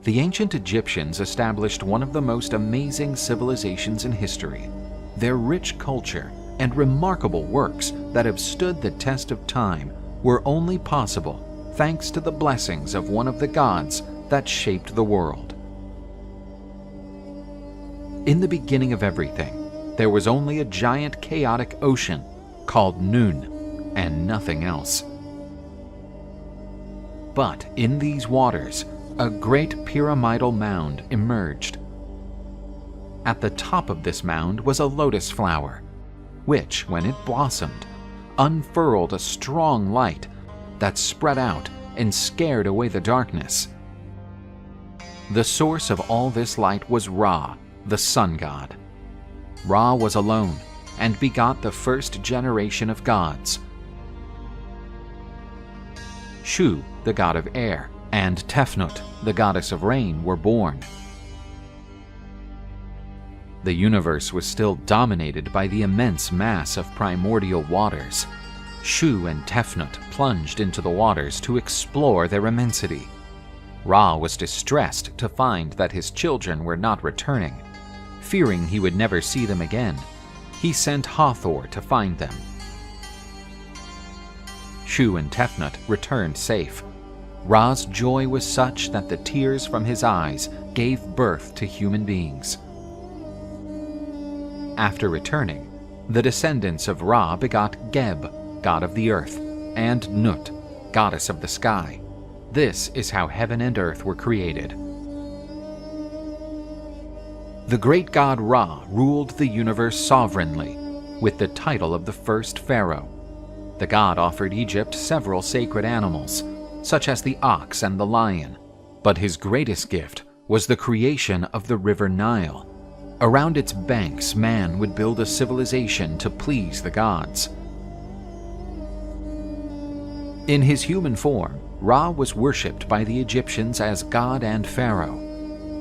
The ancient Egyptians established one of the most amazing civilizations in history. Their rich culture and remarkable works that have stood the test of time were only possible thanks to the blessings of one of the gods that shaped the world. In the beginning of everything, there was only a giant chaotic ocean called Nun, and nothing else. But in these waters, a great pyramidal mound emerged. At the top of this mound was a lotus flower, which, when it blossomed, unfurled a strong light that spread out and scared away the darkness. The source of all this light was Ra, the sun god. Ra was alone and begot the first generation of gods. Shu, the god of air, and Tefnut, the goddess of rain, were born. The universe was still dominated by the immense mass of primordial waters. Shu and Tefnut plunged into the waters to explore their immensity. Ra was distressed to find that his children were not returning. Fearing he would never see them again, he sent Hathor to find them. Shu and Tefnut returned safe. Ra's joy was such that the tears from his eyes gave birth to human beings. After returning, the descendants of Ra begot Geb, god of the earth, and Nut, goddess of the sky. This is how heaven and earth were created. The great god Ra ruled the universe sovereignly, with the title of the first pharaoh. The god offered Egypt several sacred animals, such as the ox and the lion, but his greatest gift was the creation of the river Nile. Around its banks, man would build a civilization to please the gods. In his human form, Ra was worshipped by the Egyptians as god and pharaoh.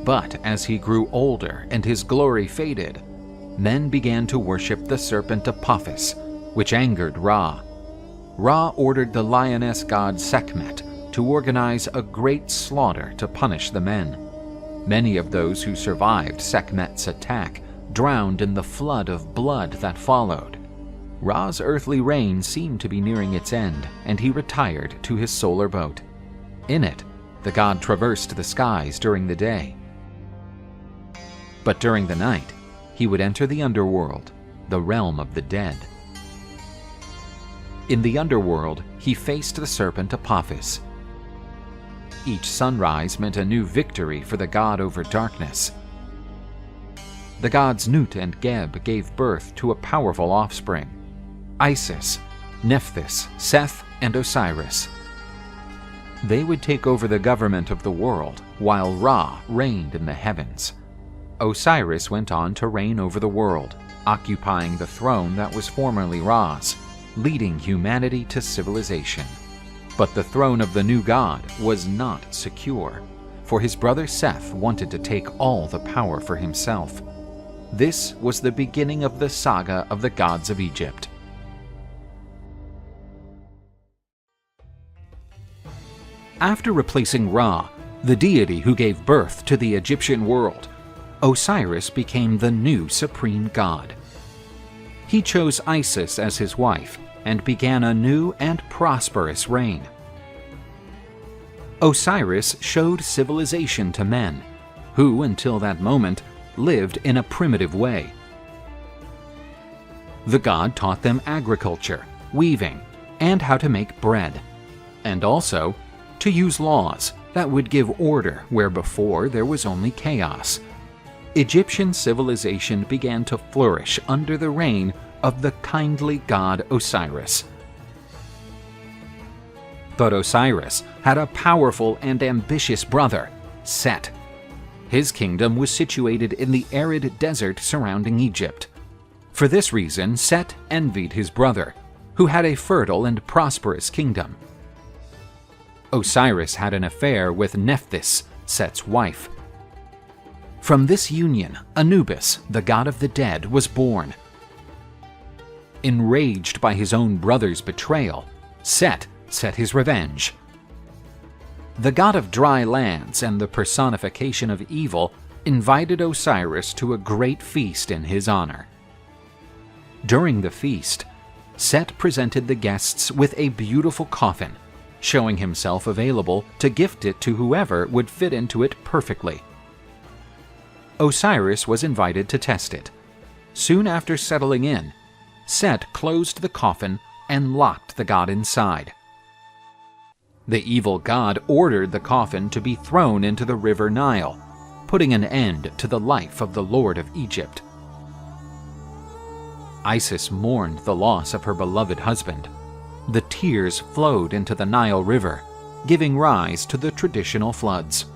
But as he grew older and his glory faded, men began to worship the serpent Apophis, which angered Ra. Ra ordered the lioness god Sekhmet to organize a great slaughter to punish the men. Many of those who survived Sekhmet's attack drowned in the flood of blood that followed. Ra's earthly reign seemed to be nearing its end, and he retired to his solar boat. In it, the god traversed the skies during the day. But during the night, he would enter the underworld, the realm of the dead. In the underworld, he faced the serpent Apophis. Each sunrise meant a new victory for the god over darkness. The gods Nut and Geb gave birth to a powerful offspring: Isis, Nephthys, Seth, and Osiris. They would take over the government of the world, while Ra reigned in the heavens. Osiris went on to reign over the world, occupying the throne that was formerly Ra's, leading humanity to civilization. But the throne of the new god was not secure, for his brother Seth wanted to take all the power for himself. This was the beginning of the saga of the gods of Egypt. After replacing Ra, the deity who gave birth to the Egyptian world, Osiris became the new supreme god. He chose Isis as his wife and began a new and prosperous reign. Osiris showed civilization to men, who until that moment lived in a primitive way. The god taught them agriculture, weaving, and how to make bread, and also to use laws that would give order where before there was only chaos. Egyptian civilization began to flourish under the reign of the kindly god Osiris. But Osiris had a powerful and ambitious brother, Set. His kingdom was situated in the arid desert surrounding Egypt. For this reason, Set envied his brother, who had a fertile and prosperous kingdom. Osiris had an affair with Nephthys, Set's wife. From this union, Anubis, the god of the dead, was born. Enraged by his own brother's betrayal, Set set his revenge. The god of dry lands and the personification of evil invited Osiris to a great feast in his honor. During the feast, Set presented the guests with a beautiful coffin, showing himself available to gift it to whoever would fit into it perfectly. Osiris was invited to test it. Soon after settling in, Set closed the coffin and locked the god inside. The evil god ordered the coffin to be thrown into the river Nile, putting an end to the life of the Lord of Egypt. Isis mourned the loss of her beloved husband. The tears flowed into the Nile River, giving rise to the traditional floods.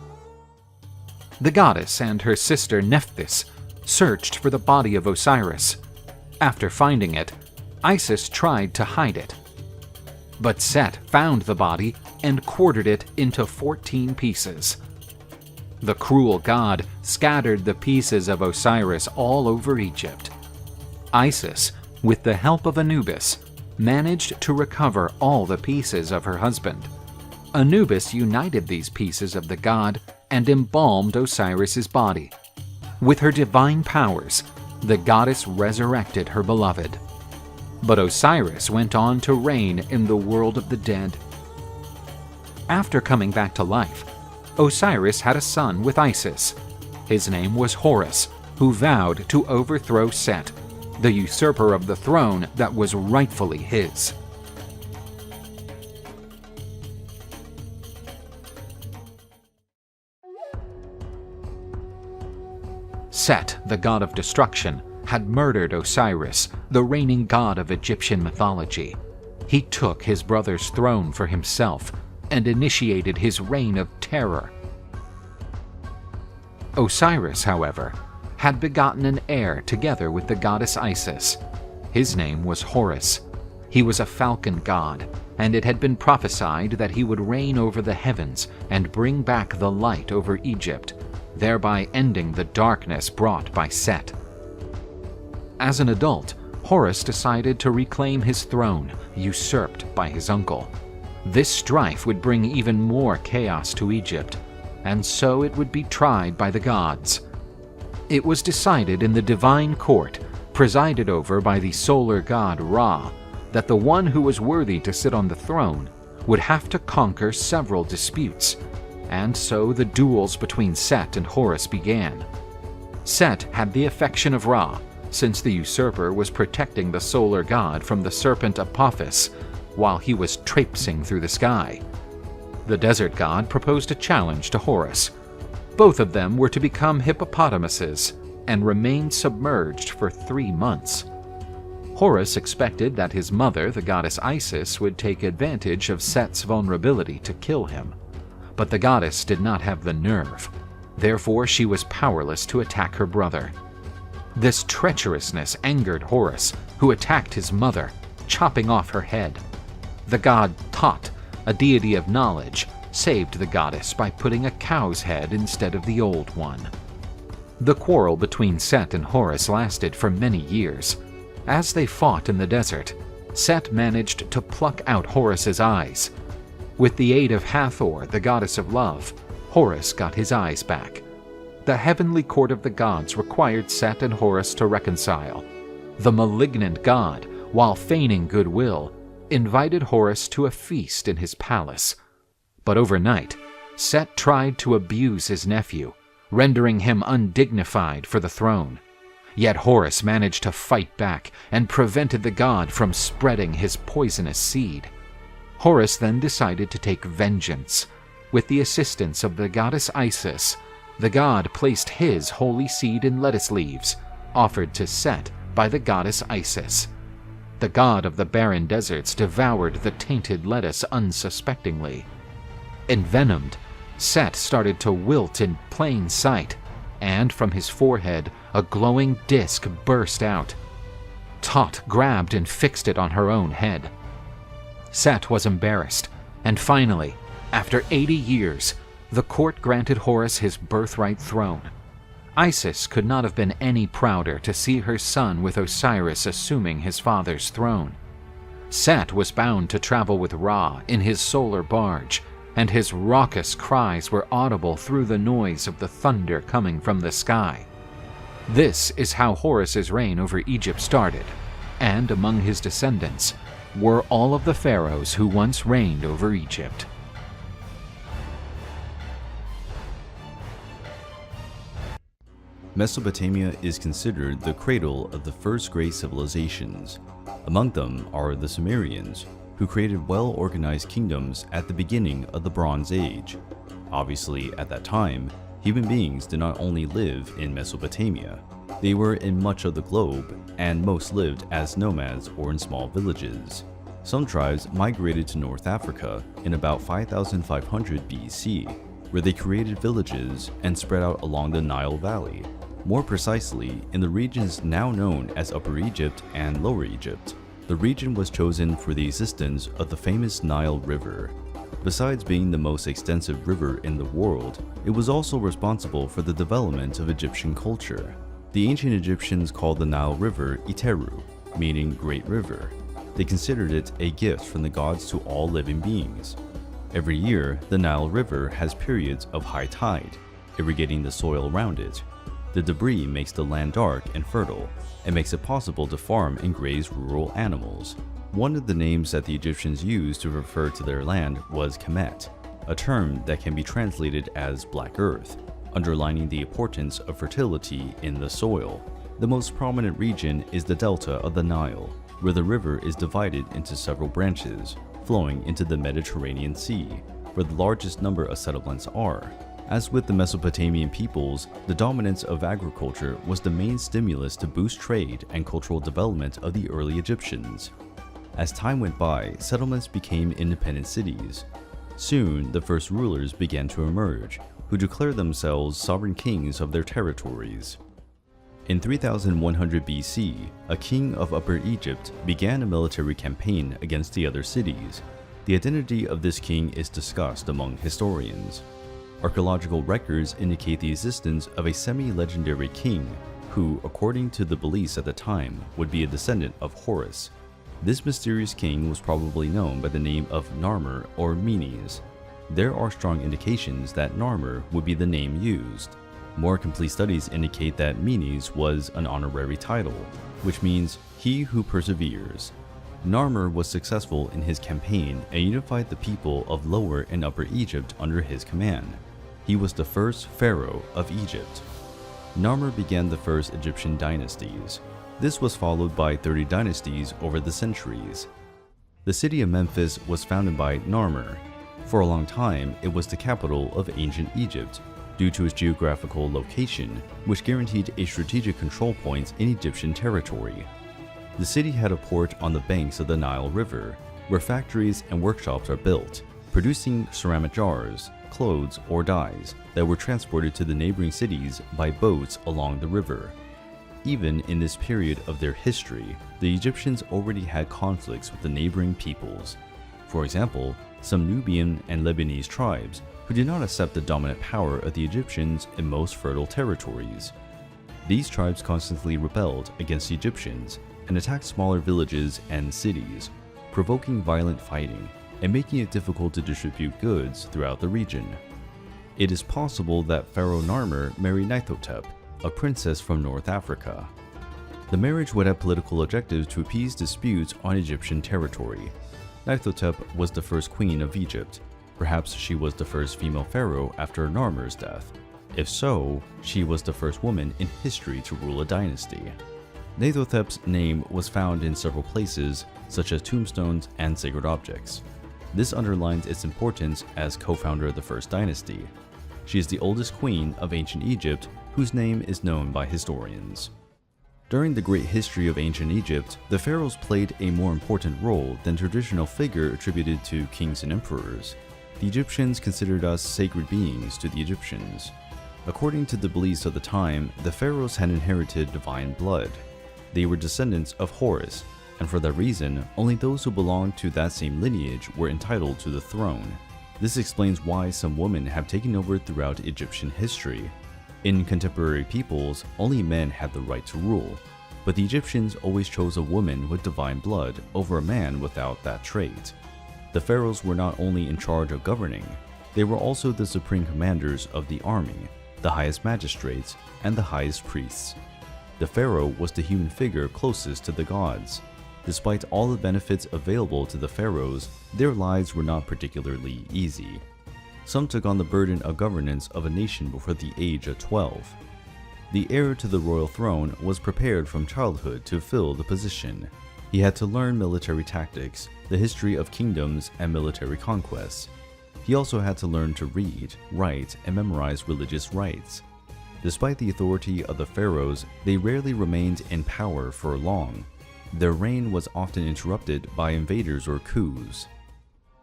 The goddess and her sister Nephthys searched for the body of Osiris. After finding it, Isis tried to hide it. But Set found the body and quartered it into 14 pieces. The cruel god scattered the pieces of Osiris all over Egypt. Isis, with the help of Anubis, managed to recover all the pieces of her husband. Anubis united these pieces of the god and embalmed Osiris's body. With her divine powers, the goddess resurrected her beloved. But Osiris went on to reign in the world of the dead. After coming back to life, Osiris had a son with Isis. His name was Horus, who vowed to overthrow Set, the usurper of the throne that was rightfully his. Set, the god of destruction, had murdered Osiris, the reigning god of Egyptian mythology. He took his brother's throne for himself and initiated his reign of terror. Osiris, however, had begotten an heir together with the goddess Isis. His name was Horus. He was a falcon god, and it had been prophesied that he would reign over the heavens and bring back the light over Egypt, thereby ending the darkness brought by Set. As an adult, Horus decided to reclaim his throne, usurped by his uncle. This strife would bring even more chaos to Egypt, and so it would be tried by the gods. It was decided in the divine court, presided over by the solar god Ra, that the one who was worthy to sit on the throne would have to conquer several disputes, and so the duels between Set and Horus began. Set had the affection of Ra, since the usurper was protecting the solar god from the serpent Apophis while he was traipsing through the sky. The desert god proposed a challenge to Horus. Both of them were to become hippopotamuses and remain submerged for 3 months. Horus expected that his mother, the goddess Isis, would take advantage of Set's vulnerability to kill him. But the goddess did not have the nerve. Therefore, she was powerless to attack her brother. This treacherousness angered Horus, who attacked his mother, chopping off her head. The god Tot, a deity of knowledge, saved the goddess by putting a cow's head instead of the old one. The quarrel between Set and Horus lasted for many years. As they fought in the desert, Set managed to pluck out Horus's eyes. With the aid of Hathor, the goddess of love, Horus got his eyes back. The heavenly court of the gods required Set and Horus to reconcile. The malignant god, while feigning goodwill, invited Horus to a feast in his palace. But overnight, Set tried to abuse his nephew, rendering him undignified for the throne. Yet Horus managed to fight back and prevented the god from spreading his poisonous seed. Horus then decided to take vengeance. With the assistance of the goddess Isis, the god placed his holy seed in lettuce leaves, offered to Set by the goddess Isis. The god of the barren deserts devoured the tainted lettuce unsuspectingly. Envenomed, Set started to wilt in plain sight, and from his forehead a glowing disc burst out. Tot grabbed and fixed it on her own head. Set was embarrassed, and finally, after 80 years, the court granted Horus his birthright throne. Isis could not have been any prouder to see her son with Osiris assuming his father's throne. Set was bound to travel with Ra in his solar barge, and his raucous cries were audible through the noise of the thunder coming from the sky. This is how Horus's reign over Egypt started, and among his descendants were all of the pharaohs who once reigned over Egypt. Mesopotamia is considered the cradle of the first great civilizations. Among them are the Sumerians, who created well-organized kingdoms at the beginning of the Bronze Age. Obviously, at that time, human beings did not only live in Mesopotamia. They were in much of the globe, and most lived as nomads or in small villages. Some tribes migrated to North Africa in about 5500 BC, where they created villages and spread out along the Nile Valley. More precisely, in the regions now known as Upper Egypt and Lower Egypt. The region was chosen for the existence of the famous Nile River. Besides being the most extensive river in the world, it was also responsible for the development of Egyptian culture. The ancient Egyptians called the Nile River Iteru, meaning Great River. They considered it a gift from the gods to all living beings. Every year, the Nile River has periods of high tide, irrigating the soil around it. The debris makes the land dark and fertile, and makes it possible to farm and graze rural animals. One of the names that the Egyptians used to refer to their land was Kemet, a term that can be translated as Black Earth, underlining the importance of fertility in the soil. The most prominent region is the delta of the Nile, where the river is divided into several branches, flowing into the Mediterranean Sea, where the largest number of settlements are. As with the Mesopotamian peoples, the dominance of agriculture was the main stimulus to boost trade and cultural development of the early Egyptians. As time went by, settlements became independent cities. Soon, the first rulers began to emerge, who declared themselves sovereign kings of their territories. In 3100 BC, a king of Upper Egypt began a military campaign against the other cities. The identity of this king is discussed among historians. Archaeological records indicate the existence of a semi-legendary king who, according to the beliefs at the time, would be a descendant of Horus. This mysterious king was probably known by the name of Narmer or Menes. There are strong indications that Narmer would be the name used. More complete studies indicate that Menes was an honorary title, which means he who perseveres. Narmer was successful in his campaign and unified the people of Lower and Upper Egypt under his command. He was the first pharaoh of Egypt. Narmer began the first Egyptian dynasties. This was followed by 30 dynasties over the centuries. The city of Memphis was founded by Narmer. For a long time, it was the capital of ancient Egypt, due to its geographical location, which guaranteed a strategic control point in Egyptian territory. The city had a port on the banks of the Nile River, where factories and workshops are built, producing ceramic jars, clothes, or dyes that were transported to the neighboring cities by boats along the river. Even in this period of their history, the Egyptians already had conflicts with the neighboring peoples. For example, some Nubian and Lebanese tribes who did not accept the dominant power of the Egyptians in most fertile territories. These tribes constantly rebelled against the Egyptians and attacked smaller villages and cities, provoking violent fighting and making it difficult to distribute goods throughout the region. It is possible that Pharaoh Narmer married Nithotep, a princess from North Africa. The marriage would have political objectives to appease disputes on Egyptian territory. Nithotep was the first queen of Egypt. Perhaps she was the first female pharaoh after Narmer's death. If so, she was the first woman in history to rule a dynasty. Nithotep's name was found in several places, such as tombstones and sacred objects. This underlines its importance as co-founder of the first dynasty. She is the oldest queen of ancient Egypt, whose name is known by historians. During the great history of ancient Egypt, the pharaohs played a more important role than traditional figure attributed to kings and emperors. The Egyptians considered us sacred beings to the Egyptians. According to the beliefs of the time, the pharaohs had inherited divine blood. They were descendants of Horus, and for that reason, only those who belonged to that same lineage were entitled to the throne. This explains why some women have taken over throughout Egyptian history. In contemporary peoples, only men had the right to rule, but the Egyptians always chose a woman with divine blood over a man without that trait. The pharaohs were not only in charge of governing, they were also the supreme commanders of the army, the highest magistrates, and the highest priests. The pharaoh was the human figure closest to the gods. Despite all the benefits available to the pharaohs, their lives were not particularly easy. Some took on the burden of governance of a nation before the age of 12. The heir to the royal throne was prepared from childhood to fill the position. He had to learn military tactics, the history of kingdoms, and military conquests. He also had to learn to read, write, and memorize religious rites. Despite the authority of the pharaohs, they rarely remained in power for long. Their reign was often interrupted by invaders or coups.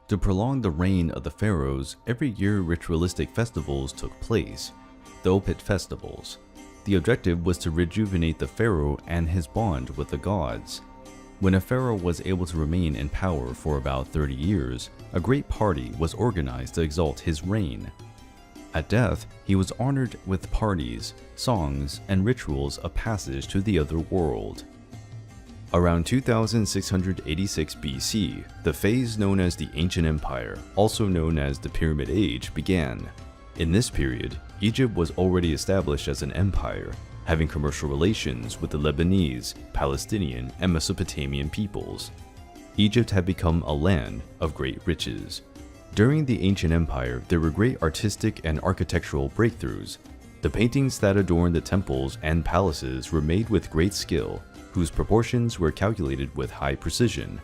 To prolong the reign of the pharaohs, every year ritualistic festivals took place, the Opet festivals. The objective was to rejuvenate the pharaoh and his bond with the gods. When a pharaoh was able to remain in power for about 30 years, a great party was organized to exalt his reign. At death, he was honored with parties, songs, and rituals of passage to the other world. Around 2686 BC, the phase known as the Ancient Empire, also known as the Pyramid Age, began. In this period, Egypt was already established as an empire, having commercial relations with the Lebanese, Palestinian, and Mesopotamian peoples. Egypt had become a land of great riches. During the ancient empire, there were great artistic and architectural breakthroughs. The paintings that adorned the temples and palaces were made with great skill, whose proportions were calculated with high precision.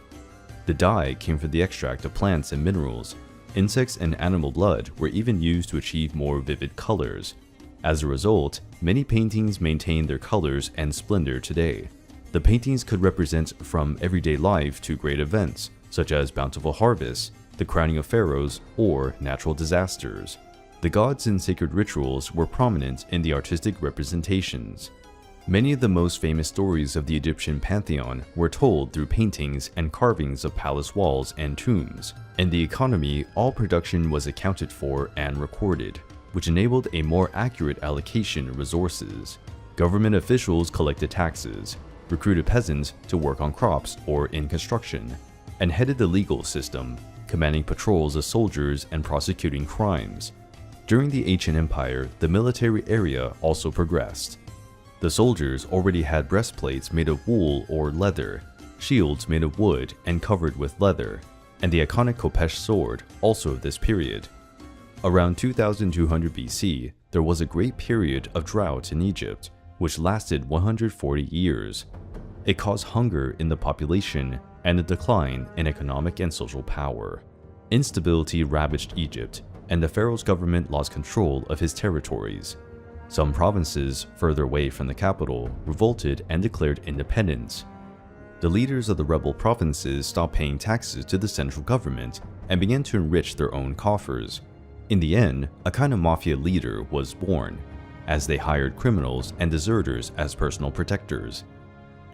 The dye came from the extract of plants and minerals. Insects and animal blood were even used to achieve more vivid colors. As a result, many paintings maintain their colors and splendor today. The paintings could represent from everyday life to great events, such as bountiful harvests, the crowning of pharaohs, or natural disasters. The gods and sacred rituals were prominent in the artistic representations. Many of the most famous stories of the Egyptian pantheon were told through paintings and carvings of palace walls and tombs. In the economy, all production was accounted for and recorded, which enabled a more accurate allocation of resources. Government officials collected taxes, recruited peasants to work on crops or in construction, and headed the legal system, commanding patrols of soldiers and prosecuting crimes. During the ancient empire, the military area also progressed. The soldiers already had breastplates made of wool or leather, shields made of wood and covered with leather, and the iconic Khopesh sword, also of this period. Around 2200 BC, there was a great period of drought in Egypt, which lasted 140 years. It caused hunger in the population and a decline in economic and social power. Instability ravaged Egypt, and the pharaoh's government lost control of his territories. Some provinces further away from the capital revolted and declared independence. The leaders of the rebel provinces stopped paying taxes to the central government and began to enrich their own coffers. In the end, a kind of mafia leader was born, as they hired criminals and deserters as personal protectors.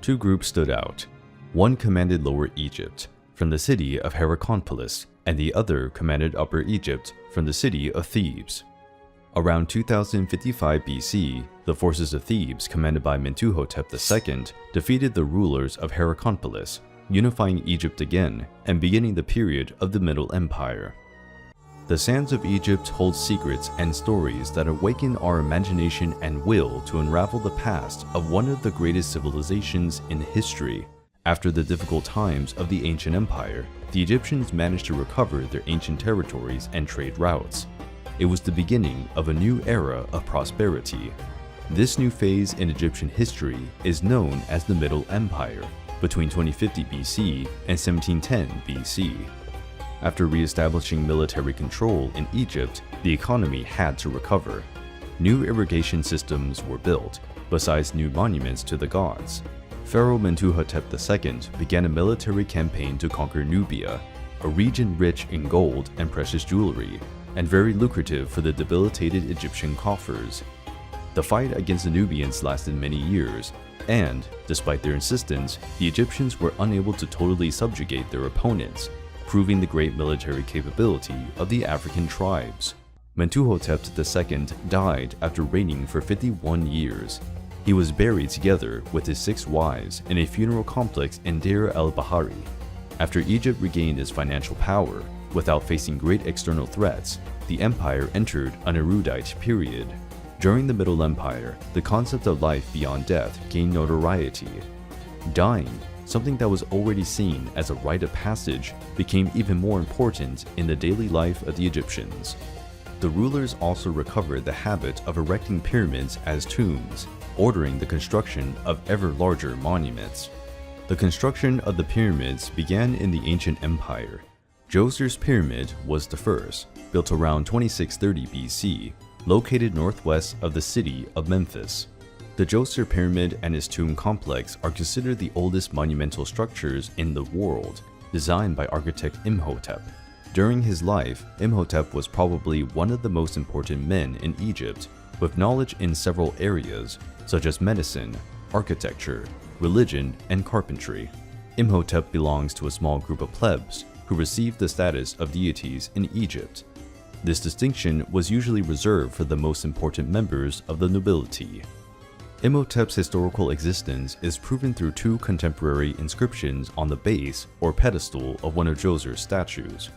Two groups stood out. One commanded Lower Egypt, from the city of Heracleopolis, and the other commanded Upper Egypt, from the city of Thebes. Around 2055 BC, the forces of Thebes, commanded by Mentuhotep II, defeated the rulers of Heracleopolis, unifying Egypt again and beginning the period of the Middle Empire. The sands of Egypt hold secrets and stories that awaken our imagination and will to unravel the past of one of the greatest civilizations in history. After the difficult times of the ancient empire, the Egyptians managed to recover their ancient territories and trade routes. It was the beginning of a new era of prosperity. This new phase in Egyptian history is known as the Middle Empire, between 2050 BC and 1710 BC. After re-establishing military control in Egypt, the economy had to recover. New irrigation systems were built, besides new monuments to the gods. Pharaoh Mentuhotep II began a military campaign to conquer Nubia, a region rich in gold and precious jewelry, and very lucrative for the debilitated Egyptian coffers. The fight against the Nubians lasted many years, and, despite their insistence, the Egyptians were unable to totally subjugate their opponents, proving the great military capability of the African tribes. Mentuhotep II died after reigning for 51 years. He was buried together with his 6 wives in a funeral complex in Deir el-Bahari. After Egypt regained its financial power, without facing great external threats, the empire entered an erudite period. During the Middle Empire, the concept of life beyond death gained notoriety. Dying, something that was already seen as a rite of passage, became even more important in the daily life of the Egyptians. The rulers also recovered the habit of erecting pyramids as tombs, ordering the construction of ever larger monuments. The construction of the pyramids began in the ancient empire. Djoser's pyramid was the first, built around 2630 BC, located northwest of the city of Memphis. The Djoser pyramid and its tomb complex are considered the oldest monumental structures in the world, designed by architect Imhotep. During his life, Imhotep was probably one of the most important men in Egypt, with knowledge in several areas, such as medicine, architecture, religion, and carpentry. Imhotep belongs to a small group of plebs who received the status of deities in Egypt. This distinction was usually reserved for the most important members of the nobility. Imhotep's historical existence is proven through two contemporary inscriptions on the base or pedestal of one of Djoser's statues.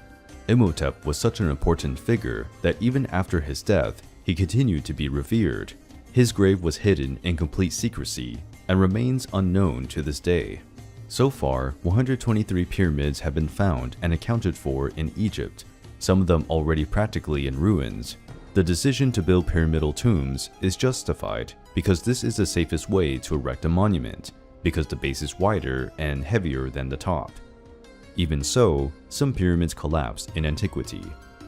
Imhotep was such an important figure that even after his death, he continued to be revered. His grave was hidden in complete secrecy and remains unknown to this day. So far, 123 pyramids have been found and accounted for in Egypt, some of them already practically in ruins. The decision to build pyramidal tombs is justified because this is the safest way to erect a monument, because the base is wider and heavier than the top. Even so, some pyramids collapsed in antiquity,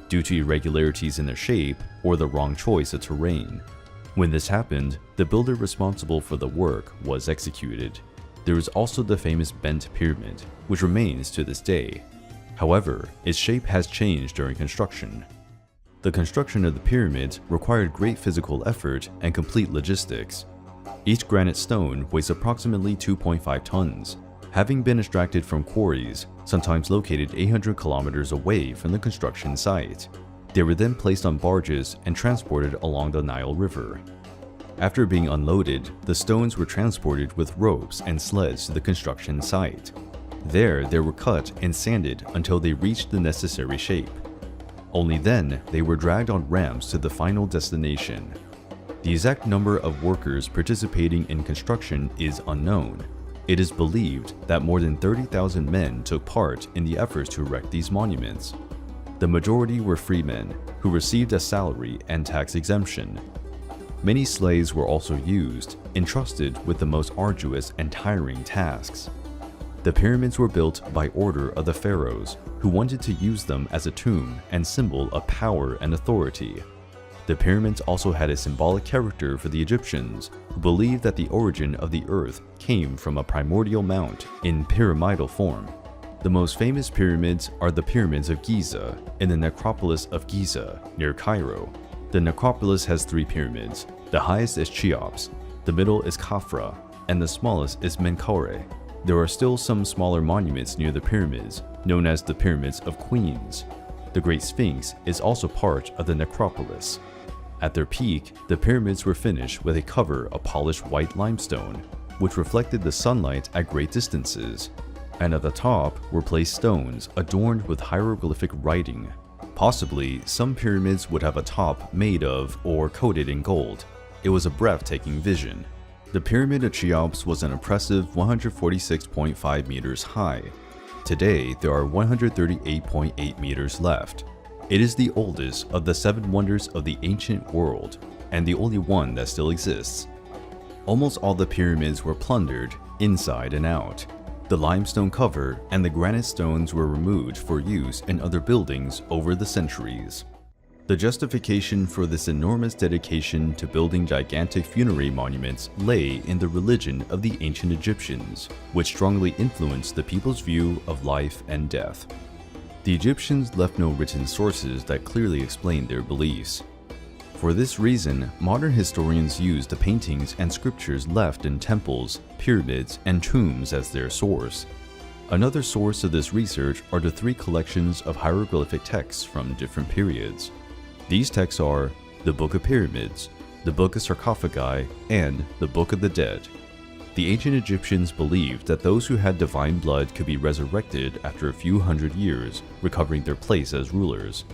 due to irregularities in their shape or the wrong choice of terrain. When this happened, the builder responsible for the work was executed. There is also the famous bent pyramid, which remains to this day. However, its shape has changed during construction. The construction of the pyramids required great physical effort and complete logistics. Each granite stone weighs approximately 2.5 tons, having been extracted from quarries, sometimes located 800 kilometers away from the construction site. They were then placed on barges and transported along the Nile River. After being unloaded, the stones were transported with ropes and sleds to the construction site. There, they were cut and sanded until they reached the necessary shape. Only then, they were dragged on ramps to the final destination. The exact number of workers participating in construction is unknown. It is believed that more than 30,000 men took part in the efforts to erect these monuments. The majority were freemen, who received a salary and tax exemption. Many slaves were also used, entrusted with the most arduous and tiring tasks. The pyramids were built by order of the pharaohs, who wanted to use them as a tomb and symbol of power and authority. The pyramids also had a symbolic character for the Egyptians, who believed that the origin of the earth came from a primordial mount in pyramidal form. The most famous pyramids are the pyramids of Giza in the necropolis of Giza, near Cairo. The necropolis has 3 pyramids. The highest is Cheops, the middle is Khafra, and the smallest is Menkaure. There are still some smaller monuments near the pyramids, known as the Pyramids of Queens. The Great Sphinx is also part of the necropolis. At their peak, the pyramids were finished with a cover of polished white limestone, which reflected the sunlight at great distances. And at the top were placed stones adorned with hieroglyphic writing. Possibly, some pyramids would have a top made of or coated in gold. It was a breathtaking vision. The Pyramid of Cheops was an impressive 146.5 meters high. Today, there are 138.8 meters left. It is the oldest of the 7 wonders of the ancient world, and the only one that still exists. Almost all the pyramids were plundered, inside and out. The limestone cover and the granite stones were removed for use in other buildings over the centuries. The justification for this enormous dedication to building gigantic funerary monuments lay in the religion of the ancient Egyptians, which strongly influenced the people's view of life and death. The Egyptians left no written sources that clearly explained their beliefs. For this reason, modern historians use the paintings and scriptures left in temples, pyramids, and tombs as their source. Another source of this research are the 3 collections of hieroglyphic texts from different periods. These texts are the Book of Pyramids, the Book of Sarcophagi, and the Book of the Dead. the ancient Egyptians believed that those who had divine blood could be resurrected after a few hundred years, recovering their place as rulers.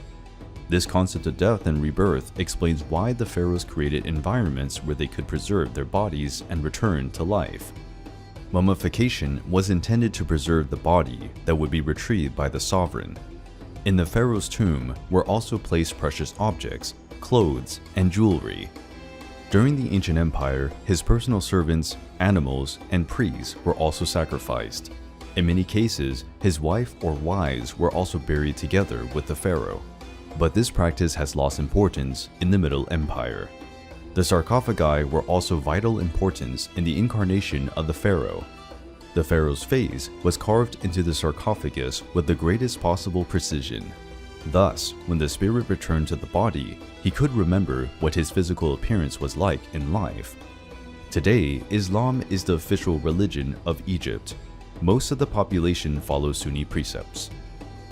This concept of death and rebirth explains why the pharaohs created environments where they could preserve their bodies and return to life. Mummification was intended to preserve the body that would be retrieved by the sovereign. In the pharaoh's tomb were also placed precious objects, clothes, and jewelry. During the ancient empire, his personal servants, animals, and priests were also sacrificed. In many cases, his wife or wives were also buried together with the pharaoh. But this practice has lost importance in the Middle Empire. The sarcophagi were also vital importance in the incarnation of the pharaoh. The pharaoh's face was carved into the sarcophagus with the greatest possible precision. Thus, when the spirit returned to the body, he could remember what his physical appearance was like in life. Today, Islam is the official religion of Egypt. Most of the population follows Sunni precepts.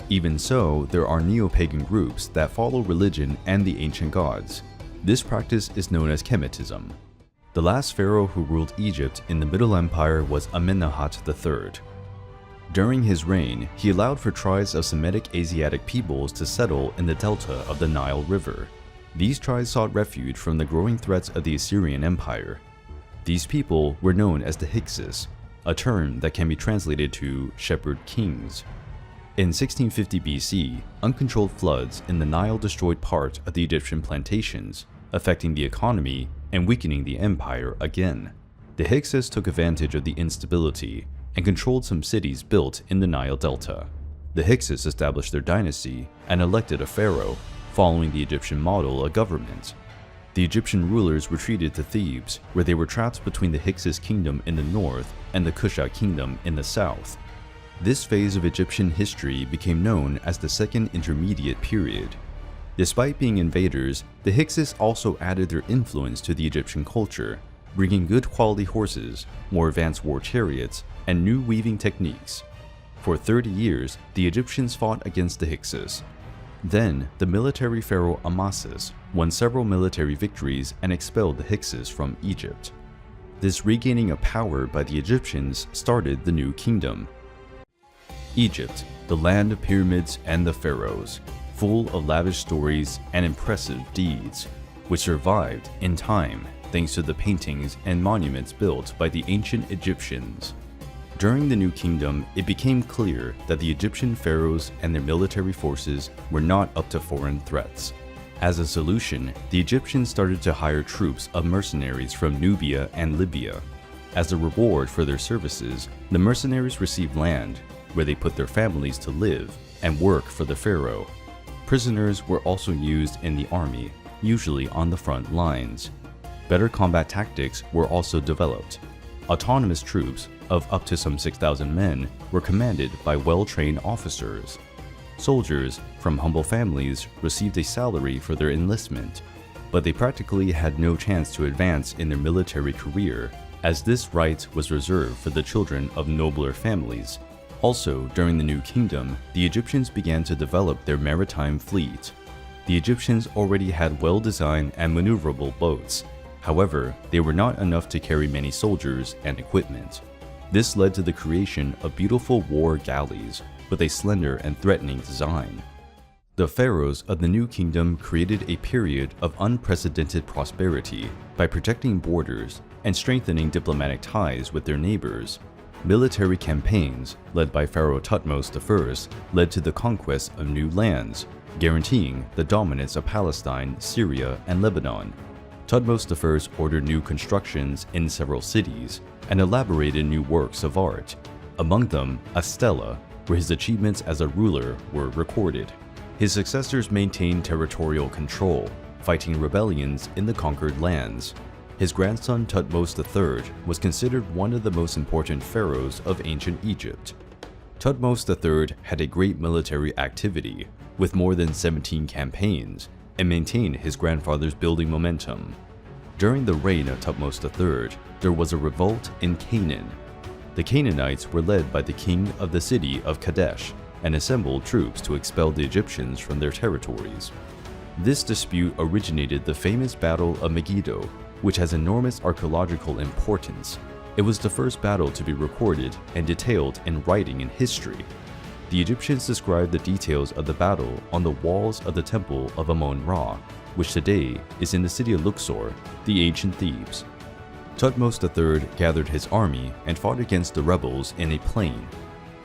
Even so, there are neo-pagan groups that follow religion and the ancient gods. This practice is known as Kemetism. The last pharaoh who ruled Egypt in the Middle Empire was Amenemhat III. During his reign, he allowed for tribes of Semitic Asiatic peoples to settle in the delta of the Nile River. These tribes sought refuge from the growing threats of the Assyrian Empire. These people were known as the Hyksos, a term that can be translated to shepherd kings. In 1650 BC, uncontrolled floods in the Nile destroyed part of the Egyptian plantations, affecting the economy and weakening the empire again. The Hyksos took advantage of the instability and controlled some cities built in the Nile Delta. The Hyksos established their dynasty and elected a pharaoh, following the Egyptian model of government. The Egyptian rulers retreated to Thebes, where they were trapped between the Hyksos kingdom in the north and the Kushite kingdom in the south. This phase of Egyptian history became known as the Second Intermediate Period. Despite being invaders, the Hyksos also added their influence to the Egyptian culture, bringing good quality horses, more advanced war chariots, and new weaving techniques. For 30 years, the Egyptians fought against the Hyksos. Then, the military pharaoh Amasis won several military victories and expelled the Hyksos from Egypt. This regaining of power by the Egyptians started the new kingdom. Egypt, the land of pyramids and the pharaohs, full of lavish stories and impressive deeds, which survived in time thanks to the paintings and monuments built by the ancient Egyptians. During the New Kingdom, it became clear that the Egyptian pharaohs and their military forces were not up to foreign threats. As a solution, the Egyptians started to hire troops of mercenaries from Nubia and Libya. As a reward for their services, the mercenaries received land, where they put their families to live and work for the pharaoh. Prisoners were also used in the army, usually on the front lines. Better combat tactics were also developed. Autonomous troops of up to some 6,000 men were commanded by well-trained officers. Soldiers from humble families received a salary for their enlistment, but they practically had no chance to advance in their military career, as this right was reserved for the children of nobler families. Also, during the New Kingdom, the Egyptians began to develop their maritime fleet. The Egyptians already had well-designed and maneuverable boats. However, they were not enough to carry many soldiers and equipment. This led to the creation of beautiful war galleys with a slender and threatening design. The pharaohs of the New Kingdom created a period of unprecedented prosperity by protecting borders and strengthening diplomatic ties with their neighbors. Military campaigns, led by Pharaoh Thutmose I, led to the conquest of new lands, guaranteeing the dominance of Palestine, Syria, and Lebanon. Thutmose I ordered new constructions in several cities and elaborated new works of art, among them a stela, where his achievements as a ruler were recorded. His successors maintained territorial control, fighting rebellions in the conquered lands. His grandson Thutmose III was considered one of the most important pharaohs of ancient Egypt. Thutmose III had a great military activity, with more than 17 campaigns, and maintained his grandfather's building momentum. During the reign of Thutmose III, there was a revolt in Canaan. The Canaanites were led by the king of the city of Kadesh and assembled troops to expel the Egyptians from their territories. This dispute originated the famous Battle of Megiddo, which has enormous archaeological importance. It was the first battle to be recorded and detailed in writing in history. The Egyptians described the details of the battle on the walls of the temple of Amun-Ra, which today is in the city of Luxor, the ancient Thebes. Thutmose III gathered his army and fought against the rebels in a plain.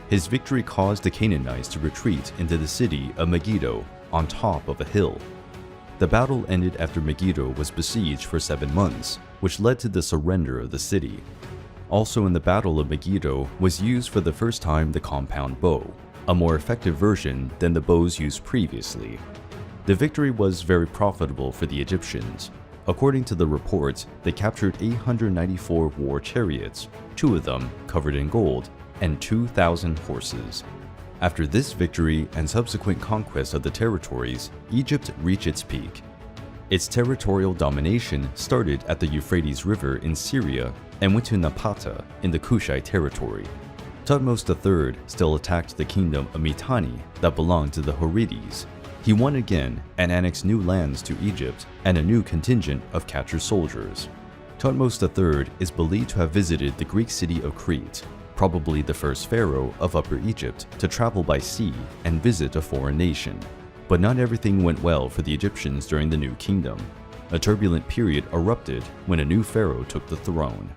His victory caused the Canaanites to retreat into the city of Megiddo on top of a hill. The battle ended after Megiddo was besieged for 7 months, which led to the surrender of the city. Also in the Battle of Megiddo was used for the first time the compound bow, a more effective version than the bows used previously. The victory was very profitable for the Egyptians. According to the reports, they captured 894 war chariots, 2 of them covered in gold, and 2,000 horses. After this victory and subsequent conquest of the territories, Egypt reached its peak. Its territorial domination started at the Euphrates River in Syria and went to Napata in the Kushite territory. Thutmose III still attacked the kingdom of Mitanni that belonged to the Horites. He won again and annexed new lands to Egypt and a new contingent of captured soldiers. Thutmose III is believed to have visited the Greek city of Crete, probably the first pharaoh of Upper Egypt to travel by sea and visit a foreign nation. But not everything went well for the Egyptians during the new kingdom. A turbulent period erupted when a new pharaoh took the throne.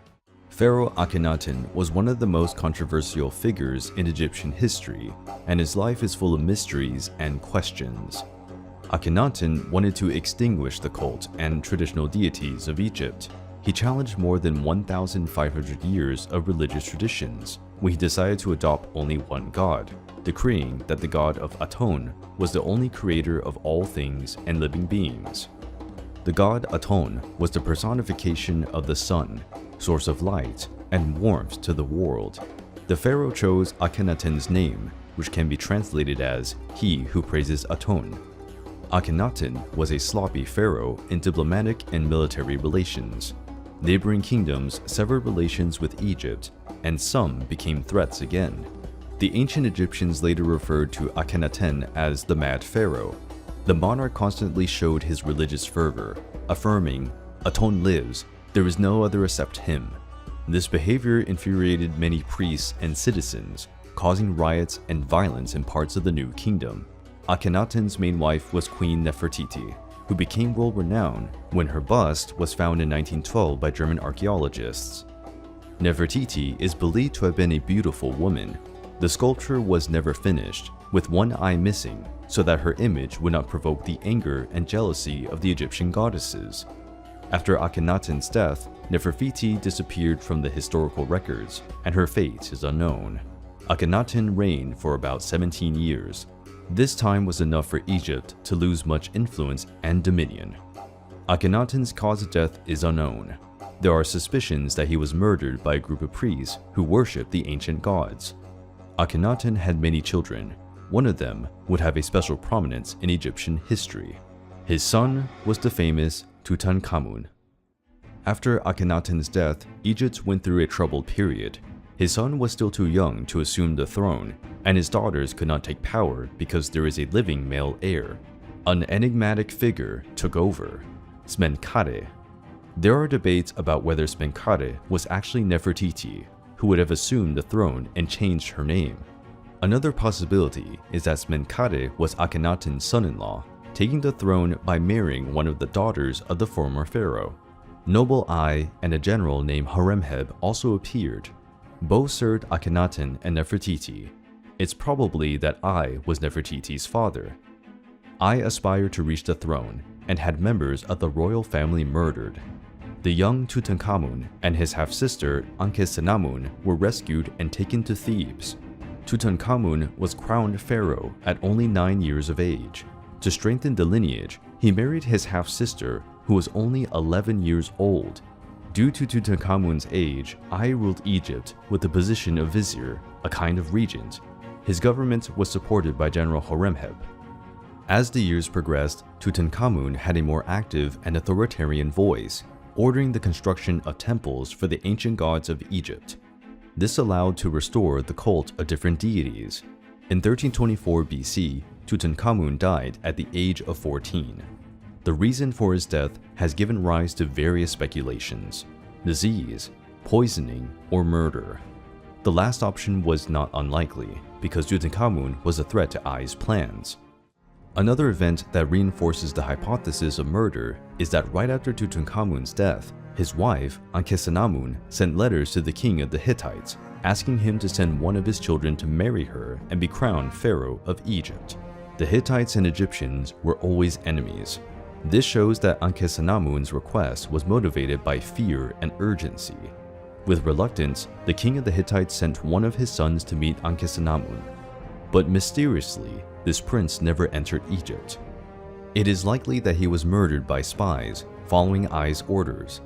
Pharaoh Akhenaten was one of the most controversial figures in Egyptian history, and his life is full of mysteries and questions. Akhenaten wanted to extinguish the cult and traditional deities of Egypt. He challenged more than 1,500 years of religious traditions when he decided to adopt only one god, decreeing that the god of Aton was the only creator of all things and living beings. The god Aton was the personification of the sun, source of light and warmth to the world. The pharaoh chose Akhenaten's name, which can be translated as "he who praises Aton." Akhenaten was a sloppy pharaoh in diplomatic and military relations. Neighboring kingdoms severed relations with Egypt, and some became threats again. The ancient Egyptians later referred to Akhenaten as the Mad Pharaoh. The monarch constantly showed his religious fervor, affirming, "Aton lives, there is no other except him." This behavior infuriated many priests and citizens, causing riots and violence in parts of the new kingdom. Akhenaten's main wife was Queen Nefertiti, who became world-renowned when her bust was found in 1912 by German archaeologists. Nefertiti is believed to have been a beautiful woman. The sculpture was never finished, with one eye missing, so that her image would not provoke the anger and jealousy of the Egyptian goddesses. After Akhenaten's death, Nefertiti disappeared from the historical records, and her fate is unknown. Akhenaten reigned for about 17 years. This time was enough for Egypt to lose much influence and dominion. Akhenaten's cause of death is unknown. There are suspicions that he was murdered by a group of priests who worshipped the ancient gods. Akhenaten had many children. One of them would have a special prominence in Egyptian history. His son was the famous Tutankhamun. After Akhenaten's death, Egypt went through a troubled period. His son was still too young to assume the throne, and his daughters could not take power because there is a living male heir. An enigmatic figure took over, Smenkhare. There are debates about whether Smenkhare was actually Nefertiti, who would have assumed the throne and changed her name. Another possibility is that Smenkhare was Akhenaten's son-in-law, taking the throne by marrying one of the daughters of the former pharaoh. Noble Ai and a general named Horemheb also appeared. Both served Akhenaten and Nefertiti. It's probably that Ai was Nefertiti's father. Ai aspired to reach the throne and had members of the royal family murdered. The young Tutankhamun and his half-sister Ankhesenamun were rescued and taken to Thebes. Tutankhamun was crowned pharaoh at only 9 years of age. To strengthen the lineage, he married his half-sister, who was only 11 years old. Due to Tutankhamun's age, Ai ruled Egypt with the position of vizier, a kind of regent. His government was supported by General Horemheb. As the years progressed, Tutankhamun had a more active and authoritarian voice, ordering the construction of temples for the ancient gods of Egypt. This allowed to restore the cult of different deities. In 1324 BC, Tutankhamun died at the age of 14. The reason for his death has given rise to various speculations: disease, poisoning, or murder. The last option was not unlikely, because Tutankhamun was a threat to Ai's plans. Another event that reinforces the hypothesis of murder is that right after Tutankhamun's death, his wife, Ankhesenamun, sent letters to the king of the Hittites, asking him to send one of his children to marry her and be crowned pharaoh of Egypt. The Hittites and Egyptians were always enemies. This shows that Ankhesenamun's request was motivated by fear and urgency. With reluctance, the king of the Hittites sent one of his sons to meet Ankhesenamun. But mysteriously, this prince never entered Egypt. It is likely that he was murdered by spies, following Ai's orders.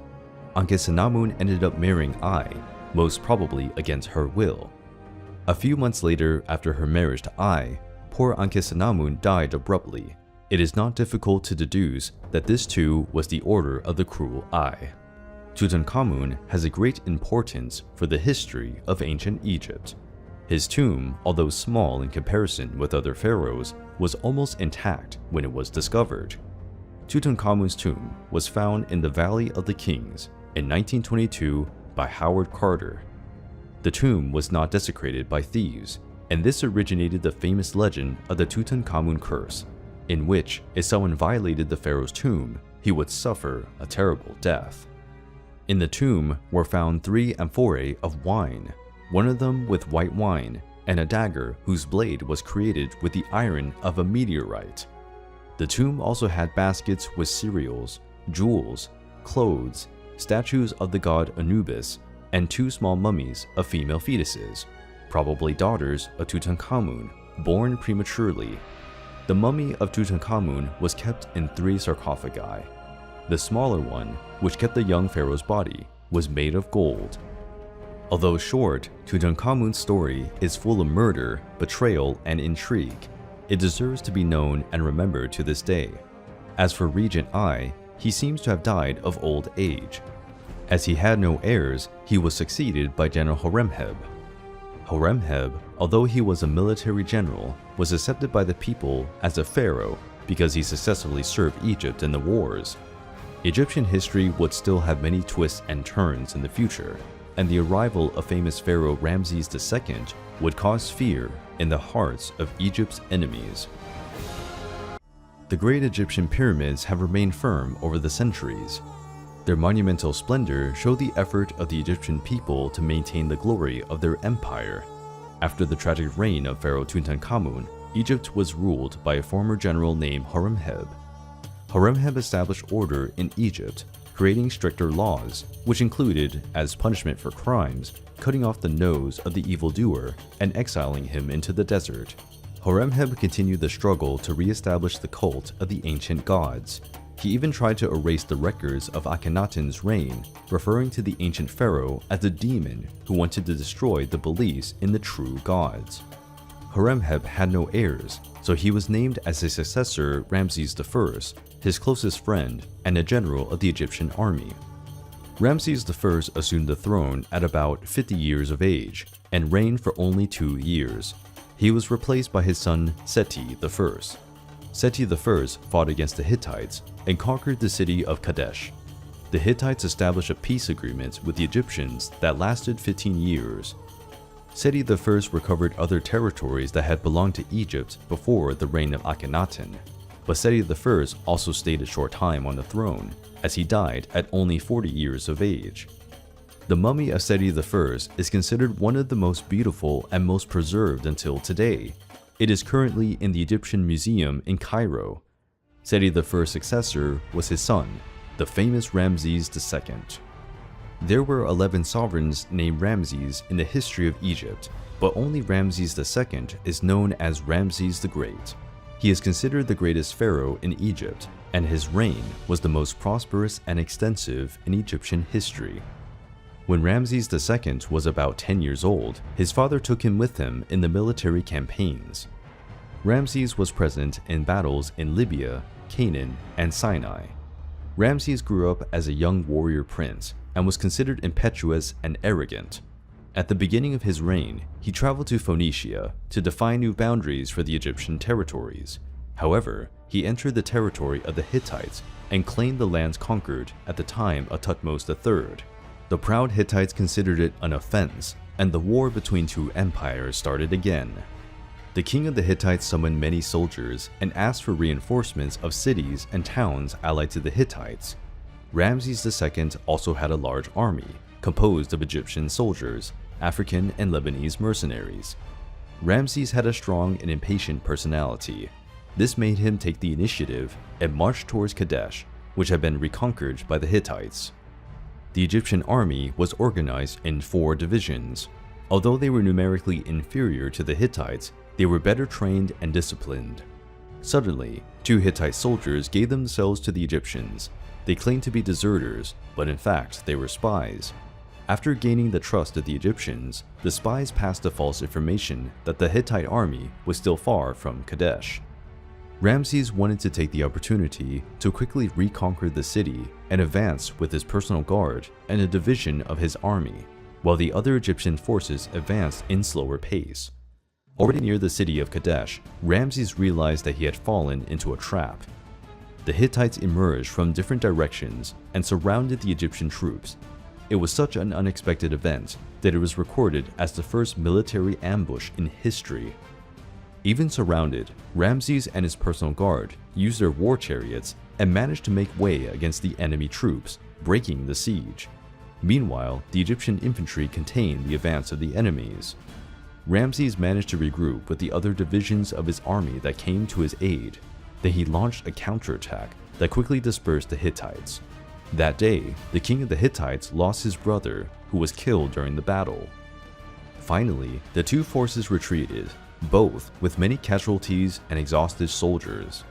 Ankhesenamun ended up marrying Ai, most probably against her will. A few months later, after her marriage to Ai, poor Ankhesenamun died abruptly. It is not difficult to deduce that this too was the order of the cruel Ai. Tutankhamun has a great importance for the history of ancient Egypt. His tomb, although small in comparison with other pharaohs, was almost intact when it was discovered. Tutankhamun's tomb was found in the Valley of the Kings in 1922 by Howard Carter. The tomb was not desecrated by thieves, and this originated the famous legend of the Tutankhamun curse, in which if someone violated the pharaoh's tomb, he would suffer a terrible death. In the tomb were found 3 amphorae of wine, one of them with white wine, and a dagger whose blade was created with the iron of a meteorite. The tomb also had baskets with cereals, jewels, clothes, statues of the god Anubis, and 2 small mummies of female fetuses, probably daughters of Tutankhamun, born prematurely. The mummy of Tutankhamun was kept in 3 sarcophagi. The smaller one, which kept the young pharaoh's body, was made of gold. Although short, Tutankhamun's story is full of murder, betrayal, and intrigue. It deserves to be known and remembered to this day. As for Regent Ai, he seems to have died of old age. As he had no heirs, he was succeeded by General Horemheb. Horemheb, although he was a military general, was accepted by the people as a pharaoh because he successfully served Egypt in the wars. Egyptian history would still have many twists and turns in the future, and the arrival of famous pharaoh Ramses II would cause fear in the hearts of Egypt's enemies. The great Egyptian pyramids have remained firm over the centuries. Their monumental splendor showed the effort of the Egyptian people to maintain the glory of their empire. After the tragic reign of Pharaoh Tutankhamun, Egypt was ruled by a former general named Horemheb. Horemheb established order in Egypt, creating stricter laws, which included, as punishment for crimes, cutting off the nose of the evildoer and exiling him into the desert. Horemheb continued the struggle to re-establish the cult of the ancient gods. He even tried to erase the records of Akhenaten's reign, referring to the ancient pharaoh as a demon who wanted to destroy the beliefs in the true gods. Horemheb had no heirs, so he was named as his successor Ramses I, his closest friend and a general of the Egyptian army. Ramses I assumed the throne at about 50 years of age and reigned for only 2 years. He was replaced by his son Seti I. Seti I fought against the Hittites and conquered the city of Kadesh. The Hittites established a peace agreement with the Egyptians that lasted 15 years. Seti I recovered other territories that had belonged to Egypt before the reign of Akhenaten, but Seti I also stayed a short time on the throne, as he died at only 40 years of age. The mummy of Seti I is considered one of the most beautiful and most preserved until today. It is currently in the Egyptian Museum in Cairo. Seti I's successor was his son, the famous Ramses II. There were 11 sovereigns named Ramses in the history of Egypt, but only Ramses II is known as Ramses the Great. He is considered the greatest pharaoh in Egypt, and his reign was the most prosperous and extensive in Egyptian history. When Ramses II was about 10 years old, his father took him with him in the military campaigns. Ramses was present in battles in Libya, Canaan, and Sinai. Ramses grew up as a young warrior prince and was considered impetuous and arrogant. At the beginning of his reign, he traveled to Phoenicia to define new boundaries for the Egyptian territories. However, he entered the territory of the Hittites and claimed the lands conquered at the time of Thutmose III. The proud Hittites considered it an offense, and the war between two empires started again. The king of the Hittites summoned many soldiers and asked for reinforcements of cities and towns allied to the Hittites. Ramses II also had a large army, composed of Egyptian soldiers, African and Lebanese mercenaries. Ramses had a strong and impatient personality. This made him take the initiative and march towards Kadesh, which had been reconquered by the Hittites. The Egyptian army was organized in 4 divisions. Although they were numerically inferior to the Hittites, they were better trained and disciplined. Suddenly, 2 Hittite soldiers gave themselves to the Egyptians. They claimed to be deserters, but in fact they were spies. After gaining the trust of the Egyptians, the spies passed the false information that the Hittite army was still far from Kadesh. Ramses wanted to take the opportunity to quickly reconquer the city and advance with his personal guard and a division of his army, while the other Egyptian forces advanced in slower pace. Already near the city of Kadesh, Ramses realized that he had fallen into a trap. The Hittites emerged from different directions and surrounded the Egyptian troops. It was such an unexpected event that it was recorded as the first military ambush in history. Even surrounded, Ramses and his personal guard used their war chariots and managed to make way against the enemy troops, breaking the siege. Meanwhile, the Egyptian infantry contained the advance of the enemies. Ramses managed to regroup with the other divisions of his army that came to his aid. Then he launched a counterattack that quickly dispersed the Hittites. That day, the king of the Hittites lost his brother, who was killed during the battle. Finally, the 2 forces retreated, both with many casualties and exhausted soldiers.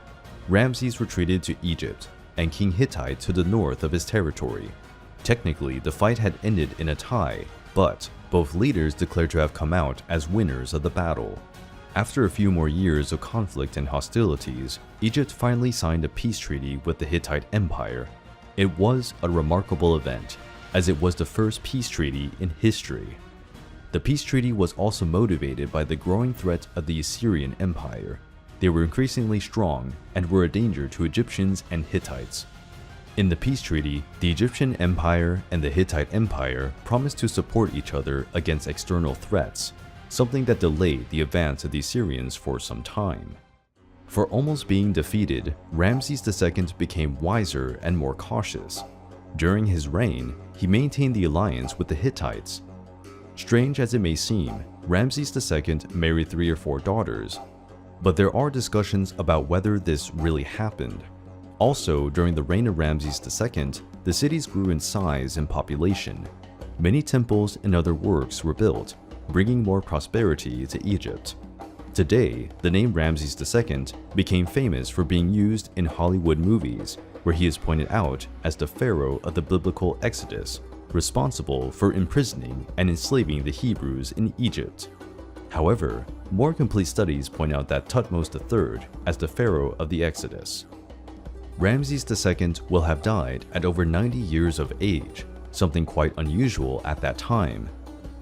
Ramses retreated to Egypt, and King Hittite to the north of his territory. Technically, the fight had ended in a tie, but both leaders declared to have come out as winners of the battle. After a few more years of conflict and hostilities, Egypt finally signed a peace treaty with the Hittite Empire. It was a remarkable event, as it was the first peace treaty in history. The peace treaty was also motivated by the growing threat of the Assyrian Empire. They were increasingly strong and were a danger to Egyptians and Hittites. In the peace treaty, the Egyptian Empire and the Hittite Empire promised to support each other against external threats, something that delayed the advance of the Assyrians for some time. For almost being defeated, Ramses II became wiser and more cautious. During his reign, he maintained the alliance with the Hittites. Strange as it may seem, Ramses II married 3 or 4 daughters, but there are discussions about whether this really happened. Also, during the reign of Ramses II, the cities grew in size and population. Many temples and other works were built, bringing more prosperity to Egypt. Today, the name Ramses II became famous for being used in Hollywood movies, where he is pointed out as the pharaoh of the biblical Exodus, responsible for imprisoning and enslaving the Hebrews in Egypt. However, more complete studies point out that Thutmose III as the pharaoh of the Exodus. Ramses II will have died at over 90 years of age, something quite unusual at that time.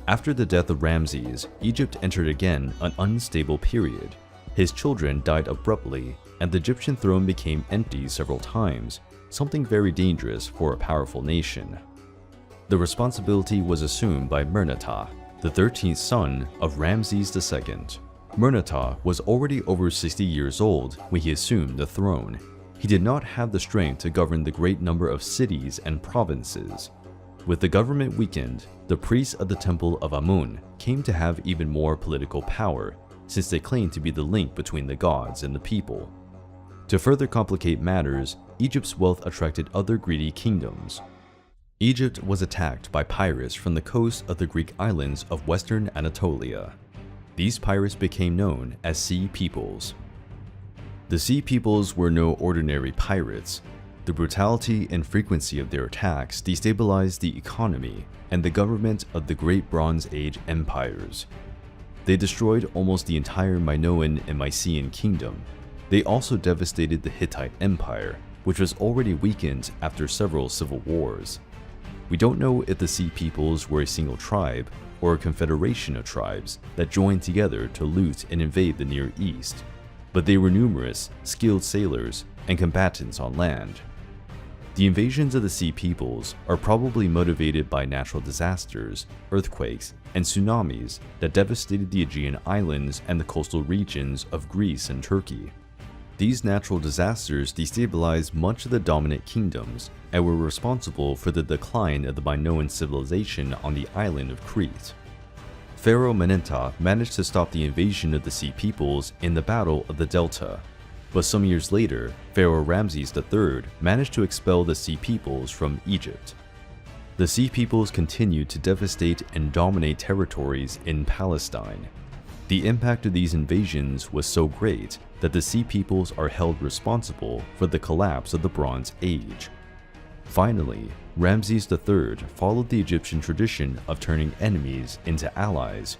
After the death of Ramses, Egypt entered again an unstable period. His children died abruptly, and the Egyptian throne became empty several times, something very dangerous for a powerful nation. The responsibility was assumed by Merneptah, the 13th son of Ramses II. Merneptah was already over 60 years old when he assumed the throne. He did not have the strength to govern the great number of cities and provinces. With the government weakened, the priests of the Temple of Amun came to have even more political power, since they claimed to be the link between the gods and the people. To further complicate matters, Egypt's wealth attracted other greedy kingdoms. Egypt was attacked by pirates from the coast of the Greek islands of western Anatolia. These pirates became known as Sea Peoples. The Sea Peoples were no ordinary pirates. The brutality and frequency of their attacks destabilized the economy and the government of the Great Bronze Age empires. They destroyed almost the entire Minoan and Mycenaean kingdom. They also devastated the Hittite Empire, which was already weakened after several civil wars. We don't know if the Sea Peoples were a single tribe or a confederation of tribes that joined together to loot and invade the Near East, but they were numerous, skilled sailors and combatants on land. The invasions of the Sea Peoples are probably motivated by natural disasters, earthquakes, and tsunamis that devastated the Aegean islands and the coastal regions of Greece and Turkey. These natural disasters destabilized much of the dominant kingdoms and were responsible for the decline of the Minoan civilization on the island of Crete. Pharaoh Menenptah managed to stop the invasion of the Sea Peoples in the Battle of the Delta, but some years later, Pharaoh Ramses III managed to expel the Sea Peoples from Egypt. The Sea Peoples continued to devastate and dominate territories in Palestine. The impact of these invasions was so great that the Sea Peoples are held responsible for the collapse of the Bronze Age. Finally, Ramses III followed the Egyptian tradition of turning enemies into allies.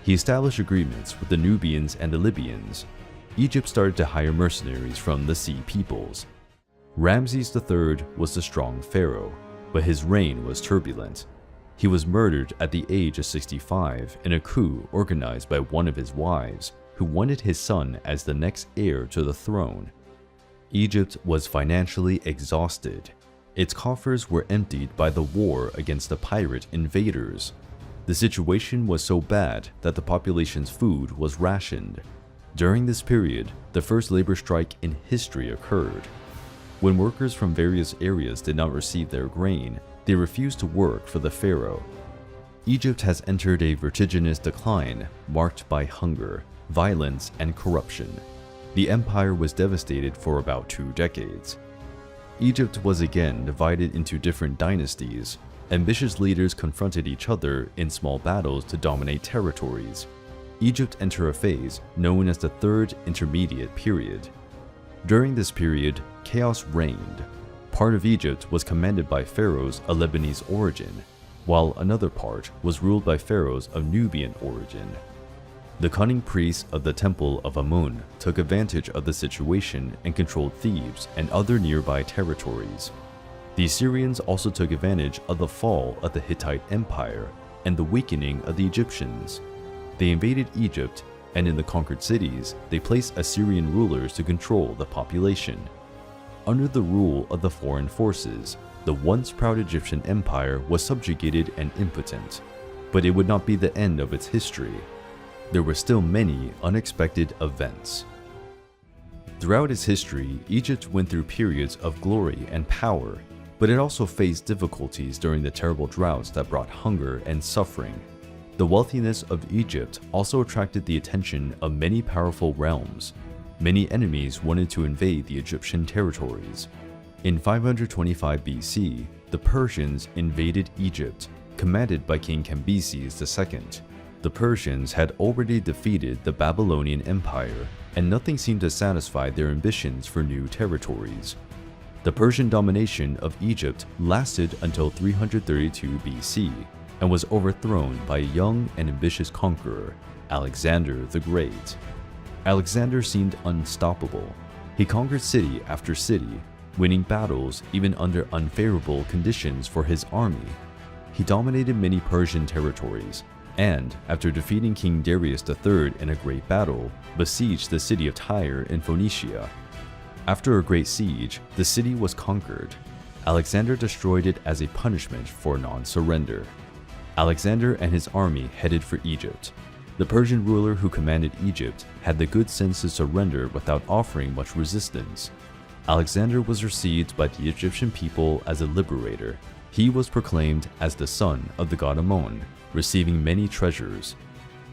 He established agreements with the Nubians and the Libyans. Egypt started to hire mercenaries from the Sea Peoples. Ramses III was the strong pharaoh, but his reign was turbulent. He was murdered at the age of 65 in a coup organized by one of his wives, who wanted his son as the next heir to the throne. Egypt was financially exhausted. Its coffers were emptied by the war against the pirate invaders. The situation was so bad that the population's food was rationed. During this period, the first labor strike in history occurred. When workers from various areas did not receive their grain, they refused to work for the pharaoh. Egypt has entered a vertiginous decline marked by hunger, violence, and corruption. The empire was devastated for about 2 decades. Egypt was again divided into different dynasties. Ambitious leaders confronted each other in small battles to dominate territories. Egypt entered a phase known as the Third Intermediate Period. During this period, chaos reigned. Part of Egypt was commanded by pharaohs of Lebanese origin, while another part was ruled by pharaohs of Nubian origin. The cunning priests of the Temple of Amun took advantage of the situation and controlled Thebes and other nearby territories. The Assyrians also took advantage of the fall of the Hittite Empire and the weakening of the Egyptians. They invaded Egypt, and in the conquered cities, they placed Assyrian rulers to control the population. Under the rule of the foreign forces, the once proud Egyptian empire was subjugated and impotent, but it would not be the end of its history. There were still many unexpected events. Throughout its history, Egypt went through periods of glory and power, but it also faced difficulties during the terrible droughts that brought hunger and suffering. The wealthiness of Egypt also attracted the attention of many powerful realms. Many enemies wanted to invade the Egyptian territories. In 525 BC, the Persians invaded Egypt, commanded by King Cambyses II. The Persians had already defeated the Babylonian Empire, and nothing seemed to satisfy their ambitions for new territories. The Persian domination of Egypt lasted until 332 BC and was overthrown by a young and ambitious conqueror, Alexander the Great. Alexander seemed unstoppable. He conquered city after city, winning battles even under unfavorable conditions for his army. He dominated many Persian territories, and, after defeating King Darius III in a great battle, besieged the city of Tyre in Phoenicia. After a great siege, the city was conquered. Alexander destroyed it as a punishment for non-surrender. Alexander and his army headed for Egypt. The Persian ruler who commanded Egypt had the good sense to surrender without offering much resistance. Alexander was received by the Egyptian people as a liberator. He was proclaimed as the son of the god Amun, receiving many treasures.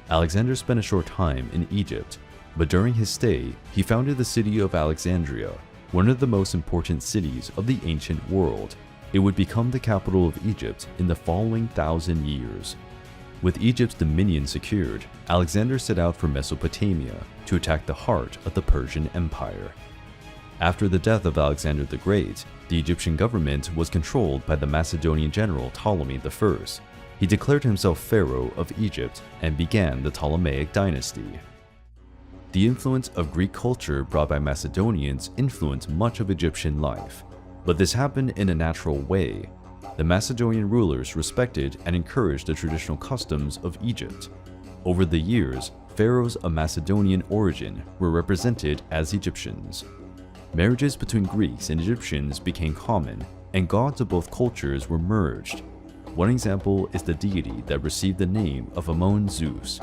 Alexander spent a short time in Egypt, but during his stay, he founded the city of Alexandria, one of the most important cities of the ancient world. It would become the capital of Egypt in the following 1,000 years. With Egypt's dominion secured, Alexander set out for Mesopotamia to attack the heart of the Persian Empire. After the death of Alexander the Great, the Egyptian government was controlled by the Macedonian general Ptolemy I. He declared himself Pharaoh of Egypt and began the Ptolemaic dynasty. The influence of Greek culture brought by Macedonians influenced much of Egyptian life, but this happened in a natural way. The Macedonian rulers respected and encouraged the traditional customs of Egypt. Over the years, pharaohs of Macedonian origin were represented as Egyptians. Marriages between Greeks and Egyptians became common, and gods of both cultures were merged. One example is the deity that received the name of Ammon Zeus.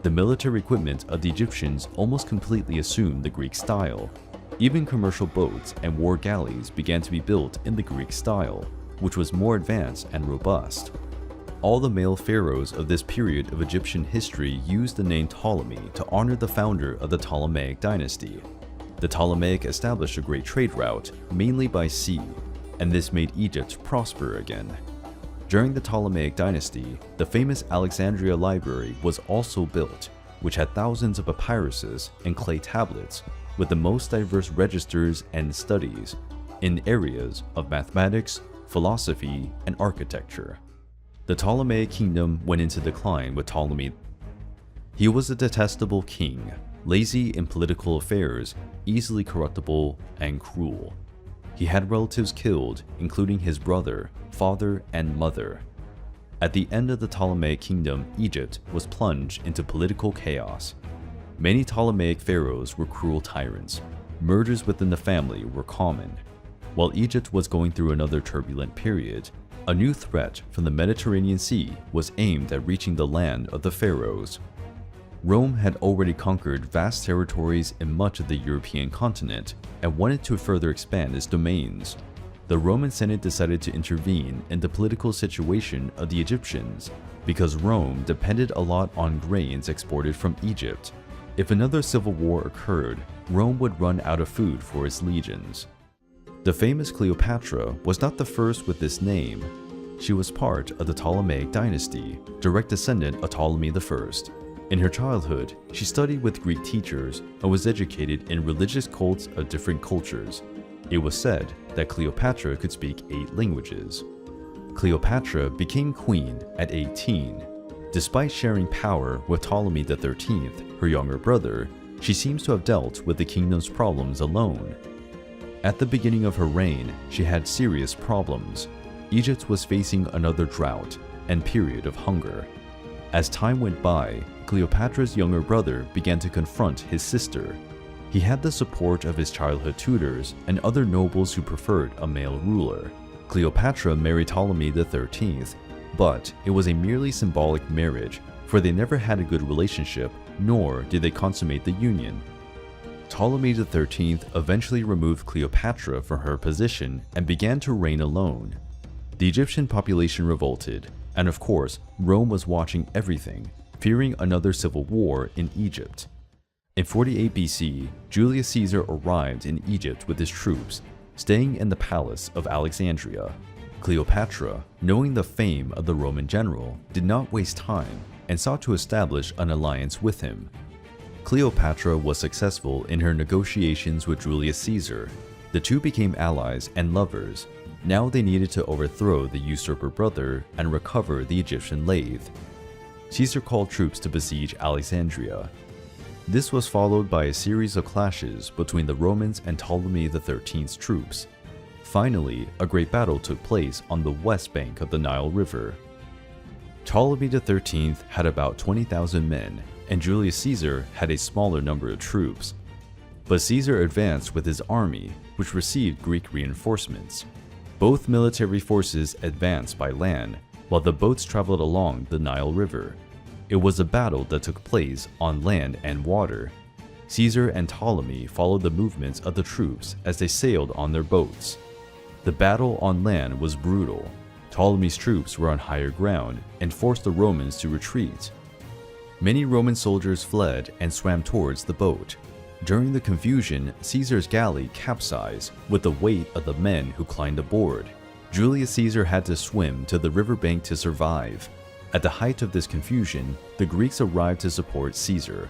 The military equipment of the Egyptians almost completely assumed the Greek style. Even commercial boats and war galleys began to be built in the Greek style, which was more advanced and robust. All the male pharaohs of this period of Egyptian history used the name Ptolemy to honor the founder of the Ptolemaic dynasty. The Ptolemaic established a great trade route, mainly by sea, and this made Egypt prosper again. During the Ptolemaic dynasty, the famous Alexandria Library was also built, which had thousands of papyruses and clay tablets with the most diverse registers and studies in areas of mathematics, philosophy, and architecture. The Ptolemaic kingdom went into decline with Ptolemy. He was a detestable king, lazy in political affairs, easily corruptible, and cruel. He had relatives killed, including his brother, father, and mother. At the end of the Ptolemaic kingdom, Egypt was plunged into political chaos. Many Ptolemaic pharaohs were cruel tyrants. Murders within the family were common. While Egypt was going through another turbulent period, a new threat from the Mediterranean Sea was aimed at reaching the land of the pharaohs. Rome had already conquered vast territories in much of the European continent and wanted to further expand its domains. The Roman Senate decided to intervene in the political situation of the Egyptians because Rome depended a lot on grains exported from Egypt. If another civil war occurred, Rome would run out of food for its legions. The famous Cleopatra was not the first with this name. She was part of the Ptolemaic dynasty, direct descendant of Ptolemy I. In her childhood, she studied with Greek teachers and was educated in religious cults of different cultures. It was said that Cleopatra could speak 8 languages. Cleopatra became queen at 18. Despite sharing power with Ptolemy XIII, her younger brother, she seems to have dealt with the kingdom's problems alone. At the beginning of her reign, she had serious problems. Egypt was facing another drought and period of hunger. As time went by, Cleopatra's younger brother began to confront his sister. He had the support of his childhood tutors and other nobles who preferred a male ruler. Cleopatra married Ptolemy XIII, but it was a merely symbolic marriage, for they never had a good relationship, nor did they consummate the union. Ptolemy XIII eventually removed Cleopatra from her position and began to reign alone. The Egyptian population revolted, and of course, Rome was watching everything, fearing another civil war in Egypt. In 48 BC, Julius Caesar arrived in Egypt with his troops, staying in the palace of Alexandria. Cleopatra, knowing the fame of the Roman general, did not waste time and sought to establish an alliance with him. Cleopatra was successful in her negotiations with Julius Caesar. The two became allies and lovers. Now they needed to overthrow the usurper brother and recover the Egyptian lathe. Caesar called troops to besiege Alexandria. This was followed by a series of clashes between the Romans and Ptolemy XIII's troops. Finally, a great battle took place on the west bank of the Nile River. Ptolemy XIII had about 20,000 men, and Julius Caesar had a smaller number of troops. But Caesar advanced with his army, which received Greek reinforcements. Both military forces advanced by land, while the boats traveled along the Nile River. It was a battle that took place on land and water. Caesar and Ptolemy followed the movements of the troops as they sailed on their boats. The battle on land was brutal. Ptolemy's troops were on higher ground and forced the Romans to retreat. Many Roman soldiers fled and swam towards the boat. During the confusion, Caesar's galley capsized with the weight of the men who climbed aboard. Julius Caesar had to swim to the riverbank to survive. At the height of this confusion, the Greeks arrived to support Caesar.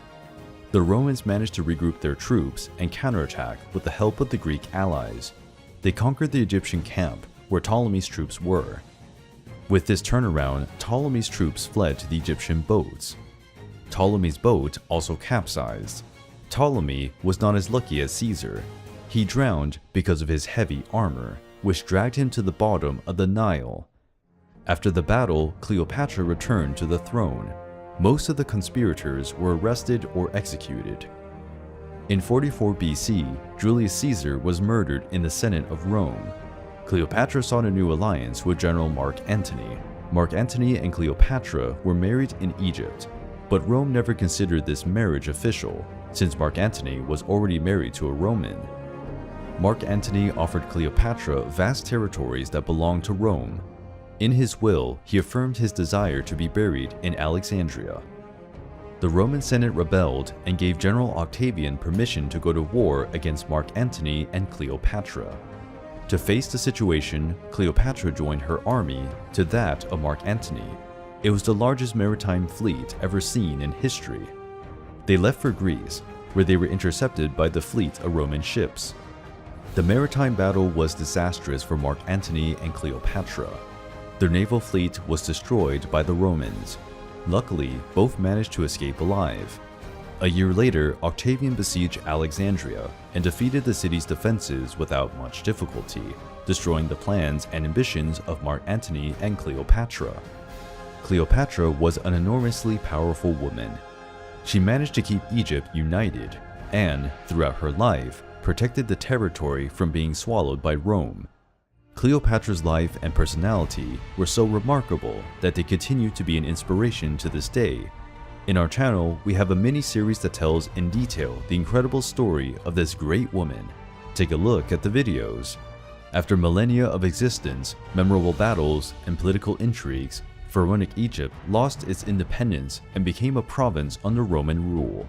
The Romans managed to regroup their troops and counterattack with the help of the Greek allies. They conquered the Egyptian camp, where Ptolemy's troops were. With this turnaround, Ptolemy's troops fled to the Egyptian boats. Ptolemy's boat also capsized. Ptolemy was not as lucky as Caesar. He drowned because of his heavy armor, which dragged him to the bottom of the Nile. After the battle, Cleopatra returned to the throne. Most of the conspirators were arrested or executed. In 44 BC, Julius Caesar was murdered in the Senate of Rome. Cleopatra sought a new alliance with General Mark Antony. Mark Antony and Cleopatra were married in Egypt, but Rome never considered this marriage official, since Mark Antony was already married to a Roman. Mark Antony offered Cleopatra vast territories that belonged to Rome. In his will, he affirmed his desire to be buried in Alexandria. The Roman Senate rebelled and gave General Octavian permission to go to war against Mark Antony and Cleopatra. To face the situation, Cleopatra joined her army to that of Mark Antony. It was the largest maritime fleet ever seen in history. They left for Greece, where they were intercepted by the fleet of Roman ships. The maritime battle was disastrous for Mark Antony and Cleopatra. Their naval fleet was destroyed by the Romans. Luckily, both managed to escape alive. A year later, Octavian besieged Alexandria and defeated the city's defenses without much difficulty, destroying the plans and ambitions of Mark Antony and Cleopatra. Cleopatra was an enormously powerful woman. She managed to keep Egypt united and, throughout her life, protected the territory from being swallowed by Rome. Cleopatra's life and personality were so remarkable that they continue to be an inspiration to this day. In our channel, we have a mini-series that tells in detail the incredible story of this great woman. Take a look at the videos. After millennia of existence, memorable battles, and political intrigues, Pharaonic Egypt lost its independence and became a province under Roman rule.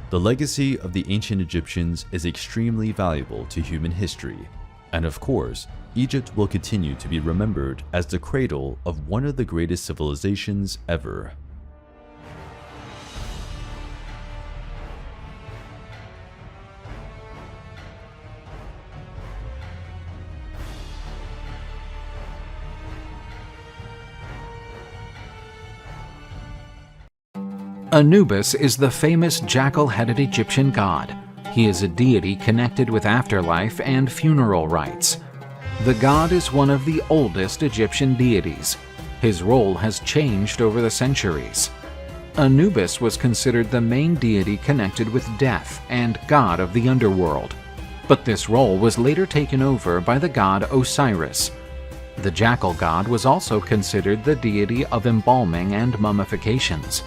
The legacy of the ancient Egyptians is extremely valuable to human history. And of course, Egypt will continue to be remembered as the cradle of one of the greatest civilizations ever. Anubis is the famous jackal-headed Egyptian god. He is a deity connected with afterlife and funeral rites. The god is one of the oldest Egyptian deities. His role has changed over the centuries. Anubis was considered the main deity connected with death and god of the underworld. But this role was later taken over by the god Osiris. The jackal god was also considered the deity of embalming and mummifications.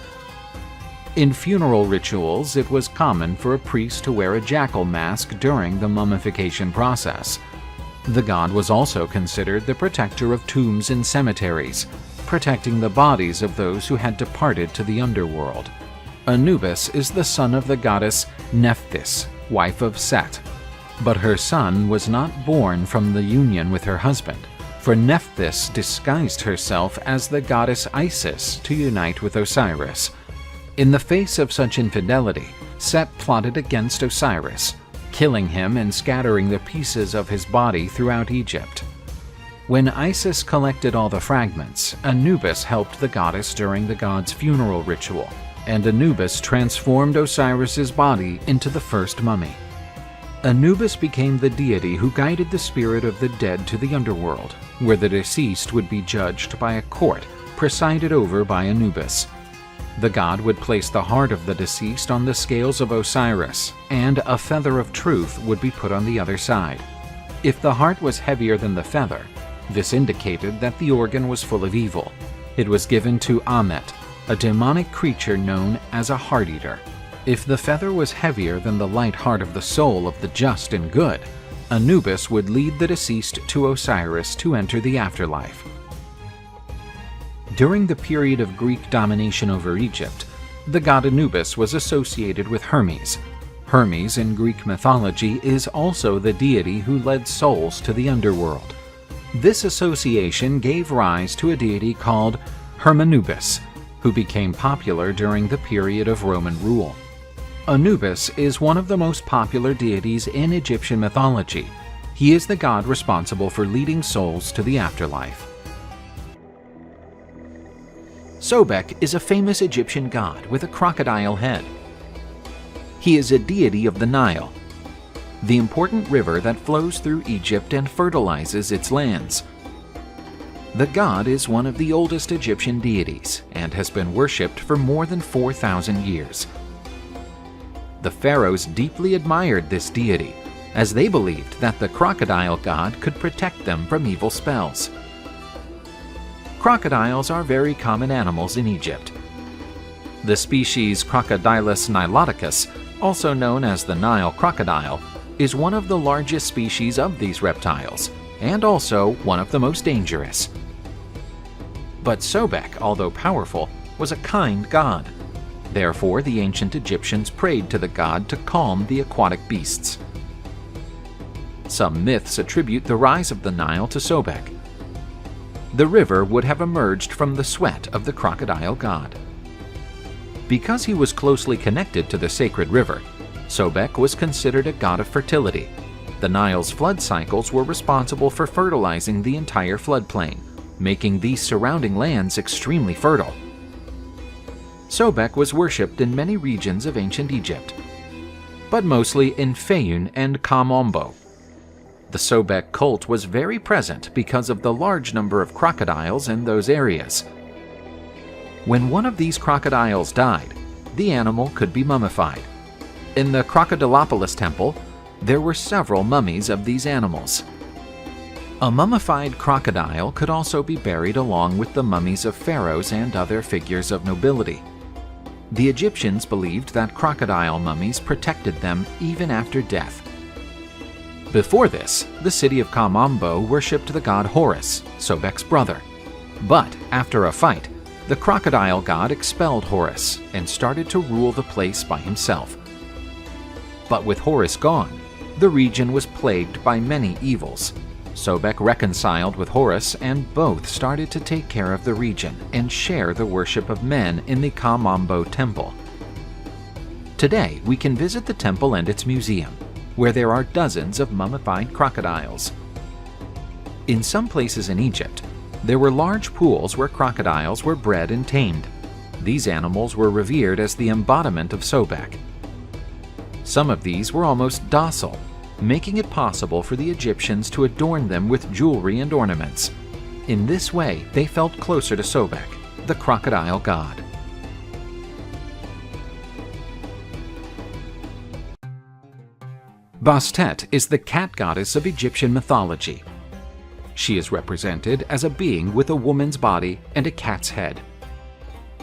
In funeral rituals, it was common for a priest to wear a jackal mask during the mummification process. The god was also considered the protector of tombs and cemeteries, protecting the bodies of those who had departed to the underworld. Anubis is the son of the goddess Nephthys, wife of Set. But her son was not born from the union with her husband, for Nephthys disguised herself as the goddess Isis to unite with Osiris. In the face of such infidelity, Set plotted against Osiris, killing him and scattering the pieces of his body throughout Egypt. When Isis collected all the fragments, Anubis helped the goddess during the god's funeral ritual, and Anubis transformed Osiris's body into the first mummy. Anubis became the deity who guided the spirit of the dead to the underworld, where the deceased would be judged by a court presided over by Anubis. The god would place the heart of the deceased on the scales of Osiris, and a feather of truth would be put on the other side. If the heart was heavier than the feather, this indicated that the organ was full of evil. It was given to Amet, a demonic creature known as a heart-eater. If the feather was heavier than the light heart of the soul of the just and good, Anubis would lead the deceased to Osiris to enter the afterlife. During the period of Greek domination over Egypt, the god Anubis was associated with Hermes. Hermes in Greek mythology is also the deity who led souls to the underworld. This association gave rise to a deity called Hermanubis, who became popular during the period of Roman rule. Anubis is one of the most popular deities in Egyptian mythology. He is the god responsible for leading souls to the afterlife. Sobek is a famous Egyptian god with a crocodile head. He is a deity of the Nile, the important river that flows through Egypt and fertilizes its lands. The god is one of the oldest Egyptian deities and has been worshipped for more than 4,000 years. The pharaohs deeply admired this deity. as they believed that the crocodile god could protect them from evil spells. Crocodiles are very common animals in Egypt. The species Crocodilus niloticus, also known as the Nile crocodile, is one of the largest species of these reptiles, and also one of the most dangerous. But Sobek, although powerful, was a kind god. Therefore, the ancient Egyptians prayed to the god to calm the aquatic beasts. Some myths attribute the rise of the Nile to Sobek. The river would have emerged from the sweat of the crocodile god. Because he was closely connected to the sacred river, Sobek was considered a god of fertility. The Nile's flood cycles were responsible for fertilizing the entire floodplain, making these surrounding lands extremely fertile. Sobek was worshipped in many regions of ancient Egypt, but mostly in Fayum and Kamombo. The Sobek cult was very present because of the large number of crocodiles in those areas. When one of these crocodiles died, the animal could be mummified. In the Crocodilopolis temple, there were several mummies of these animals. A mummified crocodile could also be buried along with the mummies of pharaohs and other figures of nobility. The Egyptians believed that crocodile mummies protected them even after death. Before this, the city of Kamombo worshipped the god Horus, Sobek's brother. But after a fight, the crocodile god expelled Horus and started to rule the place by himself. But with Horus gone, the region was plagued by many evils. Sobek reconciled with Horus, and both started to take care of the region and share the worship of men in the Kamombo temple. Today, we can visit the temple and its museum, where there are dozens of mummified crocodiles. In some places in Egypt, there were large pools where crocodiles were bred and tamed. These animals were revered as the embodiment of Sobek. Some of these were almost docile, making it possible for the Egyptians to adorn them with jewelry and ornaments. In this way, they felt closer to Sobek, the crocodile god. Bastet is the cat goddess of Egyptian mythology. She is represented as a being with a woman's body and a cat's head.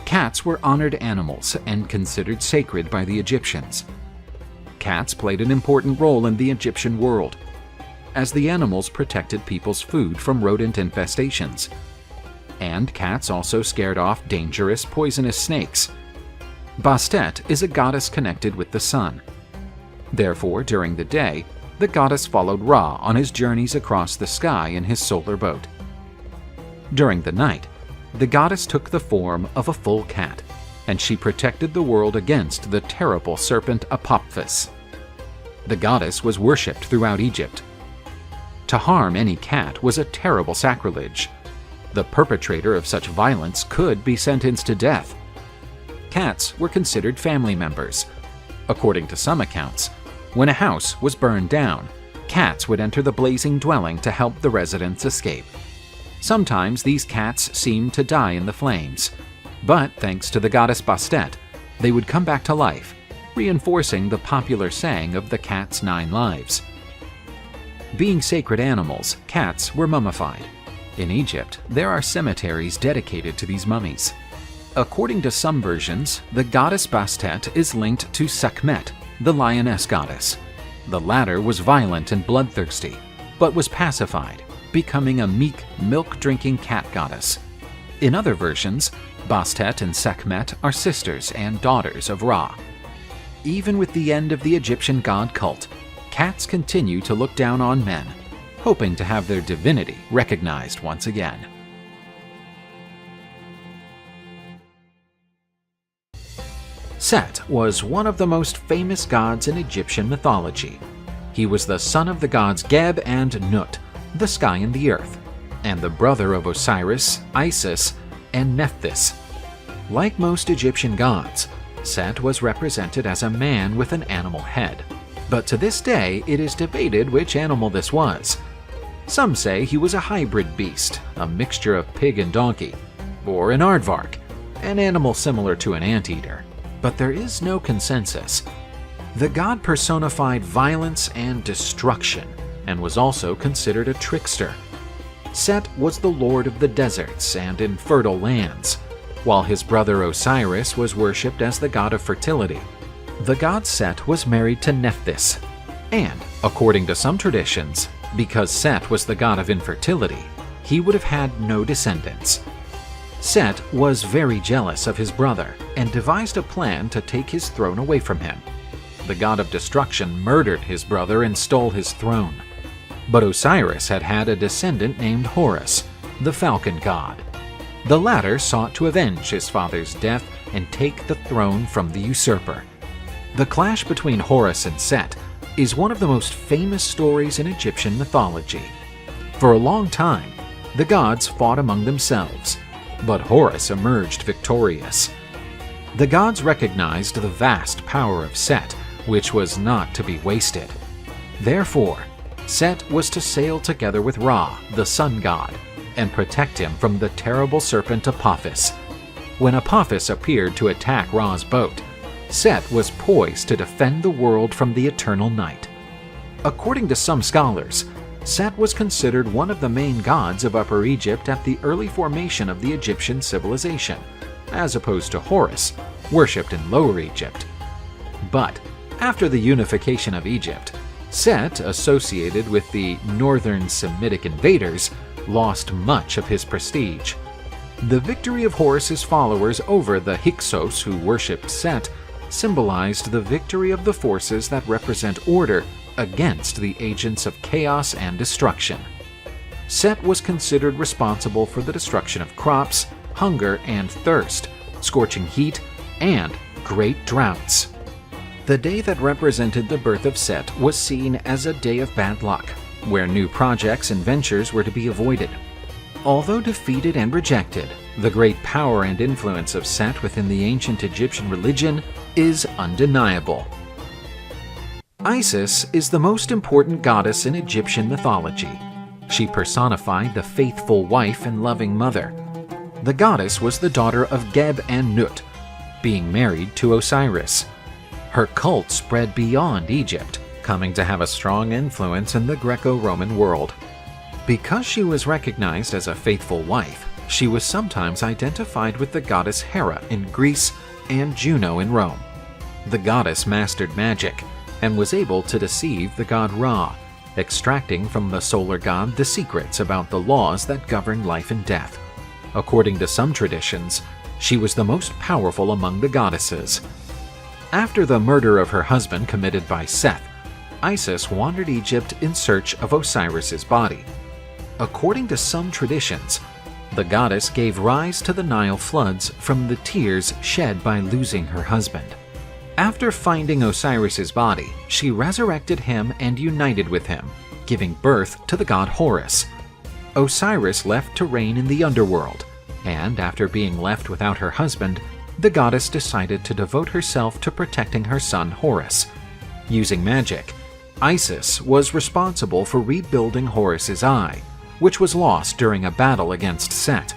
Cats were honored animals and considered sacred by the Egyptians. Cats played an important role in the Egyptian world, as the animals protected people's food from rodent infestations. And cats also scared off dangerous, poisonous snakes. Bastet is a goddess connected with the sun. Therefore, during the day, the goddess followed Ra on his journeys across the sky in his solar boat. During the night, the goddess took the form of a full cat, and she protected the world against the terrible serpent Apophis. The goddess was worshipped throughout Egypt. To harm any cat was a terrible sacrilege. The perpetrator of such violence could be sentenced to death. Cats were considered family members. According to some accounts, when a house was burned down, cats would enter the blazing dwelling to help the residents escape. Sometimes these cats seemed to die in the flames, but thanks to the goddess Bastet, they would come back to life, reinforcing the popular saying of the cat's 9 lives. Being sacred animals, cats were mummified. In Egypt, there are cemeteries dedicated to these mummies. According to some versions, the goddess Bastet is linked to Sekhmet, the lioness goddess. The latter was violent and bloodthirsty, but was pacified, becoming a meek, milk-drinking cat goddess. In other versions, Bastet and Sekhmet are sisters and daughters of Ra. Even with the end of the Egyptian god cult, cats continue to look down on men, hoping to have their divinity recognized once again. Set was one of the most famous gods in Egyptian mythology. He was the son of the gods Geb and Nut, the sky and the earth, and the brother of Osiris, Isis, and Nephthys. Like most Egyptian gods, Set was represented as a man with an animal head, but to this day it is debated which animal this was. Some say he was a hybrid beast, a mixture of pig and donkey, or an aardvark, an animal similar to an anteater, but there is no consensus. The god personified violence and destruction and was also considered a trickster. Set was the lord of the deserts and infertile lands, while his brother Osiris was worshipped as the god of fertility. The god Set was married to Nephthys, and, according to some traditions, because Set was the god of infertility, he would have had no descendants. Set was very jealous of his brother and devised a plan to take his throne away from him. The god of destruction murdered his brother and stole his throne. But Osiris had had a descendant named Horus, the falcon god. The latter sought to avenge his father's death and take the throne from the usurper. The clash between Horus and Set is one of the most famous stories in Egyptian mythology. For a long time, the gods fought among themselves, but Horus emerged victorious. The gods recognized the vast power of Set, which was not to be wasted. Therefore, Set was to sail together with Ra, the sun god, and protect him from the terrible serpent Apophis. When Apophis appeared to attack Ra's boat, Set was poised to defend the world from the eternal night. According to some scholars, Set was considered one of the main gods of Upper Egypt at the early formation of the Egyptian civilization, as opposed to Horus, worshipped in Lower Egypt. But after the unification of Egypt, Set, associated with the northern Semitic invaders, lost much of his prestige. The victory of Horus's followers over the Hyksos who worshipped Set symbolized the victory of the forces that represent order against the agents of chaos and destruction. Set was considered responsible for the destruction of crops, hunger and thirst, scorching heat, and great droughts. The day that represented the birth of Set was seen as a day of bad luck, where new projects and ventures were to be avoided. Although defeated and rejected, the great power and influence of Set within the ancient Egyptian religion is undeniable. Isis is the most important goddess in Egyptian mythology. She personified the faithful wife and loving mother. The goddess was the daughter of Geb and Nut, being married to Osiris. Her cult spread beyond Egypt, coming to have a strong influence in the Greco-Roman world. Because she was recognized as a faithful wife, she was sometimes identified with the goddess Hera in Greece and Juno in Rome. The goddess mastered magic and was able to deceive the god Ra, extracting from the solar god the secrets about the laws that govern life and death. According to some traditions, she was the most powerful among the goddesses. After the murder of her husband committed by Seth, Isis wandered Egypt in search of Osiris's body. According to some traditions, the goddess gave rise to the Nile floods from the tears shed by losing her husband. After finding Osiris's body, she resurrected him and united with him, giving birth to the god Horus. Osiris left to reign in the underworld, and after being left without her husband, the goddess decided to devote herself to protecting her son Horus. Using magic, Isis was responsible for rebuilding Horus's eye, which was lost during a battle against Set.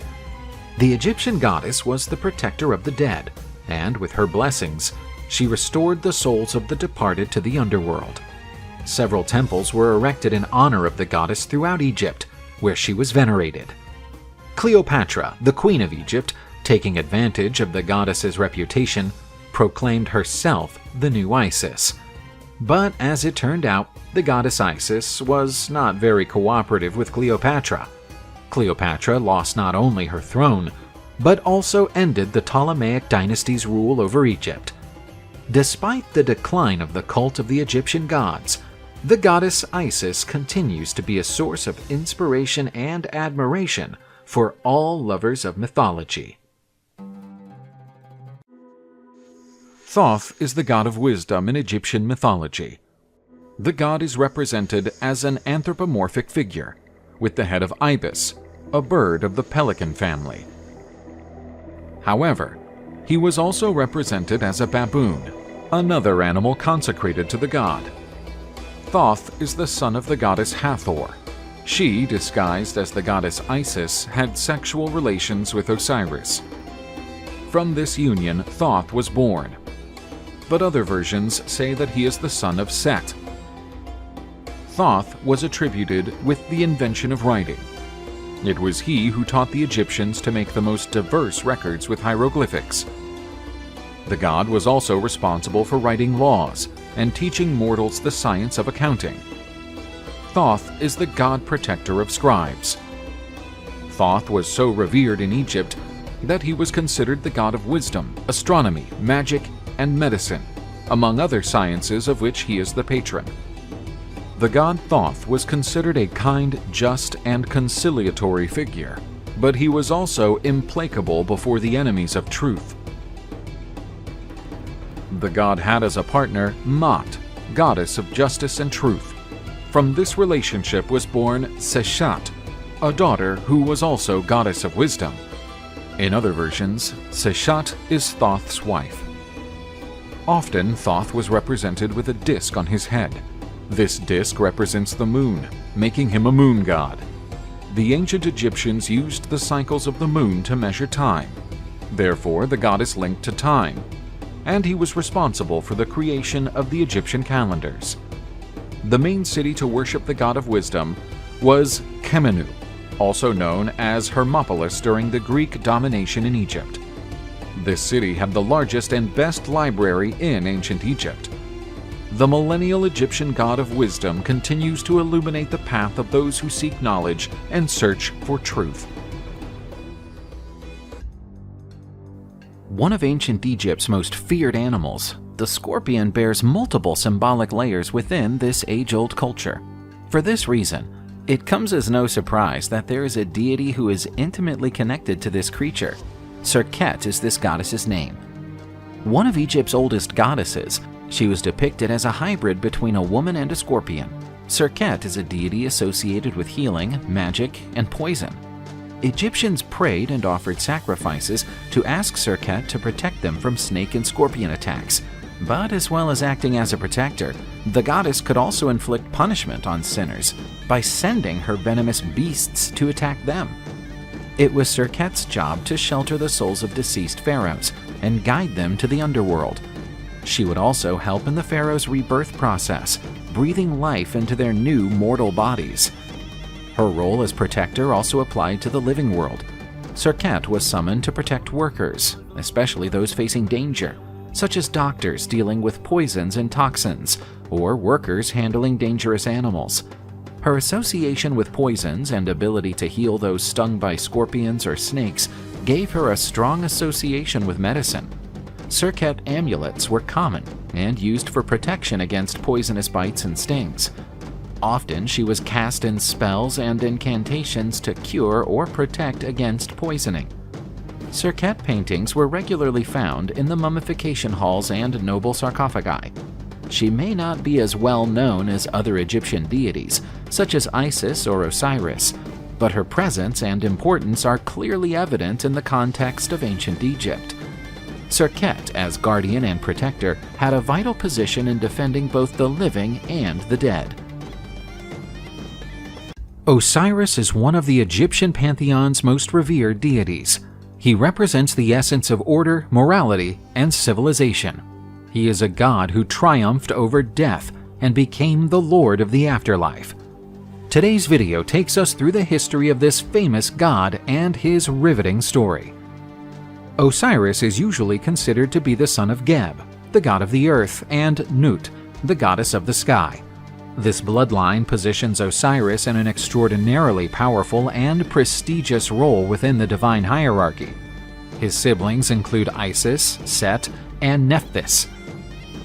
The Egyptian goddess was the protector of the dead, and with her blessings, she restored the souls of the departed to the underworld. Several temples were erected in honor of the goddess throughout Egypt, where she was venerated. Cleopatra, the queen of Egypt, taking advantage of the goddess's reputation, proclaimed herself the new Isis. But as it turned out, the goddess Isis was not very cooperative with Cleopatra. Cleopatra lost not only her throne, but also ended the Ptolemaic dynasty's rule over Egypt. Despite the decline of the cult of the Egyptian gods, the goddess Isis continues to be a source of inspiration and admiration for all lovers of mythology. Thoth is the god of wisdom in Egyptian mythology. The god is represented as an anthropomorphic figure, with the head of ibis, a bird of the pelican family. However, he was also represented as a baboon, another animal consecrated to the god. Thoth is the son of the goddess Hathor. She, disguised as the goddess Isis, had sexual relations with Osiris. From this union, Thoth was born. but other versions say that he is the son of Set. Thoth was attributed with the invention of writing. It was he who taught the Egyptians to make the most diverse records with hieroglyphics. The god was also responsible for writing laws and teaching mortals the science of accounting. Thoth is the god protector of scribes. Thoth was so revered in Egypt that he was considered the god of wisdom, astronomy, magic, and medicine, among other sciences of which he is the patron. The god Thoth was considered a kind, just, and conciliatory figure, but he was also implacable before the enemies of truth. The god had as a partner Maat, goddess of justice and truth. From this relationship was born Seshat, a daughter who was also goddess of wisdom. In other versions, Seshat is Thoth's wife. Often, Thoth was represented with a disk on his head. This disk represents the moon, making him a moon god. The ancient Egyptians used the cycles of the moon to measure time. Therefore, the god is linked to time, and he was responsible for the creation of the Egyptian calendars. The main city to worship the god of wisdom was Khemenu, also known as Hermopolis during the Greek domination in Egypt. This city had the largest and best library in ancient Egypt. The millennial Egyptian god of wisdom continues to illuminate the path of those who seek knowledge and search for truth. One of ancient Egypt's most feared animals, the scorpion bears multiple symbolic layers within this age-old culture. For this reason, it comes as no surprise that there is a deity who is intimately connected to this creature. Serket is this goddess's name. One of Egypt's oldest goddesses, she was depicted as a hybrid between a woman and a scorpion. Serket is a deity associated with healing, magic, and poison. Egyptians prayed and offered sacrifices to ask Serket to protect them from snake and scorpion attacks. But as well as acting as a protector, the goddess could also inflict punishment on sinners by sending her venomous beasts to attack them. It was Serket's job to shelter the souls of deceased pharaohs and guide them to the underworld. She would also help in the pharaoh's rebirth process, breathing life into their new mortal bodies. Her role as protector also applied to the living world. Serket was summoned to protect workers, especially those facing danger, such as doctors dealing with poisons and toxins, or workers handling dangerous animals. Her association with poisons and ability to heal those stung by scorpions or snakes gave her a strong association with medicine. Serket amulets were common and used for protection against poisonous bites and stings. Often she was cast in spells and incantations to cure or protect against poisoning. Serket paintings were regularly found in the mummification halls and noble sarcophagi. She may not be as well known as other Egyptian deities, such as Isis or Osiris, but her presence and importance are clearly evident in the context of ancient Egypt. Serket, as guardian and protector, had a vital position in defending both the living and the dead. Osiris is one of the Egyptian pantheon's most revered deities. He represents the essence of order, morality, and civilization. He is a god who triumphed over death and became the lord of the afterlife. Today's video takes us through the history of this famous god and his riveting story. Osiris is usually considered to be the son of Geb, the god of the earth, and Nut, the goddess of the sky. This bloodline positions Osiris in an extraordinarily powerful and prestigious role within the divine hierarchy. His siblings include Isis, Set, and Nephthys.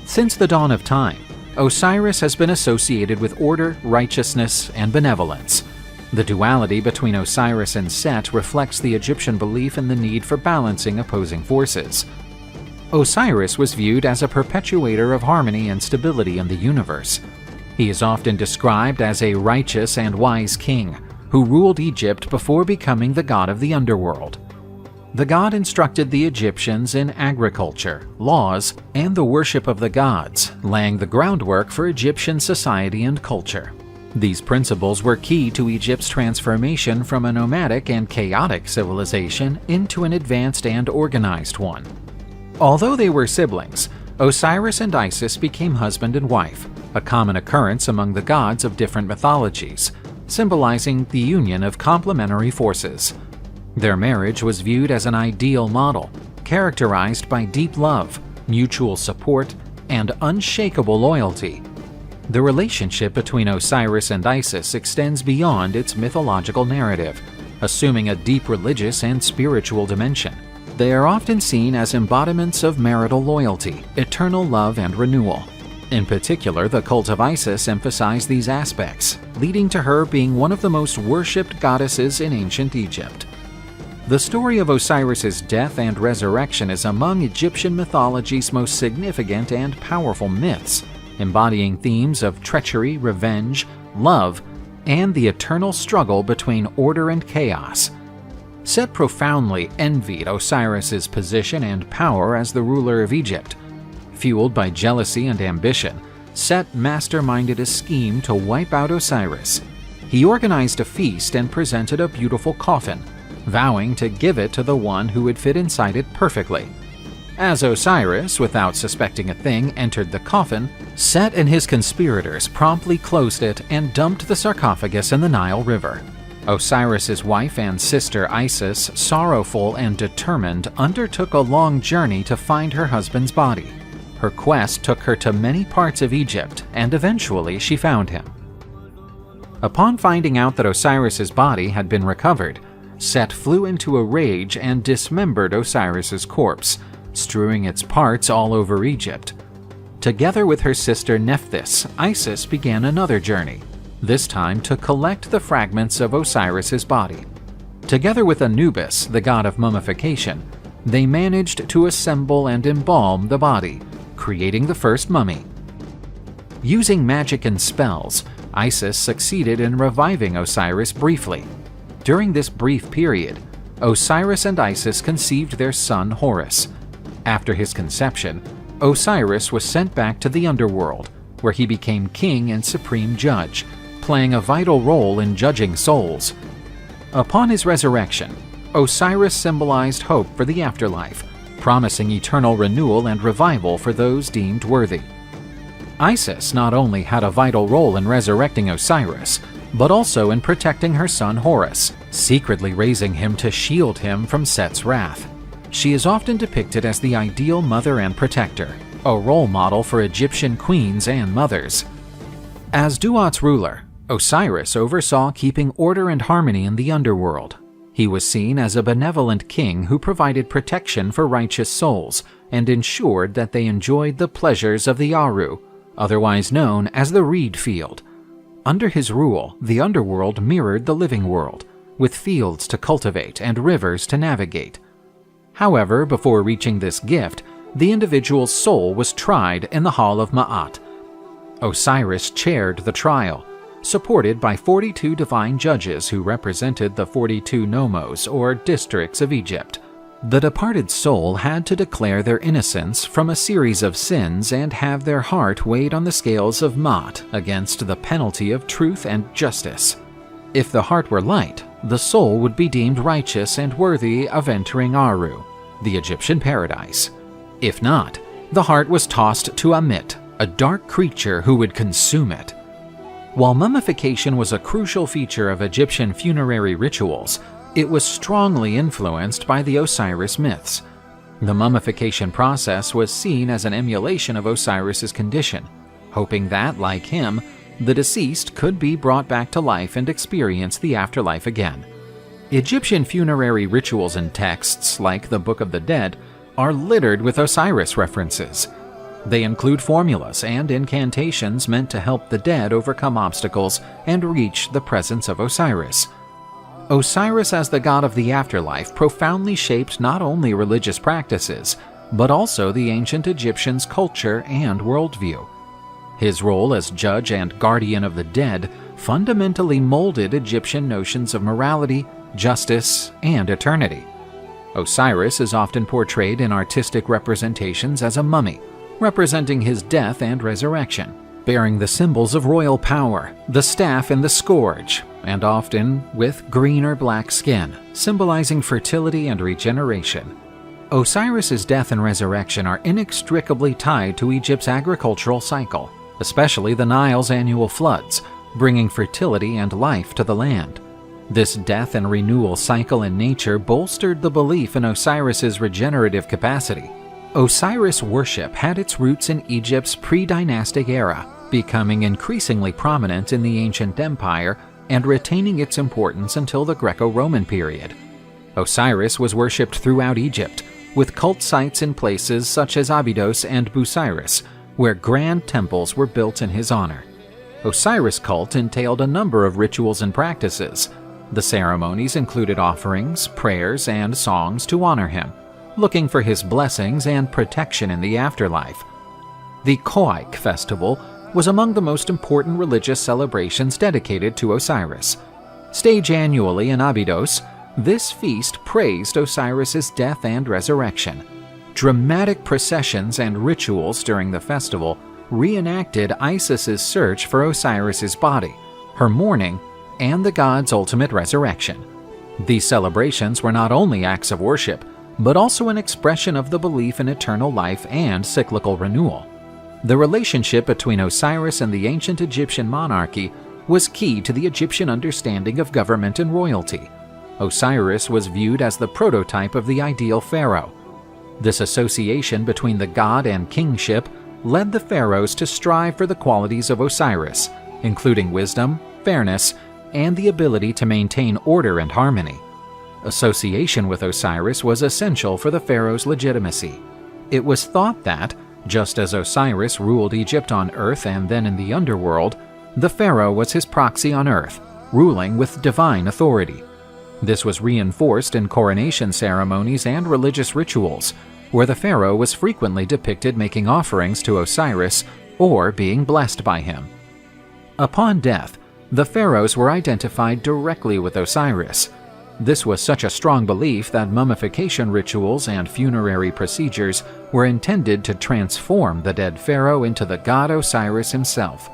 Since the dawn of time, Osiris has been associated with order, righteousness, and benevolence. The duality between Osiris and Set reflects the Egyptian belief in the need for balancing opposing forces. Osiris was viewed as a perpetuator of harmony and stability in the universe. He is often described as a righteous and wise king who ruled Egypt before becoming the god of the underworld. The god instructed the Egyptians in agriculture, laws, and the worship of the gods, laying the groundwork for Egyptian society and culture. These principles were key to Egypt's transformation from a nomadic and chaotic civilization into an advanced and organized one. Although they were siblings, Osiris and Isis became husband and wife, a common occurrence among the gods of different mythologies, symbolizing the union of complementary forces. Their marriage was viewed as an ideal model, characterized by deep love, mutual support, and unshakable loyalty. The relationship between Osiris and Isis extends beyond its mythological narrative, assuming a deep religious and spiritual dimension. They are often seen as embodiments of marital loyalty, eternal love, and renewal. In particular, the cult of Isis emphasized these aspects, leading to her being one of the most worshipped goddesses in ancient Egypt. The story of Osiris's death and resurrection is among Egyptian mythology's most significant and powerful myths, embodying themes of treachery, revenge, love, and the eternal struggle between order and chaos. Set profoundly envied Osiris's position and power as the ruler of Egypt. Fueled by jealousy and ambition, Set masterminded a scheme to wipe out Osiris. He organized a feast and presented a beautiful coffin, vowing to give it to the one who would fit inside it perfectly. As Osiris, without suspecting a thing, entered the coffin, Set and his conspirators promptly closed it and dumped the sarcophagus in the Nile River. Osiris's wife and sister Isis, sorrowful and determined, undertook a long journey to find her husband's body. Her quest took her to many parts of Egypt, and eventually she found him. Upon finding out that Osiris's body had been recovered, Set flew into a rage and dismembered Osiris's corpse, strewing its parts all over Egypt. Together with her sister Nephthys, Isis began another journey, this time to collect the fragments of Osiris's body. Together with Anubis, the god of mummification, they managed to assemble and embalm the body, creating the first mummy. Using magic and spells, Isis succeeded in reviving Osiris briefly. During this brief period, Osiris and Isis conceived their son Horus. After his conception, Osiris was sent back to the underworld, where he became king and supreme judge, playing a vital role in judging souls. Upon his resurrection, Osiris symbolized hope for the afterlife, promising eternal renewal and revival for those deemed worthy. Isis not only had a vital role in resurrecting Osiris, but also in protecting her son Horus, secretly raising him to shield him from Set's wrath. She is often depicted as the ideal mother and protector, a role model for Egyptian queens and mothers. As Duat's ruler, Osiris oversaw keeping order and harmony in the underworld. He was seen as a benevolent king who provided protection for righteous souls and ensured that they enjoyed the pleasures of the Aru, otherwise known as the reed field. Under his rule, the underworld mirrored the living world, with fields to cultivate and rivers to navigate. However, before reaching this gift, the individual's soul was tried in the Hall of Ma'at. Osiris chaired the trial, supported by 42 divine judges who represented the 42 nomos, or districts of Egypt. The departed soul had to declare their innocence from a series of sins and have their heart weighed on the scales of Ma'at against the penalty of truth and justice. If the heart were light, the soul would be deemed righteous and worthy of entering Aru, the Egyptian paradise. If not, the heart was tossed to Amit, a dark creature who would consume it. While mummification was a crucial feature of Egyptian funerary rituals, it was strongly influenced by the Osiris myths. The mummification process was seen as an emulation of Osiris's condition, hoping that, like him, the deceased could be brought back to life and experience the afterlife again. Egyptian funerary rituals and texts, like the Book of the Dead, are littered with Osiris references. They include formulas and incantations meant to help the dead overcome obstacles and reach the presence of Osiris. Osiris as the god of the afterlife profoundly shaped not only religious practices, but also the ancient Egyptians' culture and worldview. His role as judge and guardian of the dead fundamentally molded Egyptian notions of morality, justice, and eternity. Osiris is often portrayed in artistic representations as a mummy, representing his death and resurrection, bearing the symbols of royal power, the staff and the scourge, and often with green or black skin, symbolizing fertility and regeneration. Osiris's death and resurrection are inextricably tied to Egypt's agricultural cycle, especially the Nile's annual floods, bringing fertility and life to the land. This death and renewal cycle in nature bolstered the belief in Osiris's regenerative capacity. Osiris worship had its roots in Egypt's pre-dynastic era, becoming increasingly prominent in the ancient empire and retaining its importance until the Greco-Roman period. Osiris was worshipped throughout Egypt, with cult sites in places such as Abydos and Busiris, where grand temples were built in his honor. Osiris cult entailed a number of rituals and practices. The ceremonies included offerings, prayers, and songs to honor him, looking for his blessings and protection in the afterlife. The Khoik festival was among the most important religious celebrations dedicated to Osiris. Staged annually in Abydos, this feast praised Osiris's death and resurrection. Dramatic processions and rituals during the festival reenacted Isis's search for Osiris's body, her mourning, and the god's ultimate resurrection. These celebrations were not only acts of worship, but also an expression of the belief in eternal life and cyclical renewal. The relationship between Osiris and the ancient Egyptian monarchy was key to the Egyptian understanding of government and royalty. Osiris was viewed as the prototype of the ideal pharaoh. This association between the god and kingship led the pharaohs to strive for the qualities of Osiris, including wisdom, fairness, and the ability to maintain order and harmony. Association with Osiris was essential for the pharaoh's legitimacy. It was thought that, just as Osiris ruled Egypt on earth and then in the underworld, the pharaoh was his proxy on earth, ruling with divine authority. This was reinforced in coronation ceremonies and religious rituals, where the pharaoh was frequently depicted making offerings to Osiris or being blessed by him. Upon death, the pharaohs were identified directly with Osiris. This was such a strong belief that mummification rituals and funerary procedures were intended to transform the dead pharaoh into the god Osiris himself.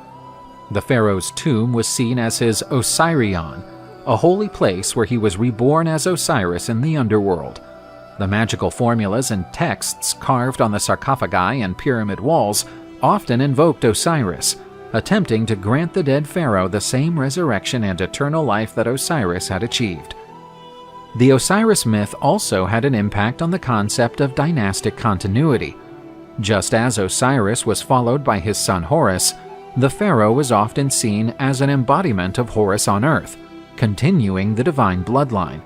The pharaoh's tomb was seen as his Osirion, a holy place where he was reborn as Osiris in the underworld. The magical formulas and texts carved on the sarcophagi and pyramid walls often invoked Osiris, attempting to grant the dead pharaoh the same resurrection and eternal life that Osiris had achieved. The Osiris myth also had an impact on the concept of dynastic continuity. Just as Osiris was followed by his son Horus, the pharaoh was often seen as an embodiment of Horus on earth, continuing the divine bloodline.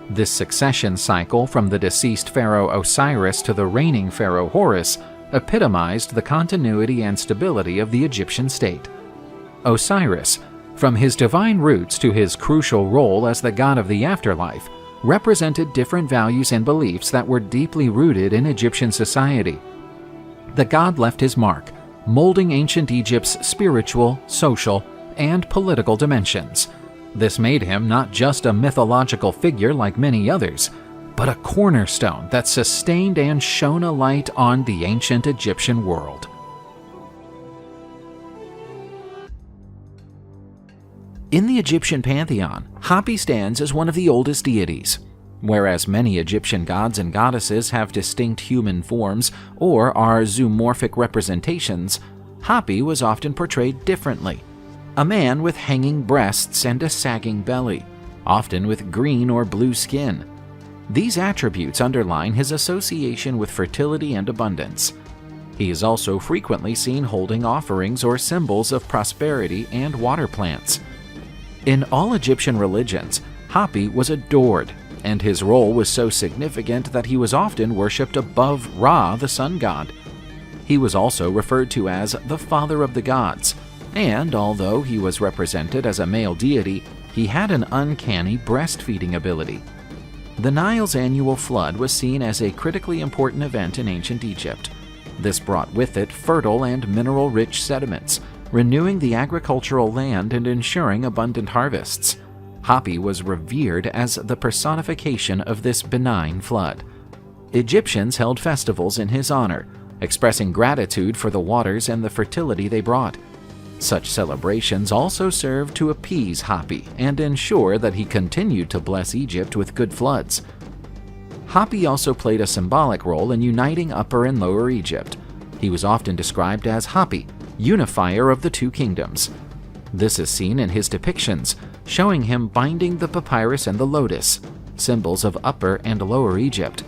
This succession cycle from the deceased pharaoh Osiris to the reigning pharaoh Horus epitomized the continuity and stability of the Egyptian state. Osiris, from his divine roots to his crucial role as the god of the afterlife, represented different values and beliefs that were deeply rooted in Egyptian society. The god left his mark, molding ancient Egypt's spiritual, social, and political dimensions. This made him not just a mythological figure like many others, but a cornerstone that sustained and shone a light on the ancient Egyptian world. In the Egyptian pantheon, Hapi stands as one of the oldest deities. Whereas many Egyptian gods and goddesses have distinct human forms or are zoomorphic representations, Hapi was often portrayed differently. A man with hanging breasts and a sagging belly, often with green or blue skin. These attributes underline his association with fertility and abundance. He is also frequently seen holding offerings or symbols of prosperity and water plants. In all Egyptian religions, Hapi was adored, and his role was so significant that he was often worshipped above Ra, the sun god. He was also referred to as the father of the gods, and although he was represented as a male deity, he had an uncanny breastfeeding ability. The Nile's annual flood was seen as a critically important event in ancient Egypt. This brought with it fertile and mineral-rich sediments, renewing the agricultural land and ensuring abundant harvests. Hapi was revered as the personification of this benign flood. Egyptians held festivals in his honor, expressing gratitude for the waters and the fertility they brought. Such celebrations also served to appease Hapi and ensure that he continued to bless Egypt with good floods. Hapi also played a symbolic role in uniting Upper and Lower Egypt. He was often described as Hapi, unifier of the two kingdoms. This is seen in his depictions, showing him binding the papyrus and the lotus, symbols of Upper and Lower Egypt.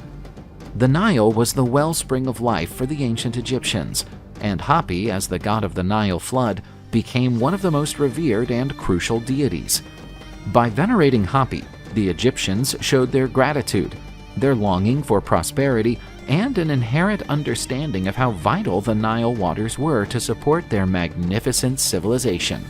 The Nile was the wellspring of life for the ancient Egyptians, and Hapi, as the god of the Nile flood, became one of the most revered and crucial deities. By venerating Hapi, the Egyptians showed their gratitude, their longing for prosperity, and an inherent understanding of how vital the Nile waters were to support their magnificent civilization.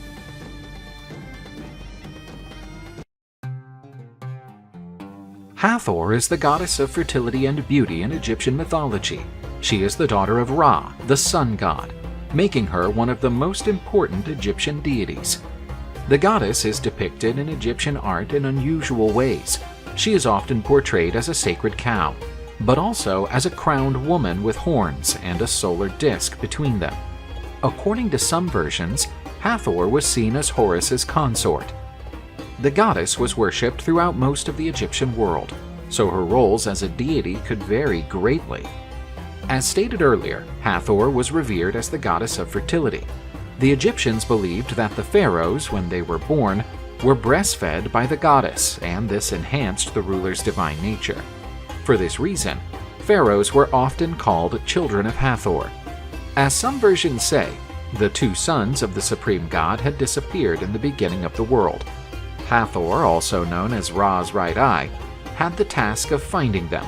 Hathor is the goddess of fertility and beauty in Egyptian mythology. She is the daughter of Ra, the sun god, making her one of the most important Egyptian deities. The goddess is depicted in Egyptian art in unusual ways. She is often portrayed as a sacred cow, but also as a crowned woman with horns and a solar disk between them. According to some versions, Hathor was seen as Horus's consort. The goddess was worshipped throughout most of the Egyptian world, so her roles as a deity could vary greatly. As stated earlier, Hathor was revered as the goddess of fertility. The Egyptians believed that the pharaohs, when they were born, were breastfed by the goddess, and this enhanced the ruler's divine nature. For this reason, pharaohs were often called children of Hathor. As some versions say, the two sons of the supreme god had disappeared in the beginning of the world. Hathor, also known as Ra's right eye, had the task of finding them.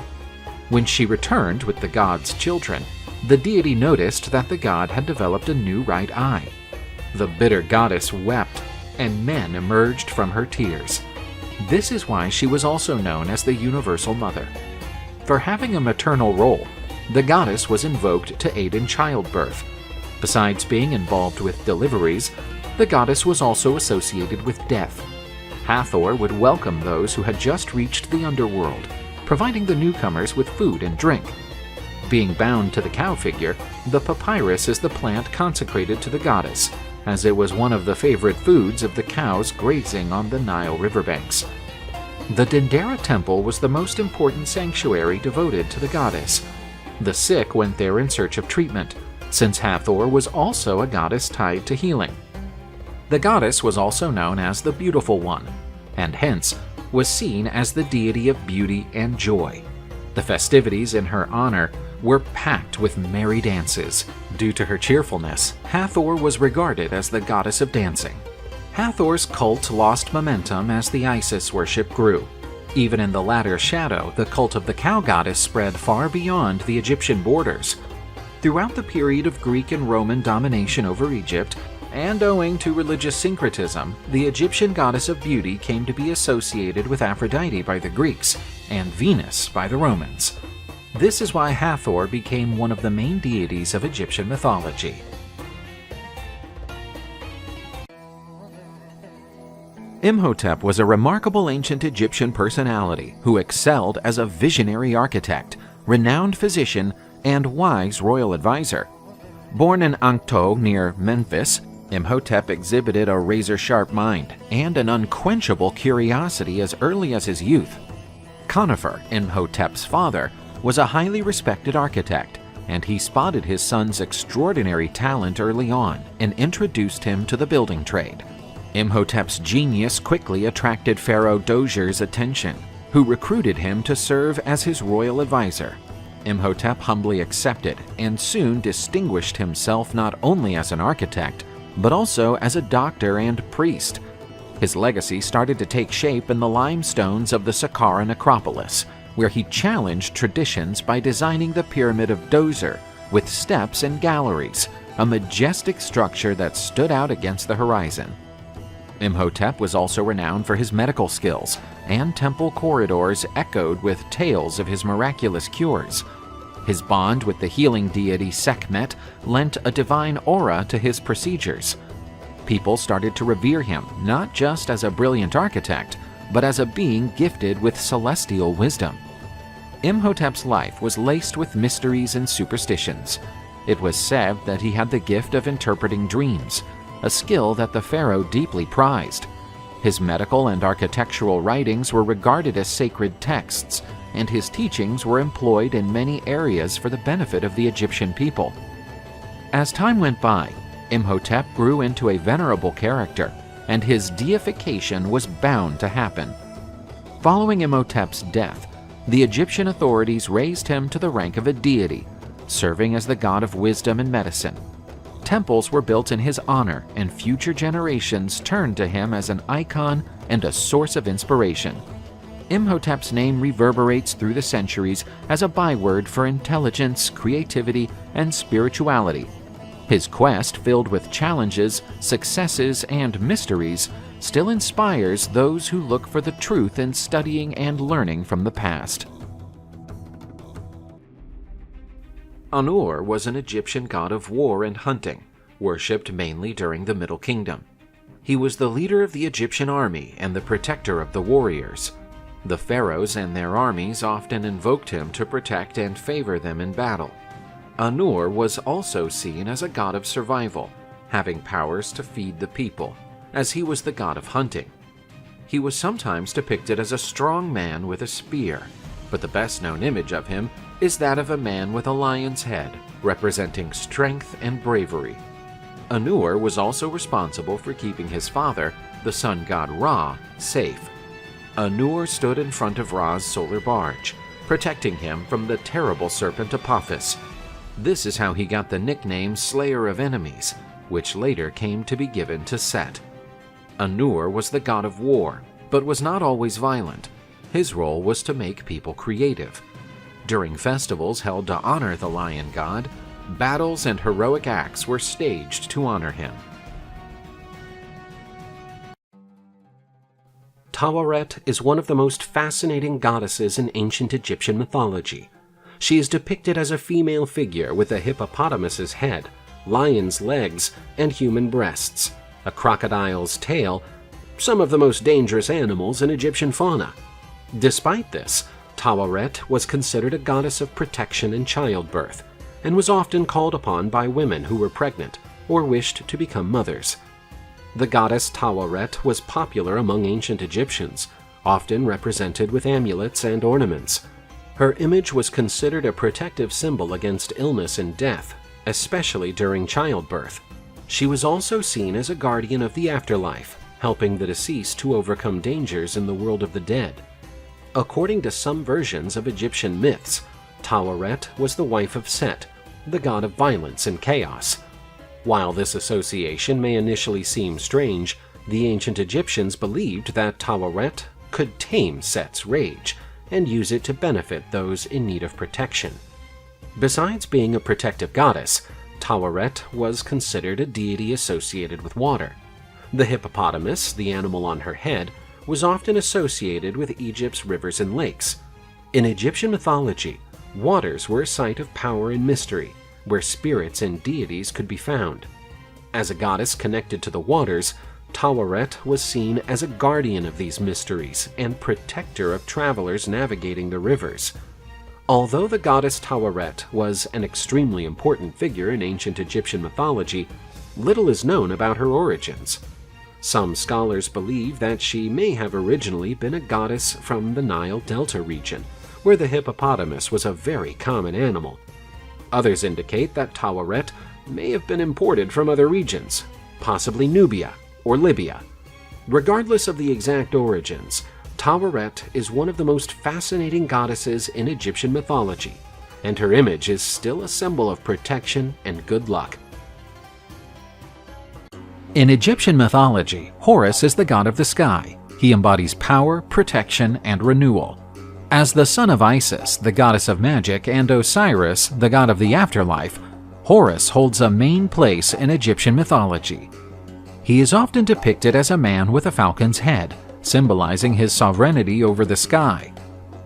When she returned with the god's children, the deity noticed that the god had developed a new right eye. The bitter goddess wept, and men emerged from her tears. This is why she was also known as the Universal Mother. For having a maternal role, the goddess was invoked to aid in childbirth. Besides being involved with deliveries, the goddess was also associated with death. Hathor would welcome those who had just reached the underworld, providing the newcomers with food and drink. Being bound to the cow figure, the papyrus is the plant consecrated to the goddess, as it was one of the favorite foods of the cows grazing on the Nile riverbanks. The Dendera temple was the most important sanctuary devoted to the goddess. The sick went there in search of treatment, since Hathor was also a goddess tied to healing. The goddess was also known as the Beautiful One, and hence was seen as the deity of beauty and joy. The festivities in her honor were packed with merry dances. Due to her cheerfulness, Hathor was regarded as the goddess of dancing. Hathor's cult lost momentum as the Isis worship grew. Even in the latter shadow, the cult of the cow goddess spread far beyond the Egyptian borders. Throughout the period of Greek and Roman domination over Egypt, and owing to religious syncretism, the Egyptian goddess of beauty came to be associated with Aphrodite by the Greeks and Venus by the Romans. This is why Hathor became one of the main deities of Egyptian mythology. Imhotep was a remarkable ancient Egyptian personality who excelled as a visionary architect, renowned physician, and wise royal advisor. Born in Ankto near Memphis, Imhotep exhibited a razor-sharp mind and an unquenchable curiosity as early as his youth. Conifer, Imhotep's father, was a highly respected architect, and he spotted his son's extraordinary talent early on and introduced him to the building trade. Imhotep's genius quickly attracted Pharaoh Dozier's attention, who recruited him to serve as his royal advisor. Imhotep humbly accepted and soon distinguished himself not only as an architect, but also as a doctor and priest. His legacy started to take shape in the limestones of the Saqqara necropolis, where he challenged traditions by designing the Pyramid of Djoser with steps and galleries, a majestic structure that stood out against the horizon. Imhotep was also renowned for his medical skills, and temple corridors echoed with tales of his miraculous cures. His bond with the healing deity Sekhmet lent a divine aura to his procedures. People started to revere him not just as a brilliant architect, but as a being gifted with celestial wisdom. Imhotep's life was laced with mysteries and superstitions. It was said that he had the gift of interpreting dreams, a skill that the pharaoh deeply prized. His medical and architectural writings were regarded as sacred texts, and his teachings were employed in many areas for the benefit of the Egyptian people. As time went by, Imhotep grew into a venerable character, and his deification was bound to happen. Following Imhotep's death, the Egyptian authorities raised him to the rank of a deity, serving as the god of wisdom and medicine. Temples were built in his honor, and future generations turned to him as an icon and a source of inspiration. Imhotep's name reverberates through the centuries as a byword for intelligence, creativity, and spirituality. His quest, filled with challenges, successes, and mysteries, still inspires those who look for the truth in studying and learning from the past. Anur was an Egyptian god of war and hunting, worshipped mainly during the Middle Kingdom. He was the leader of the Egyptian army and the protector of the warriors. The pharaohs and their armies often invoked him to protect and favor them in battle. Anur was also seen as a god of survival, having powers to feed the people, as he was the god of hunting. He was sometimes depicted as a strong man with a spear, but the best-known image of him is that of a man with a lion's head, representing strength and bravery. Anur was also responsible for keeping his father, the sun god Ra, safe. Anur stood in front of Ra's solar barge, protecting him from the terrible serpent Apophis. This is how he got the nickname Slayer of Enemies, which later came to be given to Set. Anur was the god of war, but was not always violent. His role was to make people creative. During festivals held to honor the lion god, battles and heroic acts were staged to honor him. Taweret is one of the most fascinating goddesses in ancient Egyptian mythology. She is depicted as a female figure with a hippopotamus's head, lion's legs, and human breasts, a crocodile's tail, some of the most dangerous animals in Egyptian fauna. Despite this, Taweret was considered a goddess of protection and childbirth, and was often called upon by women who were pregnant or wished to become mothers. The goddess Taweret was popular among ancient Egyptians, often represented with amulets and ornaments. Her image was considered a protective symbol against illness and death, especially during childbirth. She was also seen as a guardian of the afterlife, helping the deceased to overcome dangers in the world of the dead. According to some versions of Egyptian myths, Taweret was the wife of Set, the god of violence and chaos. While this association may initially seem strange, the ancient Egyptians believed that Taweret could tame Set's rage and use it to benefit those in need of protection. Besides being a protective goddess, Taweret was considered a deity associated with water. The hippopotamus, the animal on her head, was often associated with Egypt's rivers and lakes. In Egyptian mythology, waters were a site of power and mystery, where spirits and deities could be found. As a goddess connected to the waters, Taweret was seen as a guardian of these mysteries and protector of travelers navigating the rivers. Although the goddess Taweret was an extremely important figure in ancient Egyptian mythology, little is known about her origins. Some scholars believe that she may have originally been a goddess from the Nile Delta region, where the hippopotamus was a very common animal. Others indicate that Taweret may have been imported from other regions, possibly Nubia or Libya. Regardless of the exact origins, Taweret is one of the most fascinating goddesses in Egyptian mythology, and her image is still a symbol of protection and good luck. In Egyptian mythology, Horus is the god of the sky. He embodies power, protection, and renewal. As the son of Isis, the goddess of magic, and Osiris, the god of the afterlife, Horus holds a main place in Egyptian mythology. He is often depicted as a man with a falcon's head, symbolizing his sovereignty over the sky.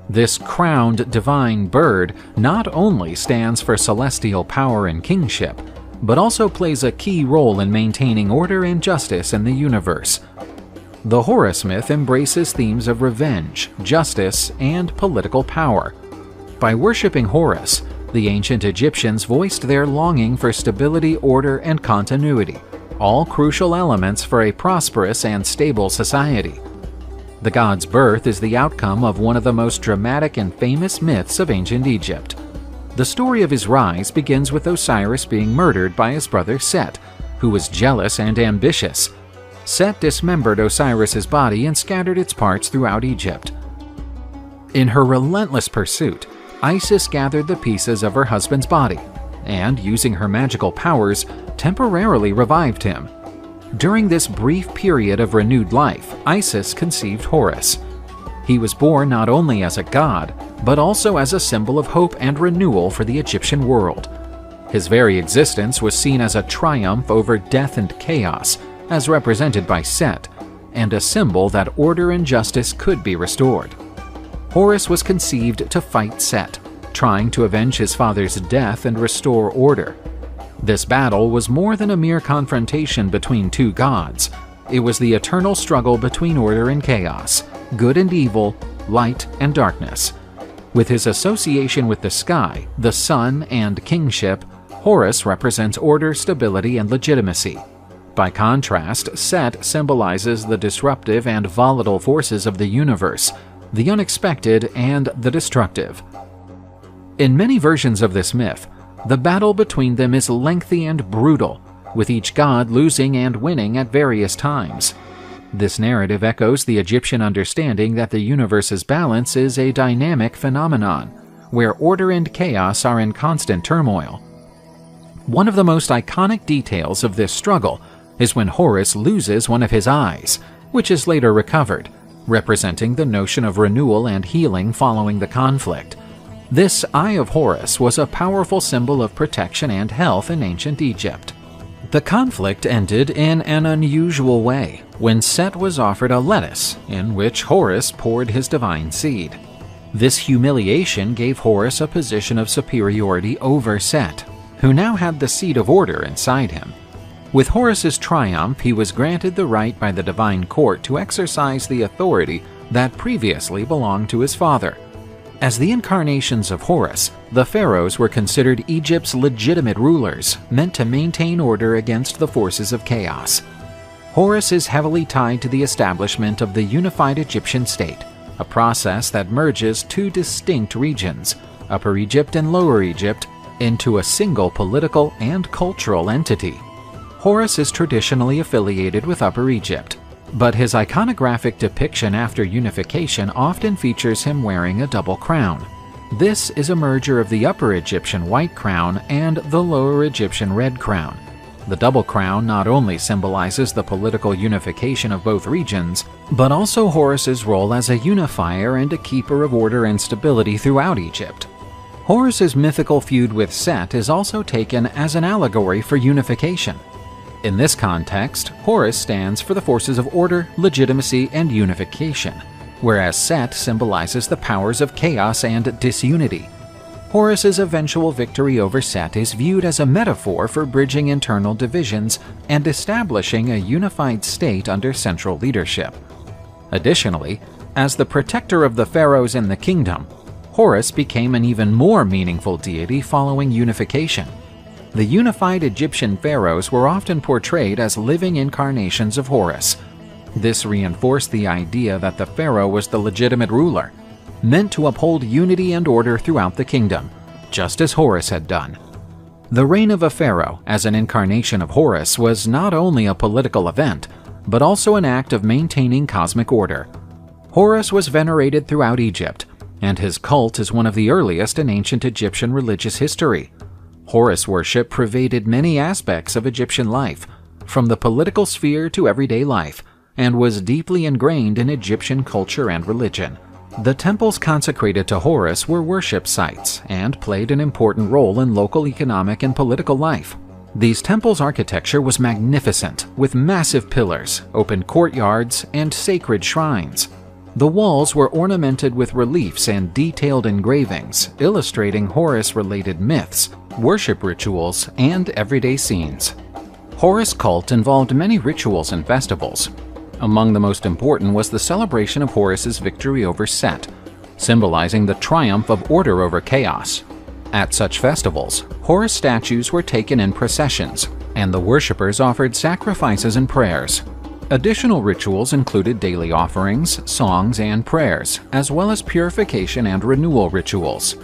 This crowned divine bird not only stands for celestial power and kingship, but also plays a key role in maintaining order and justice in the universe. The Horus myth embraces themes of revenge, justice, and political power. By worshipping Horus, the ancient Egyptians voiced their longing for stability, order, and continuity, all crucial elements for a prosperous and stable society. The god's birth is the outcome of one of the most dramatic and famous myths of ancient Egypt. The story of his rise begins with Osiris being murdered by his brother Set, who was jealous and ambitious. Set dismembered Osiris's body and scattered its parts throughout Egypt. In her relentless pursuit, Isis gathered the pieces of her husband's body and, using her magical powers, temporarily revived him. During this brief period of renewed life, Isis conceived Horus. He was born not only as a god, but also as a symbol of hope and renewal for the Egyptian world. His very existence was seen as a triumph over death and chaos, as represented by Set, and a symbol that order and justice could be restored. Horus was conceived to fight Set, trying to avenge his father's death and restore order. This battle was more than a mere confrontation between two gods. It was the eternal struggle between order and chaos, good and evil, light and darkness. With his association with the sky, the sun, and kingship, Horus represents order, stability, and legitimacy. By contrast, Set symbolizes the disruptive and volatile forces of the universe, the unexpected and the destructive. In many versions of this myth, the battle between them is lengthy and brutal, with each god losing and winning at various times. This narrative echoes the Egyptian understanding that the universe's balance is a dynamic phenomenon, where order and chaos are in constant turmoil. One of the most iconic details of this struggle is when Horus loses one of his eyes, which is later recovered, representing the notion of renewal and healing following the conflict. This Eye of Horus was a powerful symbol of protection and health in ancient Egypt. The conflict ended in an unusual way when Set was offered a lettuce in which Horus poured his divine seed. This humiliation gave Horus a position of superiority over Set, who now had the seed of order inside him. With Horus's triumph, he was granted the right by the divine court to exercise the authority that previously belonged to his father. As the incarnations of Horus, the pharaohs were considered Egypt's legitimate rulers, meant to maintain order against the forces of chaos. Horus is heavily tied to the establishment of the unified Egyptian state, a process that merges two distinct regions, Upper Egypt and Lower Egypt, into a single political and cultural entity. Horus is traditionally affiliated with Upper Egypt, but his iconographic depiction after unification often features him wearing a double crown. This is a merger of the Upper Egyptian white crown and the Lower Egyptian red crown. The double crown not only symbolizes the political unification of both regions, but also Horus's role as a unifier and a keeper of order and stability throughout Egypt. Horus's mythical feud with Set is also taken as an allegory for unification. In this context, Horus stands for the forces of order, legitimacy, and unification, whereas Set symbolizes the powers of chaos and disunity. Horus's eventual victory over Set is viewed as a metaphor for bridging internal divisions and establishing a unified state under central leadership. Additionally, as the protector of the pharaohs in the kingdom, Horus became an even more meaningful deity following unification. The unified Egyptian pharaohs were often portrayed as living incarnations of Horus. This reinforced the idea that the pharaoh was the legitimate ruler, meant to uphold unity and order throughout the kingdom, just as Horus had done. The reign of a pharaoh as an incarnation of Horus was not only a political event, but also an act of maintaining cosmic order. Horus was venerated throughout Egypt, and his cult is one of the earliest in ancient Egyptian religious history. Horus worship pervaded many aspects of Egyptian life, from the political sphere to everyday life, and was deeply ingrained in Egyptian culture and religion. The temples consecrated to Horus were worship sites and played an important role in local economic and political life. These temples' architecture was magnificent, with massive pillars, open courtyards, and sacred shrines. The walls were ornamented with reliefs and detailed engravings, illustrating Horus-related myths, worship rituals, and everyday scenes. Horus cult involved many rituals and festivals. Among the most important was the celebration of Horus's victory over Set, symbolizing the triumph of order over chaos. At such festivals, Horus statues were taken in processions, and the worshippers offered sacrifices and prayers. Additional rituals included daily offerings, songs, and prayers, as well as purification and renewal rituals.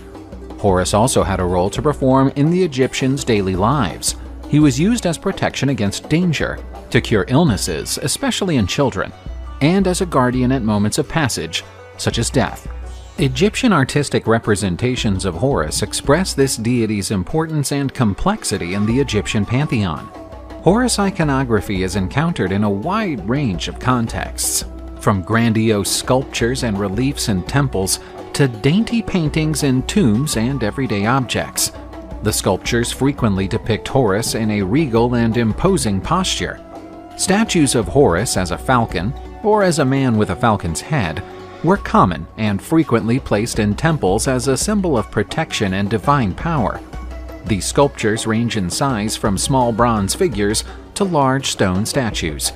Horus also had a role to perform in the Egyptians' daily lives. He was used as protection against danger, to cure illnesses, especially in children, and as a guardian at moments of passage, such as death. Egyptian artistic representations of Horus express this deity's importance and complexity in the Egyptian pantheon. Horus iconography is encountered in a wide range of contexts, from grandiose sculptures and reliefs in temples to dainty paintings in tombs and everyday objects. The sculptures frequently depict Horus in a regal and imposing posture. Statues of Horus as a falcon, or as a man with a falcon's head, were common and frequently placed in temples as a symbol of protection and divine power. These sculptures range in size from small bronze figures to large stone statues.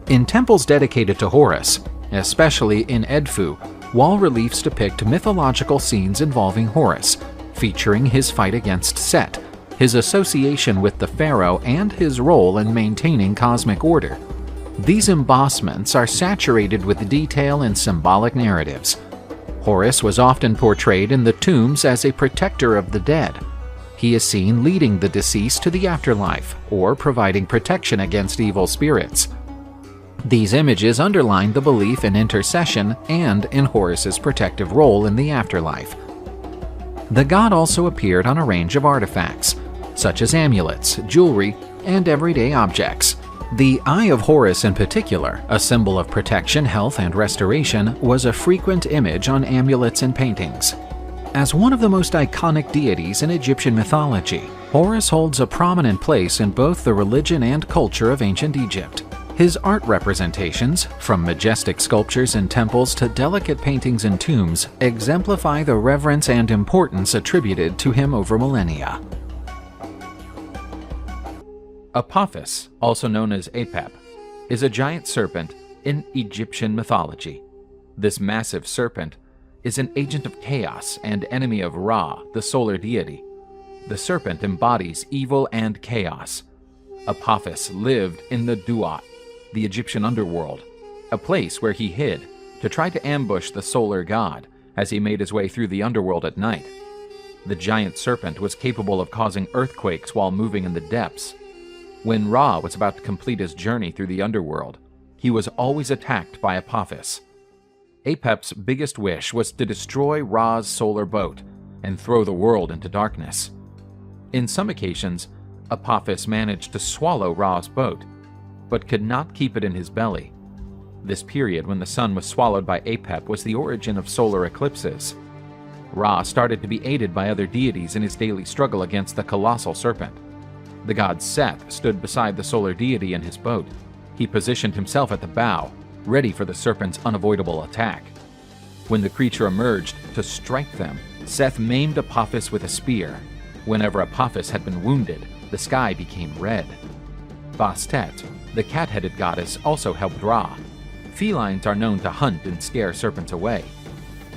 In temples dedicated to Horus, especially in Edfu, wall reliefs depict mythological scenes involving Horus, featuring his fight against Set, his association with the pharaoh, and his role in maintaining cosmic order. These embossments are saturated with detail and symbolic narratives. Horus was often portrayed in the tombs as a protector of the dead. He is seen leading the deceased to the afterlife or providing protection against evil spirits. These images underline the belief in intercession and in Horus's protective role in the afterlife. The god also appeared on a range of artifacts, such as amulets, jewelry, and everyday objects. The Eye of Horus in particular, a symbol of protection, health, and restoration, was a frequent image on amulets and paintings. As one of the most iconic deities in Egyptian mythology, Horus holds a prominent place in both the religion and culture of ancient Egypt. His art representations, from majestic sculptures in temples to delicate paintings in tombs, exemplify the reverence and importance attributed to him over millennia. Apophis, also known as Apep, is a giant serpent in Egyptian mythology. This massive serpent is an agent of chaos and enemy of Ra, the solar deity. The serpent embodies evil and chaos. Apophis lived in the Duat, the Egyptian underworld, a place where he hid to try to ambush the solar god as he made his way through the underworld at night. The giant serpent was capable of causing earthquakes while moving in the depths. When Ra was about to complete his journey through the underworld, he was always attacked by Apophis. Apep's biggest wish was to destroy Ra's solar boat and throw the world into darkness. In some occasions, Apophis managed to swallow Ra's boat, but could not keep it in his belly. This period when the sun was swallowed by Apep was the origin of solar eclipses. Ra started to be aided by other deities in his daily struggle against the colossal serpent. The god Seth stood beside the solar deity in his boat. He positioned himself at the bow, ready for the serpent's unavoidable attack. When the creature emerged to strike them, Seth maimed Apophis with a spear. Whenever Apophis had been wounded, the sky became red. Bastet, the cat-headed goddess, also helped Ra. Felines are known to hunt and scare serpents away.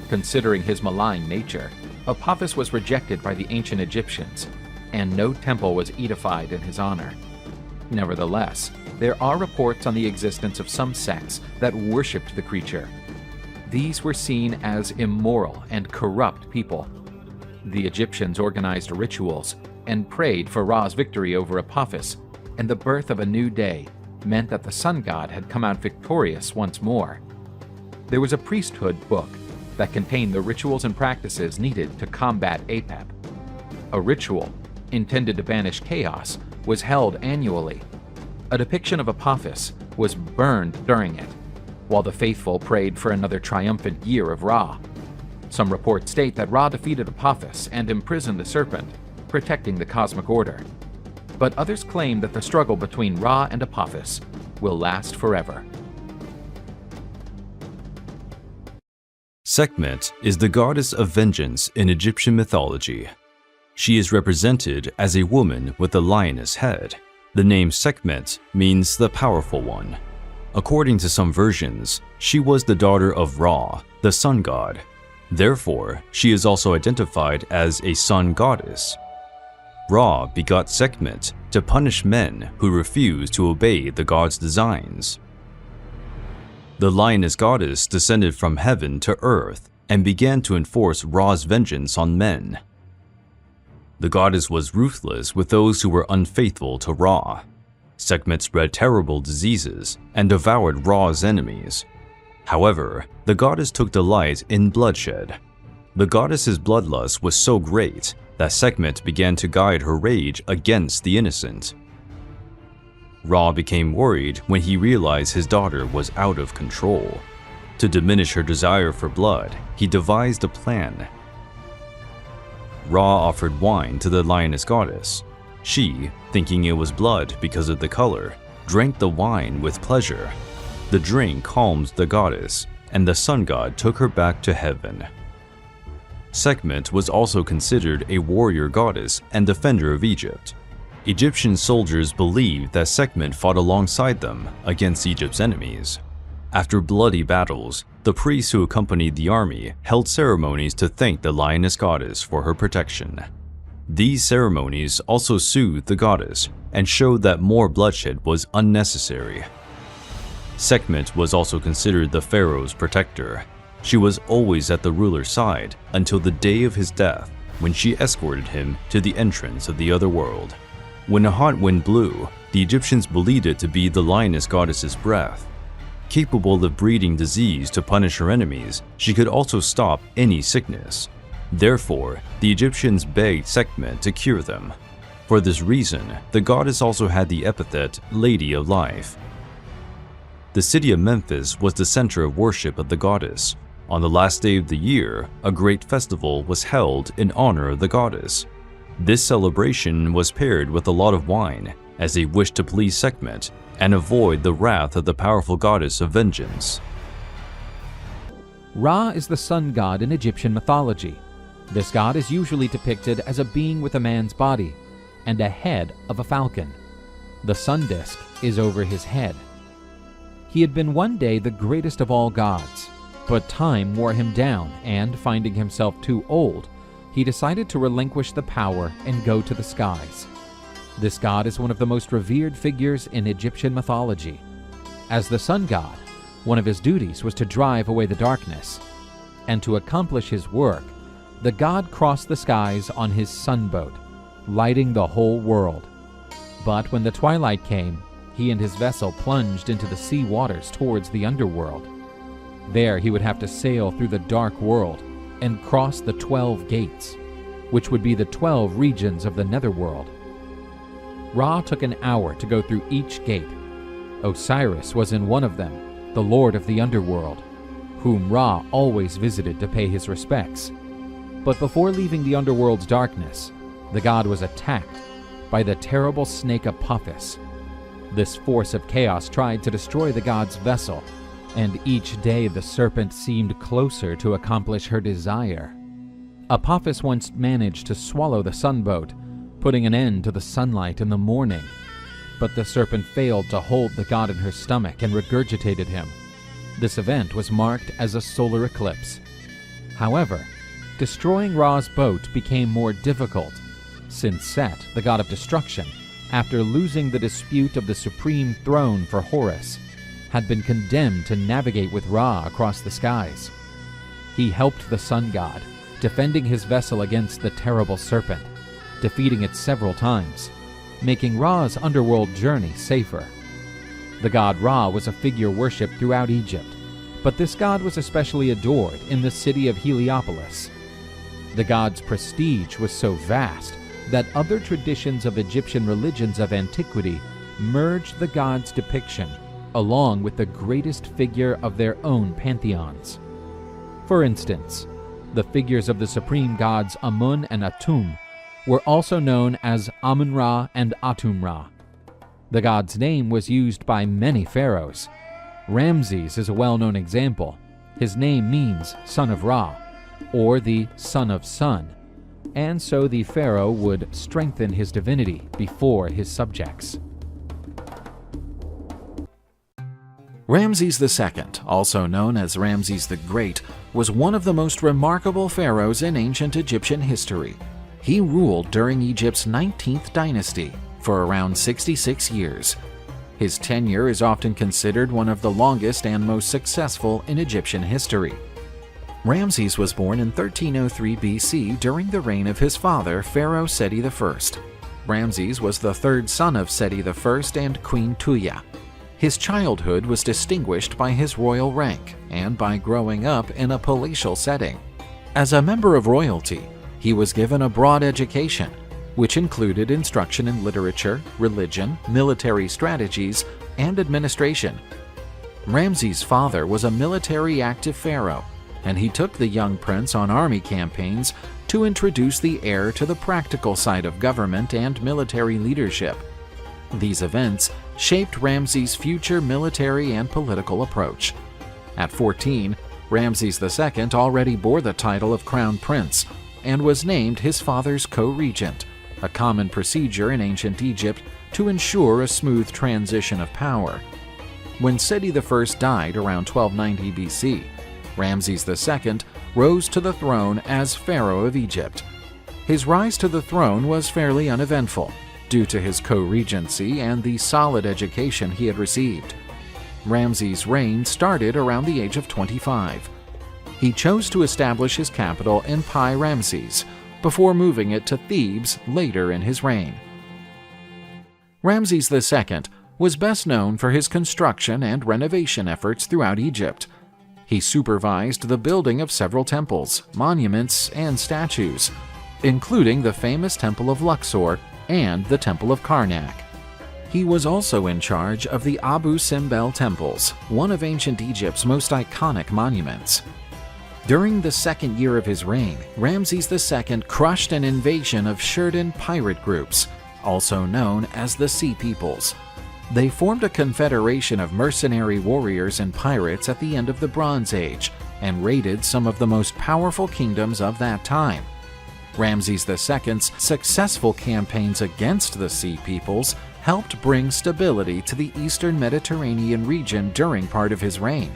Considering his malign nature, Apophis was rejected by the ancient Egyptians, and no temple was edified in his honor. Nevertheless, there are reports on the existence of some sects that worshipped the creature. These were seen as immoral and corrupt people. The Egyptians organized rituals and prayed for Ra's victory over Apophis, and the birth of a new day meant that the sun god had come out victorious once more. There was a priesthood book that contained the rituals and practices needed to combat Apep. A ritual, intended to banish chaos, was held annually. A depiction of Apophis was burned during it, while the faithful prayed for another triumphant year of Ra. Some reports state that Ra defeated Apophis and imprisoned the serpent, protecting the cosmic order. But others claim that the struggle between Ra and Apophis will last forever. Sekhmet is the goddess of vengeance in Egyptian mythology. She is represented as a woman with a lioness head. The name Sekhmet means the powerful one. According to some versions, she was the daughter of Ra, the sun god. Therefore, she is also identified as a sun goddess. Ra begot Sekhmet to punish men who refused to obey the god's designs. The lioness goddess descended from heaven to earth and began to enforce Ra's vengeance on men. The goddess was ruthless with those who were unfaithful to Ra. Sekhmet spread terrible diseases and devoured Ra's enemies. However, the goddess took delight in bloodshed. The goddess's bloodlust was so great that Sekhmet began to guide her rage against the innocent. Ra became worried when he realized his daughter was out of control. To diminish her desire for blood, he devised a plan. Ra offered wine to the lioness goddess. She, thinking it was blood because of the color, drank the wine with pleasure. The drink calmed the goddess, and the sun god took her back to heaven. Sekhmet was also considered a warrior goddess and defender of Egypt. Egyptian soldiers believed that Sekhmet fought alongside them against Egypt's enemies. After bloody battles, the priests who accompanied the army held ceremonies to thank the lioness goddess for her protection. These ceremonies also soothed the goddess and showed that more bloodshed was unnecessary. Sekhmet was also considered the pharaoh's protector. She was always at the ruler's side until the day of his death, when she escorted him to the entrance of the other world. When a hot wind blew, the Egyptians believed it to be the lioness goddess's breath. Capable of breeding disease to punish her enemies, she could also stop any sickness. Therefore, the Egyptians begged Sekhmet to cure them. For this reason, the goddess also had the epithet Lady of Life. The city of Memphis was the center of worship of the goddess. On the last day of the year, a great festival was held in honor of the goddess. This celebration was paired with a lot of wine, as they wished to please Sekhmet and avoid the wrath of the powerful goddess of vengeance. Ra is the sun god in Egyptian mythology. This god is usually depicted as a being with a man's body and a head of a falcon. The sun disk is over his head. He had been one day the greatest of all gods, but time wore him down, and finding himself too old, he decided to relinquish the power and go to the skies. This god is one of the most revered figures in Egyptian mythology. As the sun god, one of his duties was to drive away the darkness, and to accomplish his work, the god crossed the skies on his sunboat, lighting the whole world. But when the twilight came, he and his vessel plunged into the sea waters towards the underworld. There he would have to sail through the dark world and cross the 12 gates, which would be the 12 regions of the netherworld. Ra took an hour to go through each gate. Osiris was in one of them, the lord of the underworld, whom Ra always visited to pay his respects. But before leaving the underworld's darkness, the god was attacked by the terrible snake Apophis. This force of chaos tried to destroy the god's vessel, and each day the serpent seemed closer to accomplish her desire. Apophis once managed to swallow the sunboat, putting an end to the sunlight in the morning. But the serpent failed to hold the god in her stomach and regurgitated him. This event was marked as a solar eclipse. However, destroying Ra's boat became more difficult, since Set, the god of destruction, after losing the dispute of the supreme throne for Horus, had been condemned to navigate with Ra across the skies. He helped the sun god, defending his vessel against the terrible serpent, defeating it several times, making Ra's underworld journey safer. The god Ra was a figure worshipped throughout Egypt, but this god was especially adored in the city of Heliopolis. The god's prestige was so vast that other traditions of Egyptian religions of antiquity merged the god's depiction along with the greatest figure of their own pantheons. For instance, the figures of the supreme gods Amun and Atum were also known as Amun-Ra and Atum-Ra. The god's name was used by many pharaohs. Ramses is a well-known example. His name means son of Ra, or the son of sun, and so the pharaoh would strengthen his divinity before his subjects. Ramses II, also known as Ramses the Great, was one of the most remarkable pharaohs in ancient Egyptian history. He ruled during Egypt's 19th dynasty for around 66 years. His tenure is often considered one of the longest and most successful in Egyptian history. Ramses was born in 1303 BC during the reign of his father, Pharaoh Seti I. Ramses was the third son of Seti I and Queen Tuya. His childhood was distinguished by his royal rank and by growing up in a palatial setting. As a member of royalty, he was given a broad education, which included instruction in literature, religion, military strategies, and administration. Ramses' father was a military active pharaoh, and he took the young prince on army campaigns to introduce the heir to the practical side of government and military leadership. These events shaped Ramses' future military and political approach. At 14, Ramses II already bore the title of Crown Prince and was named his father's co-regent, a common procedure in ancient Egypt to ensure a smooth transition of power. When Seti I died around 1290 BC, Ramses II rose to the throne as Pharaoh of Egypt. His rise to the throne was fairly uneventful, due to his co-regency and the solid education he had received. Ramses' reign started around the age of 25. He chose to establish his capital in Pi Ramses, before moving it to Thebes later in his reign. Ramses II was best known for his construction and renovation efforts throughout Egypt. He supervised the building of several temples, monuments, and statues, including the famous Temple of Luxor and the Temple of Karnak. He was also in charge of the Abu Simbel temples, one of ancient Egypt's most iconic monuments. During the second year of his reign, Ramses II crushed an invasion of Shurdan pirate groups, also known as the Sea Peoples. They formed a confederation of mercenary warriors and pirates at the end of the Bronze Age and raided some of the most powerful kingdoms of that time. Ramses II's successful campaigns against the Sea Peoples helped bring stability to the eastern Mediterranean region during part of his reign.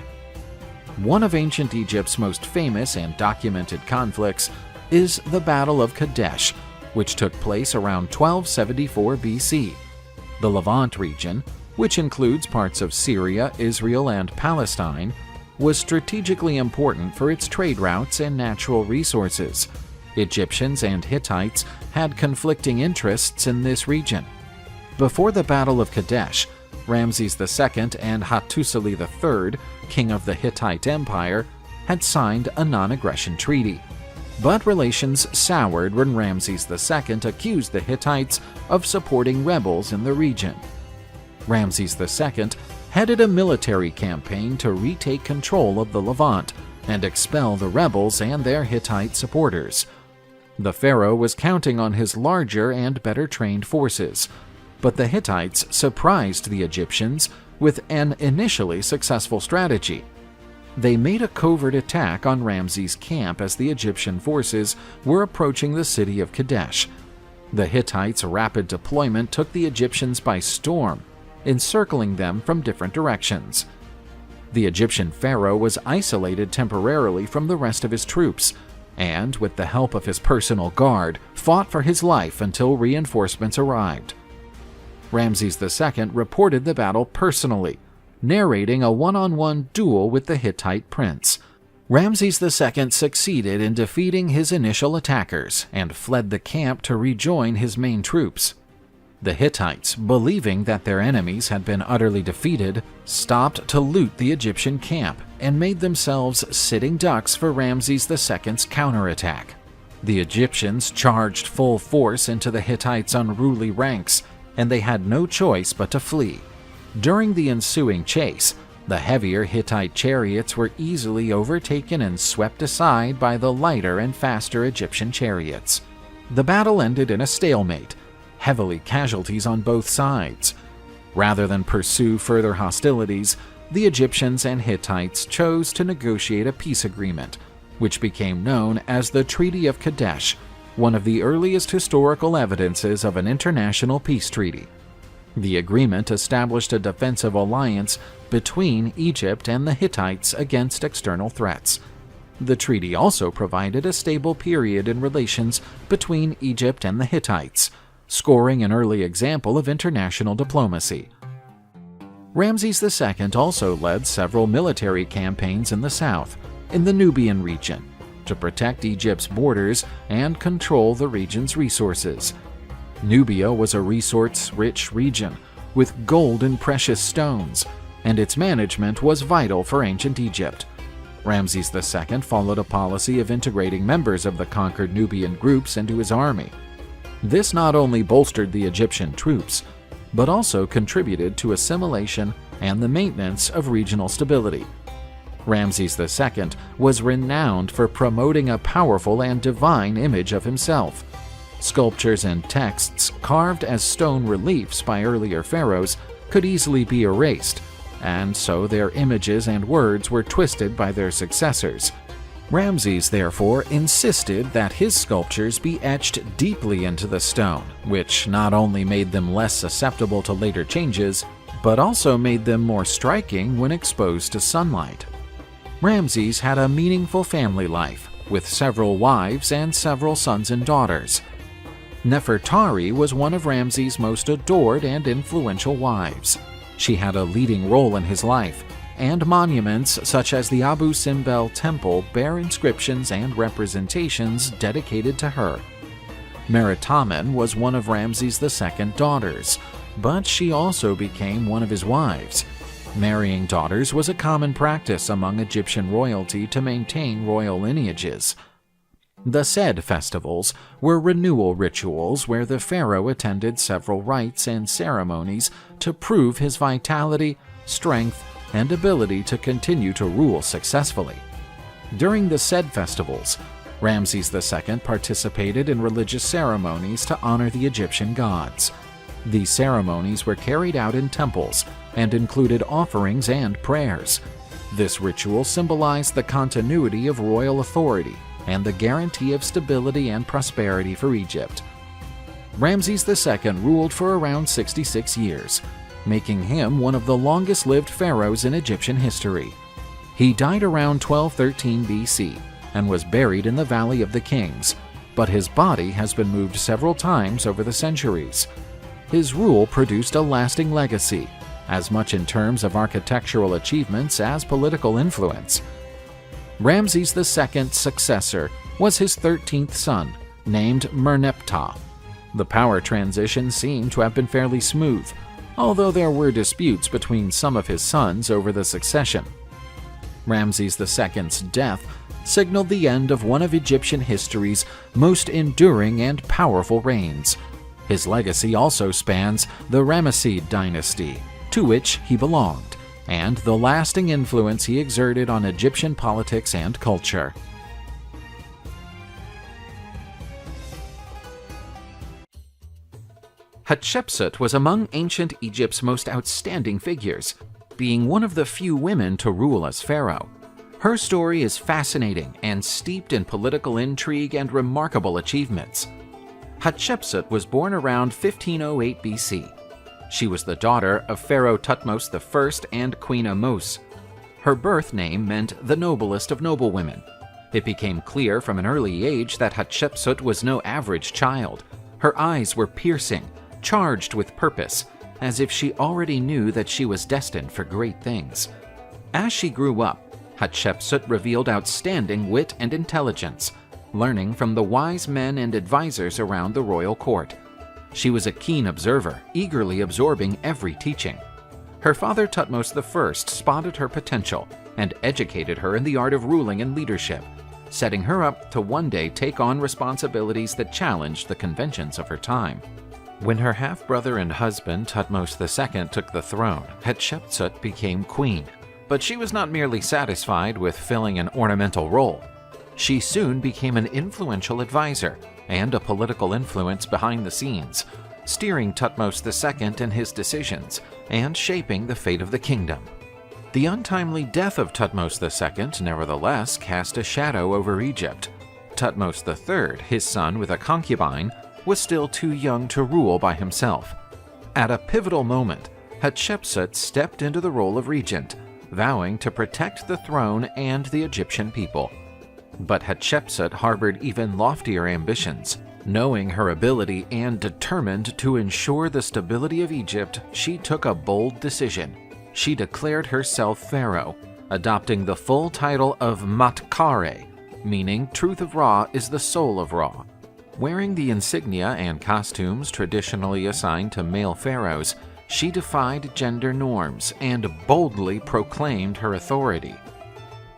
One of ancient Egypt's most famous and documented conflicts is the Battle of Kadesh, which took place around 1274 BC. The Levant region, which includes parts of Syria, Israel, and Palestine, was strategically important for its trade routes and natural resources. Egyptians and Hittites had conflicting interests in this region. Before the Battle of Kadesh, Ramses II and Hattusili III, king of the Hittite Empire, had signed a non-aggression treaty. But relations soured when Ramses II accused the Hittites of supporting rebels in the region. Ramses II headed a military campaign to retake control of the Levant and expel the rebels and their Hittite supporters. The pharaoh was counting on his larger and better trained forces, but the Hittites surprised the Egyptians with an initially successful strategy. They made a covert attack on Ramses' camp as the Egyptian forces were approaching the city of Kadesh. The Hittites' rapid deployment took the Egyptians by storm, encircling them from different directions. The Egyptian pharaoh was isolated temporarily from the rest of his troops, and, with the help of his personal guard, fought for his life until reinforcements arrived. Ramses II reported the battle personally, narrating a one-on-one duel with the Hittite prince. Ramses II succeeded in defeating his initial attackers and fled the camp to rejoin his main troops. The Hittites, believing that their enemies had been utterly defeated, stopped to loot the Egyptian camp and made themselves sitting ducks for Ramses II's counterattack. The Egyptians charged full force into the Hittites' unruly ranks, and they had no choice but to flee. During the ensuing chase, the heavier Hittite chariots were easily overtaken and swept aside by the lighter and faster Egyptian chariots. The battle ended in a stalemate, heavy casualties on both sides. Rather than pursue further hostilities, the Egyptians and Hittites chose to negotiate a peace agreement, which became known as the Treaty of Kadesh, one of the earliest historical evidences of an international peace treaty. The agreement established a defensive alliance between Egypt and the Hittites against external threats. The treaty also provided a stable period in relations between Egypt and the Hittites, scoring an early example of international diplomacy. Ramses II also led several military campaigns in the south, in the Nubian region, to protect Egypt's borders and control the region's resources. Nubia was a resource-rich region with gold and precious stones, and its management was vital for ancient Egypt. Ramses II followed a policy of integrating members of the conquered Nubian groups into his army. This not only bolstered the Egyptian troops, but also contributed to assimilation and the maintenance of regional stability. Ramses II was renowned for promoting a powerful and divine image of himself. Sculptures and texts carved as stone reliefs by earlier pharaohs could easily be erased, and so their images and words were twisted by their successors. Ramses therefore insisted that his sculptures be etched deeply into the stone, which not only made them less susceptible to later changes, but also made them more striking when exposed to sunlight. Ramses had a meaningful family life, with several wives and several sons and daughters. Nefertari was one of Ramses' most adored and influential wives. She had a leading role in his life, and monuments such as the Abu Simbel Temple bear inscriptions and representations dedicated to her. Meritamen was one of Ramses II's daughters, but she also became one of his wives. Marrying daughters was a common practice among Egyptian royalty to maintain royal lineages. The said festivals were renewal rituals where the pharaoh attended several rites and ceremonies to prove his vitality, strength, and ability to continue to rule successfully. During the said festivals, Ramses II participated in religious ceremonies to honor the Egyptian gods. These ceremonies were carried out in temples and included offerings and prayers. This ritual symbolized the continuity of royal authority and the guarantee of stability and prosperity for Egypt. Ramses II ruled for around 66 years, making him one of the longest-lived pharaohs in Egyptian history. He died around 1213 BC and was buried in the Valley of the Kings, but his body has been moved several times over the centuries. His rule produced a lasting legacy, as much in terms of architectural achievements as political influence. Ramses II's successor was his 13th son, named Merneptah. The power transition seemed to have been fairly smooth, although there were disputes between some of his sons over the succession. Ramses II's death signaled the end of one of Egyptian history's most enduring and powerful reigns. His legacy also spans the Ramesside dynasty, to which he belonged, and the lasting influence he exerted on Egyptian politics and culture. Hatshepsut was among ancient Egypt's most outstanding figures, being one of the few women to rule as pharaoh. Her story is fascinating and steeped in political intrigue and remarkable achievements. Hatshepsut was born around 1508 BC. She was the daughter of Pharaoh Thutmose I and Queen Ahmose. Her birth name meant the noblest of noblewomen. It became clear from an early age that Hatshepsut was no average child. Her eyes were piercing, charged with purpose, as if she already knew that she was destined for great things. As she grew up, Hatshepsut revealed outstanding wit and intelligence, learning from the wise men and advisors around the royal court. She was a keen observer, eagerly absorbing every teaching. Her father Thutmose I spotted her potential and educated her in the art of ruling and leadership, setting her up to one day take on responsibilities that challenged the conventions of her time. When her half-brother and husband Thutmose II took the throne, Hatshepsut became queen. But she was not merely satisfied with filling an ornamental role. She soon became an influential advisor and a political influence behind the scenes, steering Thutmose II in his decisions and shaping the fate of the kingdom. The untimely death of Thutmose II nevertheless cast a shadow over Egypt. Thutmose III, his son with a concubine, was still too young to rule by himself. At a pivotal moment, Hatshepsut stepped into the role of regent, vowing to protect the throne and the Egyptian people. But Hatshepsut harbored even loftier ambitions. Knowing her ability and determined to ensure the stability of Egypt, she took a bold decision. she declared herself pharaoh, adopting the full title of Matkare, meaning truth of Ra is the soul of Ra. Wearing the insignia and costumes traditionally assigned to male pharaohs, she defied gender norms and boldly proclaimed her authority.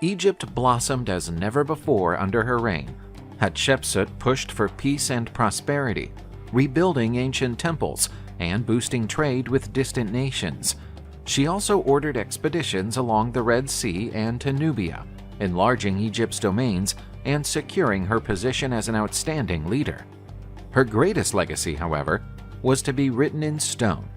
Egypt blossomed as never before under her reign. Hatshepsut pushed for peace and prosperity, rebuilding ancient temples and boosting trade with distant nations. She also ordered expeditions along the Red Sea and to Nubia, enlarging Egypt's domains and securing her position as an outstanding leader. Her greatest legacy, however, was to be written in stone.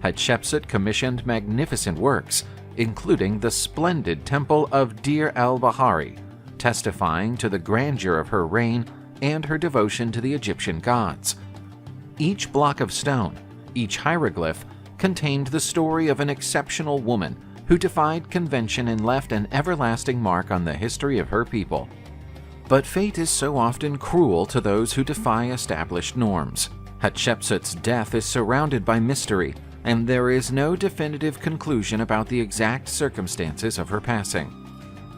Hatshepsut commissioned magnificent works, including the splendid Temple of Deir el-Bahari, testifying to the grandeur of her reign and her devotion to the Egyptian gods. Each block of stone, each hieroglyph, contained the story of an exceptional woman who defied convention and left an everlasting mark on the history of her people. But fate is so often cruel to those who defy established norms. Hatshepsut's death is surrounded by mystery, and there is no definitive conclusion about the exact circumstances of her passing.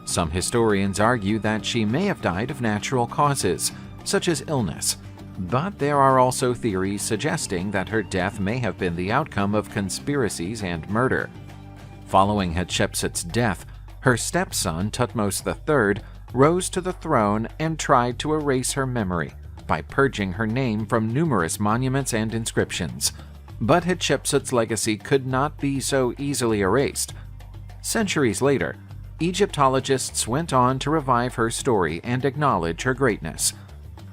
Some historians argue that she may have died of natural causes, such as illness, but there are also theories suggesting that her death may have been the outcome of conspiracies and murder. Following Hatshepsut's death, her stepson Thutmose III rose to the throne and tried to erase her memory by purging her name from numerous monuments and inscriptions. But Hatshepsut's legacy could not be so easily erased. Centuries later, Egyptologists went on to revive her story and acknowledge her greatness.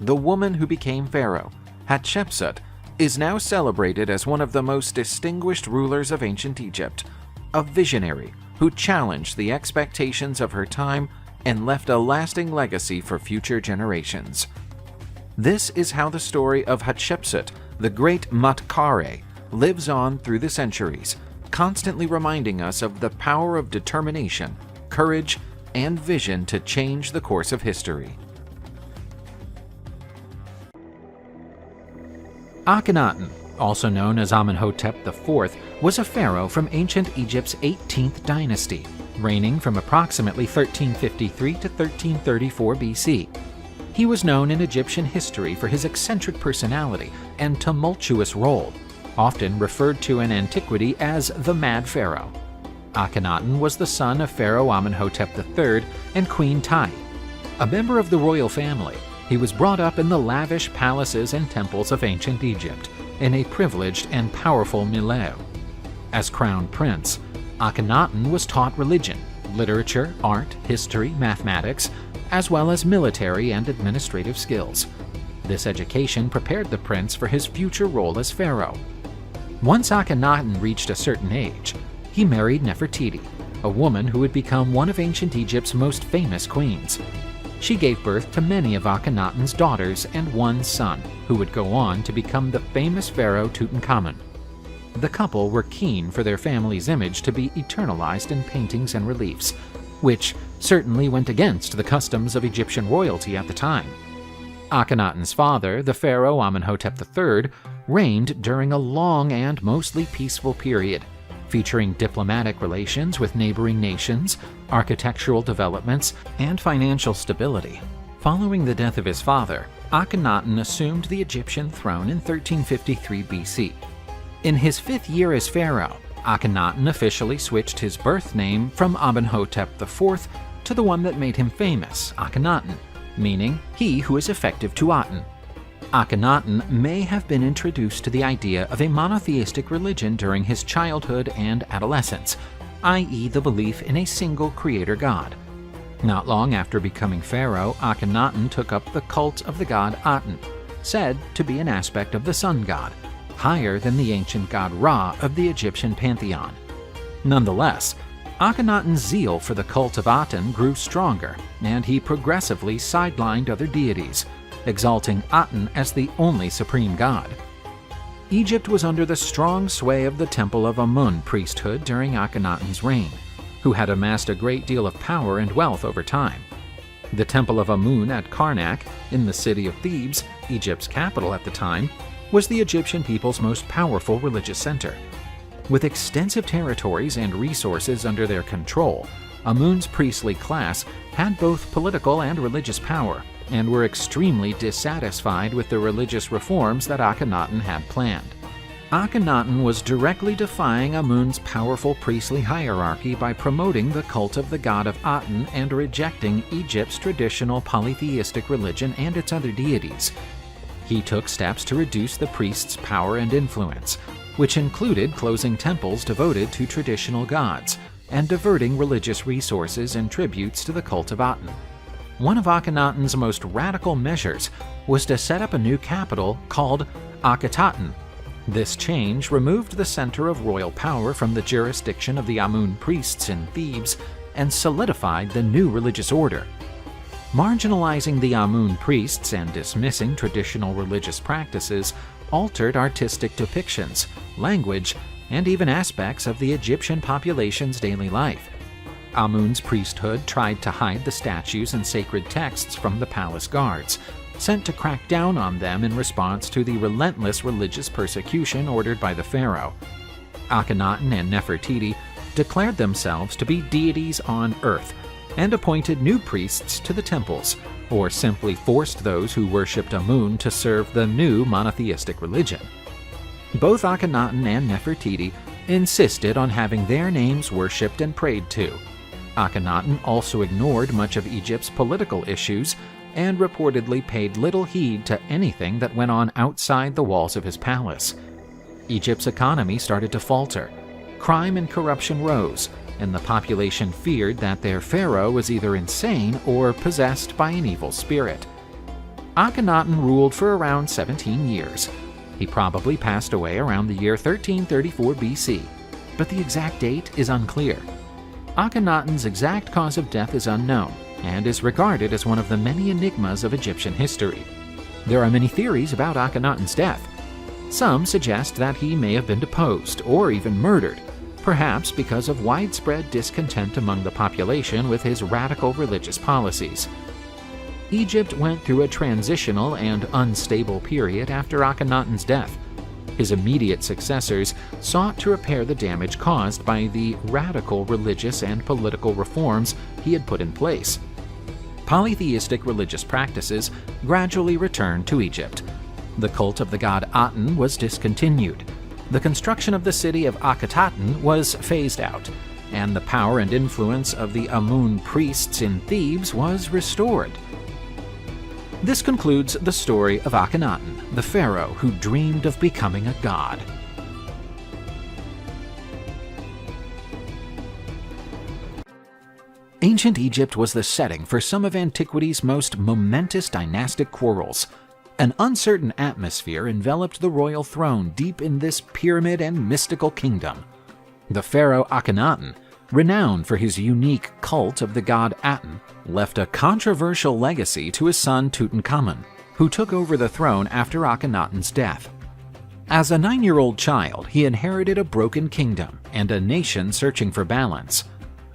The woman who became pharaoh, Hatshepsut, is now celebrated as one of the most distinguished rulers of ancient Egypt, a visionary who challenged the expectations of her time and left a lasting legacy for future generations. This is how the story of Hatshepsut, the Great Matkare, lives on through the centuries, constantly reminding us of the power of determination, courage, and vision to change the course of history. Akhenaten, also known as Amenhotep IV, was a pharaoh from ancient Egypt's 18th dynasty, reigning from approximately 1353 to 1334 BC. He was known in Egyptian history for his eccentric personality and tumultuous role, often referred to in antiquity as the Mad Pharaoh. Akhenaten was the son of Pharaoh Amenhotep III and Queen Tai. A member of the royal family, he was brought up in the lavish palaces and temples of ancient Egypt, in a privileged and powerful milieu. As crown prince, Akhenaten was taught religion, literature, art, history, mathematics, as well as military and administrative skills. This education prepared the prince for his future role as pharaoh. Once Akhenaten reached a certain age, he married Nefertiti, a woman who would become one of ancient Egypt's most famous queens. She gave birth to many of Akhenaten's daughters and one son, who would go on to become the famous pharaoh Tutankhamun. The couple were keen for their family's image to be eternalized in paintings and reliefs, which certainly went against the customs of Egyptian royalty at the time. Akhenaten's father, the pharaoh Amenhotep III, reigned during a long and mostly peaceful period, featuring diplomatic relations with neighboring nations, architectural developments, and financial stability. Following the death of his father, Akhenaten assumed the Egyptian throne in 1353 BC. In his 5th year as pharaoh, Akhenaten officially switched his birth name from Amenhotep IV to the one that made him famous, Akhenaten, meaning he who is effective to Aten. Akhenaten may have been introduced to the idea of a monotheistic religion during his childhood and adolescence, i.e. the belief in a single creator god. Not long after becoming pharaoh, Akhenaten took up the cult of the god Aten, said to be an aspect of the sun god, higher than the ancient god Ra of the Egyptian pantheon. Nonetheless, Akhenaten's zeal for the cult of Aten grew stronger, and he progressively sidelined other deities, exalting Aten as the only supreme god. Egypt was under the strong sway of the Temple of Amun priesthood during Akhenaten's reign, who had amassed a great deal of power and wealth over time. The Temple of Amun at Karnak, in the city of Thebes, Egypt's capital at the time, was the Egyptian people's most powerful religious center. With extensive territories and resources under their control, Amun's priestly class had both political and religious power, and were extremely dissatisfied with the religious reforms that Akhenaten had planned. Akhenaten was directly defying Amun's powerful priestly hierarchy by promoting the cult of the god of Aten and rejecting Egypt's traditional polytheistic religion and its other deities. He took steps to reduce the priests' power and influence, which included closing temples devoted to traditional gods and diverting religious resources and tributes to the cult of Aten. One of Akhenaten's most radical measures was to set up a new capital called Akhetaten. This change removed the center of royal power from the jurisdiction of the Amun priests in Thebes and solidified the new religious order. Marginalizing the Amun priests and dismissing traditional religious practices altered artistic depictions, language, and even aspects of the Egyptian population's daily life. Amun's priesthood tried to hide the statues and sacred texts from the palace guards, sent to crack down on them in response to the relentless religious persecution ordered by the pharaoh. Akhenaten and Nefertiti declared themselves to be deities on earth and appointed new priests to the temples, or simply forced those who worshipped Amun to serve the new monotheistic religion. Both Akhenaten and Nefertiti insisted on having their names worshipped and prayed to. Akhenaten also ignored much of Egypt's political issues and reportedly paid little heed to anything that went on outside the walls of his palace. Egypt's economy started to falter. Crime and corruption rose, and the population feared that their pharaoh was either insane or possessed by an evil spirit. Akhenaten ruled for around 17 years. He probably passed away around the year 1334 BC, but the exact date is unclear. Akhenaten's exact cause of death is unknown and is regarded as one of the many enigmas of Egyptian history. There are many theories about Akhenaten's death. Some suggest that he may have been deposed or even murdered, perhaps because of widespread discontent among the population with his radical religious policies. Egypt went through a transitional and unstable period after Akhenaten's death. His immediate successors sought to repair the damage caused by the radical religious and political reforms he had put in place. Polytheistic religious practices gradually returned to Egypt. The cult of the god Aten was discontinued. The construction of the city of Akhetaten was phased out, and the power and influence of the Amun priests in Thebes was restored. This concludes the story of Akhenaten, the pharaoh who dreamed of becoming a god. Ancient Egypt was the setting for some of antiquity's most momentous dynastic quarrels. An uncertain atmosphere enveloped the royal throne deep in this pyramid and mystical kingdom. The pharaoh Akhenaten, renowned for his unique cult of the god Aten, left a controversial legacy to his son Tutankhamun, who took over the throne after Akhenaten's death. As a 9-year-old child, he inherited a broken kingdom and a nation searching for balance.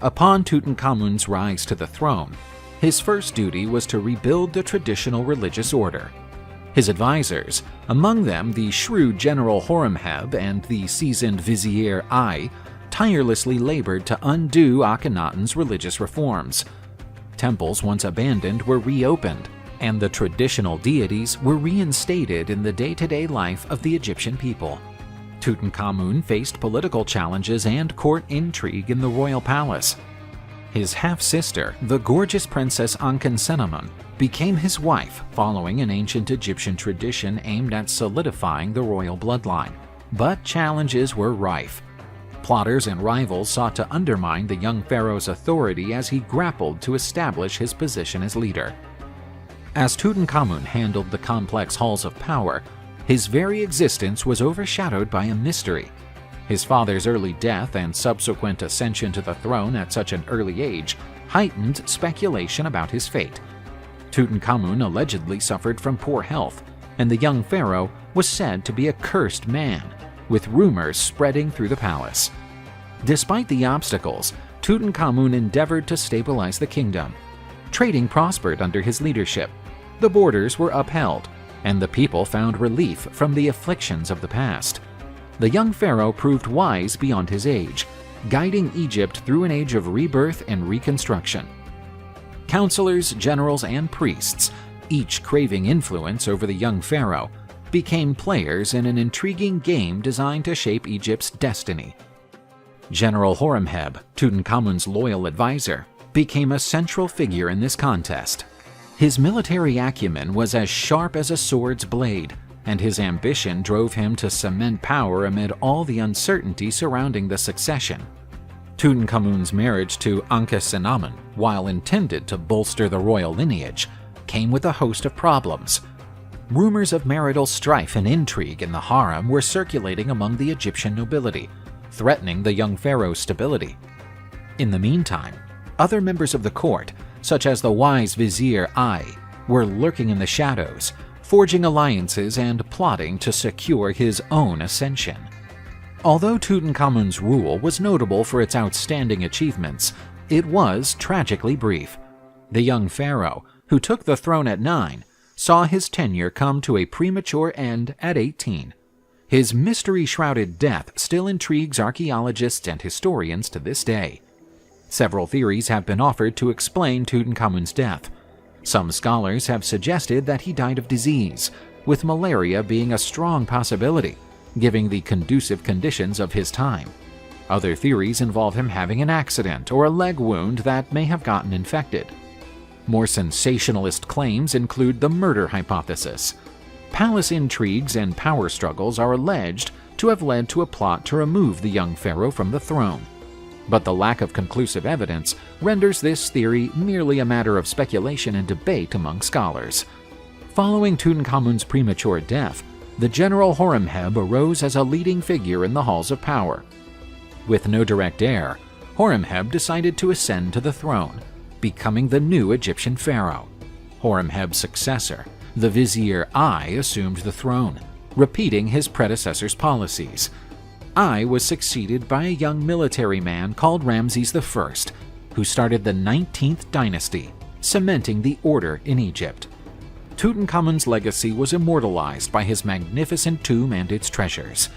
Upon Tutankhamun's rise to the throne, his first duty was to rebuild the traditional religious order. His advisors, among them the shrewd General Horemheb and the seasoned Vizier Ai, tirelessly labored to undo Akhenaten's religious reforms. Temples once abandoned were reopened, and the traditional deities were reinstated in the day-to-day life of the Egyptian people. Tutankhamun faced political challenges and court intrigue in the royal palace. His half-sister, the gorgeous Princess Ankhensenamun, became his wife following an ancient Egyptian tradition aimed at solidifying the royal bloodline. But challenges were rife. Plotters and rivals sought to undermine the young pharaoh's authority as he grappled to establish his position as leader. As Tutankhamun handled the complex halls of power, his very existence was overshadowed by a mystery. His father's early death and subsequent ascension to the throne at such an early age heightened speculation about his fate. Tutankhamun allegedly suffered from poor health, and the young pharaoh was said to be a cursed man, with rumors spreading through the palace. Despite the obstacles, Tutankhamun endeavored to stabilize the kingdom. Trading prospered under his leadership. The borders were upheld, and the people found relief from the afflictions of the past. the young pharaoh proved wise beyond his age, guiding Egypt through an age of rebirth and reconstruction. Counselors, generals, and priests, each craving influence over the young pharaoh, became players in an intriguing game designed to shape Egypt's destiny. General Horemheb, Tutankhamun's loyal advisor, became a central figure in this contest. His military acumen was as sharp as a sword's blade, and his ambition drove him to cement power amid all the uncertainty surrounding the succession. Tutankhamun's marriage to Ankhesenamun, while intended to bolster the royal lineage, came with a host of problems. Rumors of marital strife and intrigue in the harem were circulating among the Egyptian nobility, threatening the young pharaoh's stability. In the meantime, other members of the court, such as the wise vizier Ai, were lurking in the shadows, forging alliances and plotting to secure his own ascension. Although Tutankhamun's rule was notable for its outstanding achievements, it was tragically brief. The young pharaoh, who took the throne at 9, saw his tenure come to a premature end at 18. His mystery-shrouded death still intrigues archaeologists and historians to this day. Several theories have been offered to explain Tutankhamun's death. Some scholars have suggested that he died of disease, with malaria being a strong possibility, given the conducive conditions of his time. Other theories involve him having an accident or a leg wound that may have gotten infected. More sensationalist claims include the murder hypothesis. Palace intrigues and power struggles are alleged to have led to a plot to remove the young pharaoh from the throne. But the lack of conclusive evidence renders this theory merely a matter of speculation and debate among scholars. Following Tutankhamun's premature death, the general Horemheb arose as a leading figure in the halls of power. With no direct heir, Horemheb decided to ascend to the throne, becoming the new Egyptian pharaoh. Horemheb's successor, the vizier Ai, assumed the throne, repeating his predecessor's policies. Ai was succeeded by a young military man called Ramses the First, who started the 19th dynasty, cementing the order in Egypt. Tutankhamun's legacy was immortalized by his magnificent tomb and its treasures.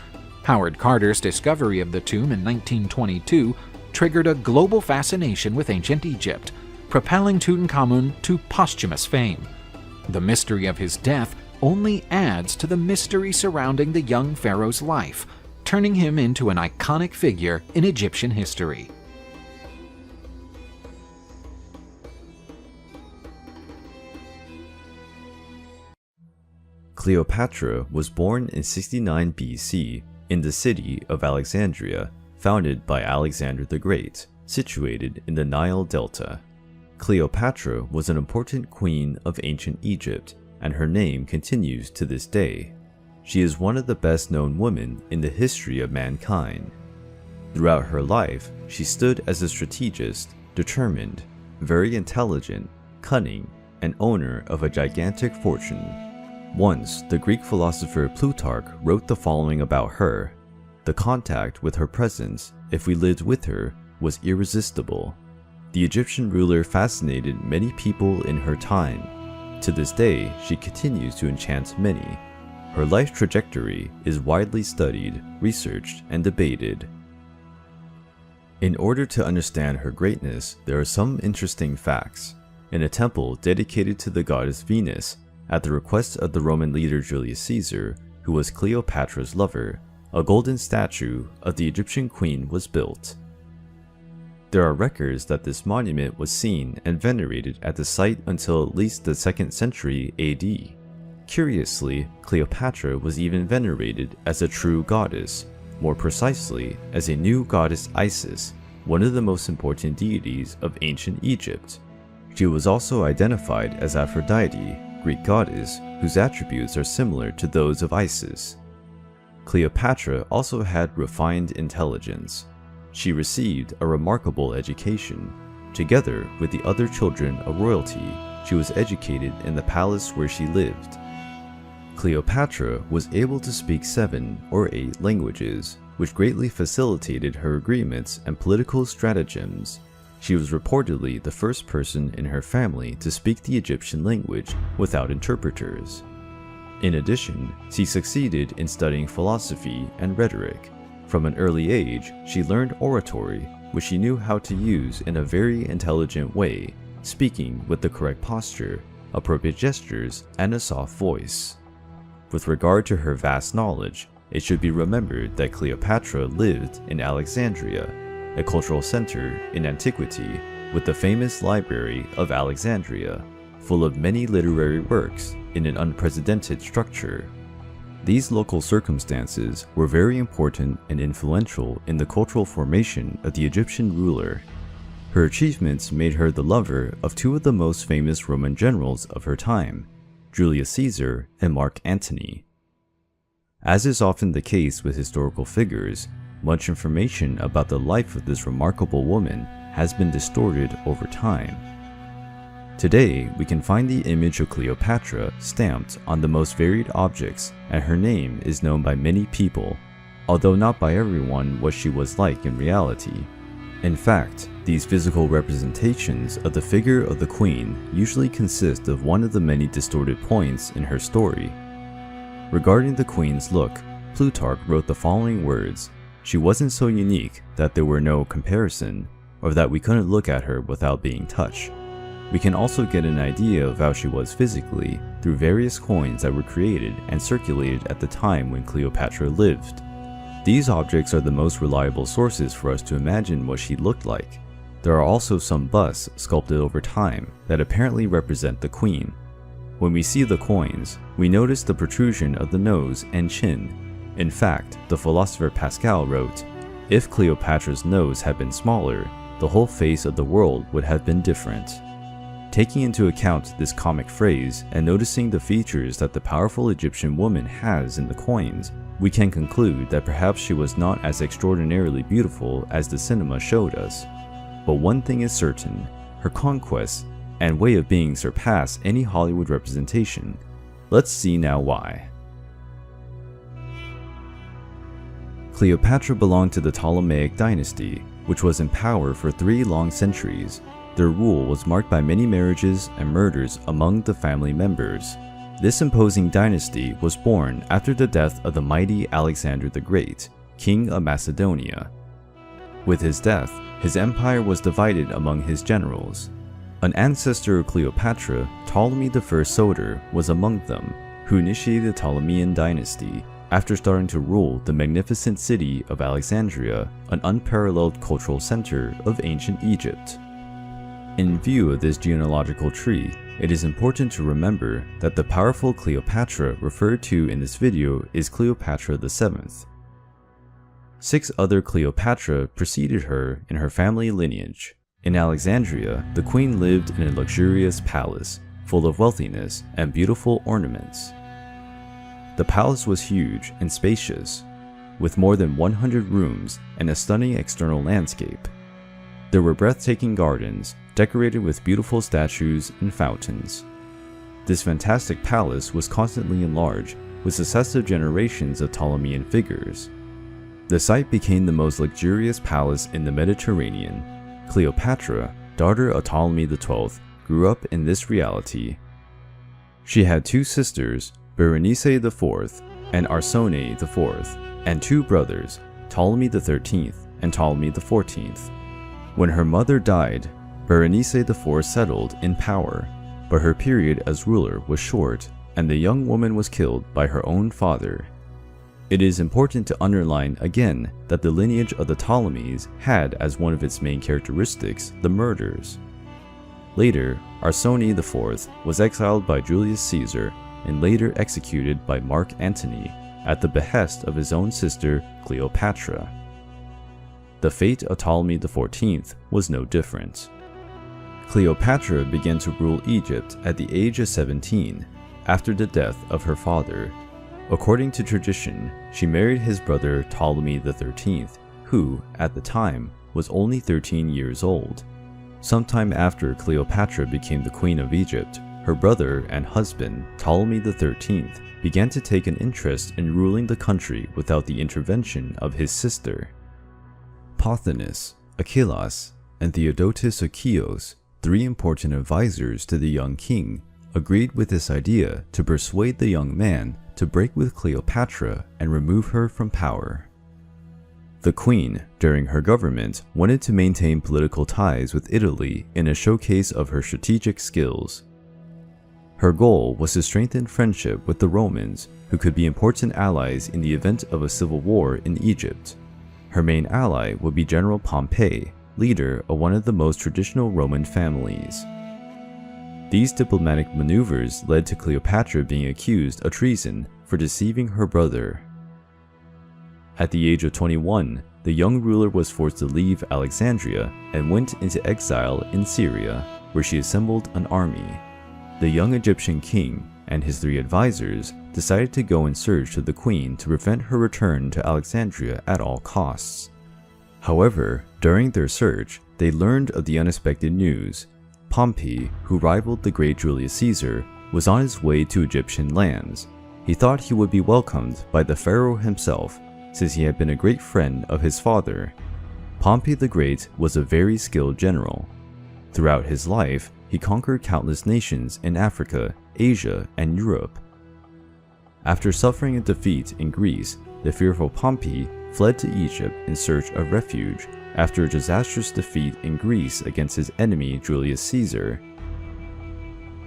Howard Carter's discovery of the tomb in 1922 triggered a global fascination with ancient Egypt, propelling Tutankhamun to posthumous fame. The mystery of his death only adds to the mystery surrounding the young pharaoh's life, turning him into an iconic figure in Egyptian history. Cleopatra was born in 69 BC in the city of Alexandria, founded by Alexander the Great, situated in the Nile Delta. Cleopatra was an important queen of ancient Egypt, and her name continues to this day. She is one of the best-known women in the history of mankind. Throughout her life, she stood as a strategist, determined, very intelligent, cunning, and owner of a gigantic fortune. Once, the Greek philosopher Plutarch wrote the following about her: "The contact with her presence, if we lived with her, was irresistible." The Egyptian ruler fascinated many people in her time. To this day, she continues to enchant many. Her life trajectory is widely studied, researched, and debated. In order to understand her greatness, there are some interesting facts. In a temple dedicated to the goddess Venus, at the request of the Roman leader Julius Caesar, who was Cleopatra's lover, a golden statue of the Egyptian queen was built. There are records that this monument was seen and venerated at the site until at least the 2nd century AD. Curiously, Cleopatra was even venerated as a true goddess, more precisely as a new goddess Isis, one of the most important deities of ancient Egypt. She was also identified as Aphrodite, Greek goddess, whose attributes are similar to those of Isis. Cleopatra also had refined intelligence. She received a remarkable education. Together with the other children of royalty, she was educated in the palace where she lived. Cleopatra was able to speak 7 or 8 languages, which greatly facilitated her agreements and political stratagems. She was reportedly the first person in her family to speak the Egyptian language without interpreters. In addition, she succeeded in studying philosophy and rhetoric. From an early age, she learned oratory, which she knew how to use in a very intelligent way, speaking with the correct posture, appropriate gestures, and a soft voice. With regard to her vast knowledge, it should be remembered that Cleopatra lived in Alexandria, a cultural center in antiquity, with the famous Library of Alexandria, full of many literary works in an unprecedented structure. These local circumstances were very important and influential in the cultural formation of the Egyptian ruler. Her achievements made her the lover of two of the most famous Roman generals of her time, Julius Caesar and Mark Antony. As is often the case with historical figures, much information about the life of this remarkable woman has been distorted over time. Today, we can find the image of Cleopatra stamped on the most varied objects, and her name is known by many people, although not by everyone what she was like in reality. In fact, these physical representations of the figure of the queen usually consist of one of the many distorted points in her story. Regarding the queen's look, Plutarch wrote the following words: "She wasn't so unique that there were no comparison, or that we couldn't look at her without being touched." We can also get an idea of how she was physically through various coins that were created and circulated at the time when Cleopatra lived. These objects are the most reliable sources for us to imagine what she looked like. There are also some busts sculpted over time that apparently represent the queen. When we see the coins, we notice the protrusion of the nose and chin. In fact, the philosopher Pascal wrote, "If Cleopatra's nose had been smaller, the whole face of the world would have been different." Taking into account this comic phrase and noticing the features that the powerful Egyptian woman has in the coins, we can conclude that perhaps she was not as extraordinarily beautiful as the cinema showed us. But one thing is certain: her conquests and way of being surpass any Hollywood representation. Let's see now why. Cleopatra belonged to the Ptolemaic dynasty, which was in power for 3 long centuries. Their rule was marked by many marriages and murders among the family members. This imposing dynasty was born after the death of the mighty Alexander the Great, king of Macedonia. With his death, his empire was divided among his generals. An ancestor of Cleopatra, Ptolemy I Soter, was among them, who initiated the Ptolemean dynasty after starting to rule the magnificent city of Alexandria, an unparalleled cultural center of ancient Egypt. In view of this genealogical tree, it is important to remember that the powerful Cleopatra referred to in this video is Cleopatra VII. 6 other Cleopatra preceded her in her family lineage. In Alexandria, the queen lived in a luxurious palace, full of wealthiness and beautiful ornaments. The palace was huge and spacious, with more than 100 rooms and a stunning external landscape. There were breathtaking gardens, decorated with beautiful statues and fountains. This fantastic palace was constantly enlarged with successive generations of Ptolemean figures. The site became the most luxurious palace in the Mediterranean. Cleopatra, daughter of Ptolemy XII, grew up in this reality. She had 2 sisters, Berenice IV and Arsone IV, and 2 brothers, Ptolemy XIII and Ptolemy XIV. When her mother died, Berenice IV settled in power, but her period as ruler was short, and the young woman was killed by her own father. It is important to underline again that the lineage of the Ptolemies had as one of its main characteristics the murders. Later, Arsone IV was exiled by Julius Caesar and later executed by Mark Antony at the behest of his own sister Cleopatra. The fate of Ptolemy XIV was no different. Cleopatra began to rule Egypt at the age of 17, after the death of her father. According to tradition, she married his brother Ptolemy XIII, who, at the time, was only 13 years old. Sometime after Cleopatra became the queen of Egypt, her brother and husband, Ptolemy XIII, began to take an interest in ruling the country without the intervention of his sister. Pothinus, Achillas, and Theodotus of Chios, 3 important advisors to the young king, agreed with this idea to persuade the young man to break with Cleopatra and remove her from power. The queen, during her government, wanted to maintain political ties with Italy in a showcase of her strategic skills. Her goal was to strengthen friendship with the Romans, who could be important allies in the event of a civil war in Egypt. Her main ally would be General Pompey, leader of one of the most traditional Roman families. These diplomatic maneuvers led to Cleopatra being accused of treason for deceiving her brother. At the age of 21, the young ruler was forced to leave Alexandria and went into exile in Syria, where she assembled an army. The young Egyptian king and his 3 advisors decided to go in search of the queen to prevent her return to Alexandria at all costs. However, during their search, they learned of the unexpected news. Pompey, who rivaled the great Julius Caesar, was on his way to Egyptian lands. He thought he would be welcomed by the pharaoh himself, since he had been a great friend of his father. Pompey the Great was a very skilled general. Throughout his life, he conquered countless nations in Africa, Asia, and Europe. After suffering a defeat in Greece, the fearful Pompey fled to Egypt in search of refuge after a disastrous defeat in Greece against his enemy Julius Caesar.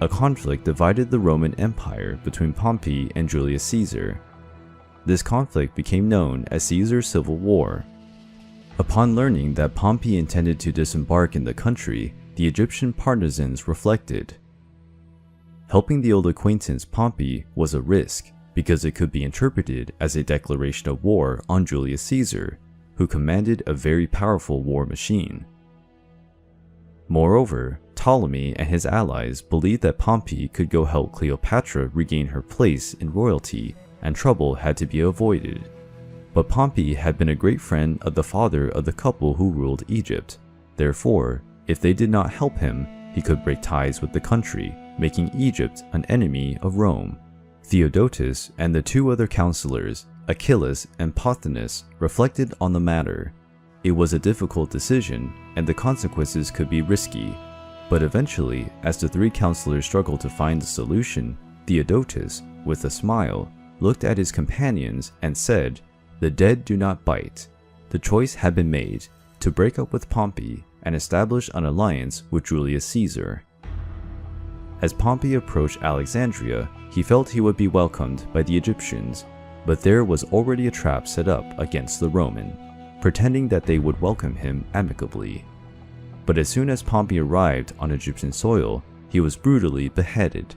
A conflict divided the Roman Empire between Pompey and Julius Caesar. This conflict became known as Caesar's Civil War. Upon learning that Pompey intended to disembark in the country, the Egyptian partisans reflected. Helping the old acquaintance Pompey was a risk, because it could be interpreted as a declaration of war on Julius Caesar, who commanded a very powerful war machine. Moreover, Ptolemy and his allies believed that Pompey could go help Cleopatra regain her place in royalty, and trouble had to be avoided. But Pompey had been a great friend of the father of the couple who ruled Egypt. Therefore, if they did not help him, he could break ties with the country, making Egypt an enemy of Rome. Theodotus and the 2 other counselors, Achillas and Pothinus, reflected on the matter. It was a difficult decision, and the consequences could be risky. But eventually, as the 3 counselors struggled to find a solution, Theodotus, with a smile, looked at his companions and said, "The dead do not bite." The choice had been made to break up with Pompey and establish an alliance with Julius Caesar. As Pompey approached Alexandria, he felt he would be welcomed by the Egyptians, but there was already a trap set up against the Roman, pretending that they would welcome him amicably. But as soon as Pompey arrived on Egyptian soil, he was brutally beheaded.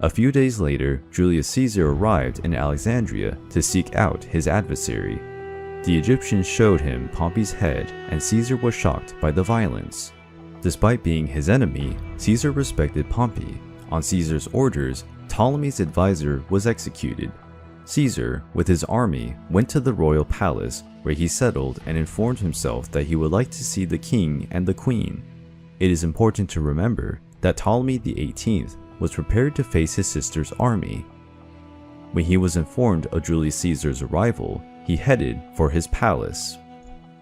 A few days later, Julius Caesar arrived in Alexandria to seek out his adversary. The Egyptians showed him Pompey's head, and Caesar was shocked by the violence. Despite being his enemy, Caesar respected Pompey. On Caesar's orders, Ptolemy's advisor was executed. Caesar, with his army, went to the royal palace, where he settled and informed himself that he would like to see the king and the queen. It is important to remember that Ptolemy XVIII was prepared to face his sister's army. When he was informed of Julius Caesar's arrival, he headed for his palace.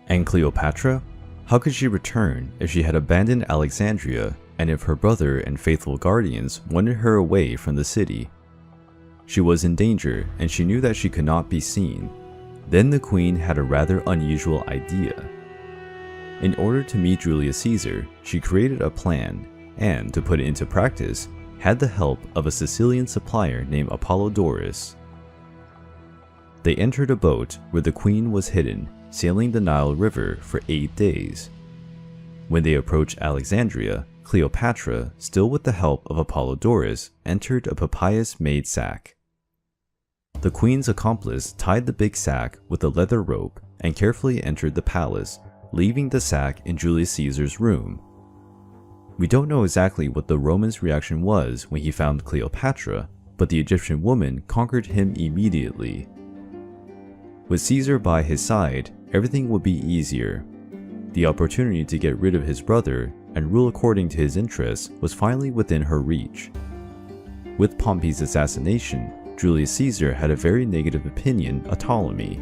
And Cleopatra? How could she return if she had abandoned Alexandria, and if her brother and faithful guardians wanted her away from the city? She was in danger, and she knew that she could not be seen. Then the queen had a rather unusual idea. In order to meet Julius Caesar, she created a plan, and to put it into practice, had the help of a Sicilian supplier named Apollodorus. They entered a boat where the queen was hidden, sailing the Nile River for 8 days. When they approached Alexandria, Cleopatra, still with the help of Apollodorus, entered a papyrus-made sack. The queen's accomplice tied the big sack with a leather rope and carefully entered the palace, leaving the sack in Julius Caesar's room. We don't know exactly what the Roman's reaction was when he found Cleopatra, but the Egyptian woman conquered him immediately. With Caesar by his side, everything would be easier. The opportunity to get rid of his brother and rule according to his interests was finally within her reach. With Pompey's assassination, Julius Caesar had a very negative opinion of Ptolemy.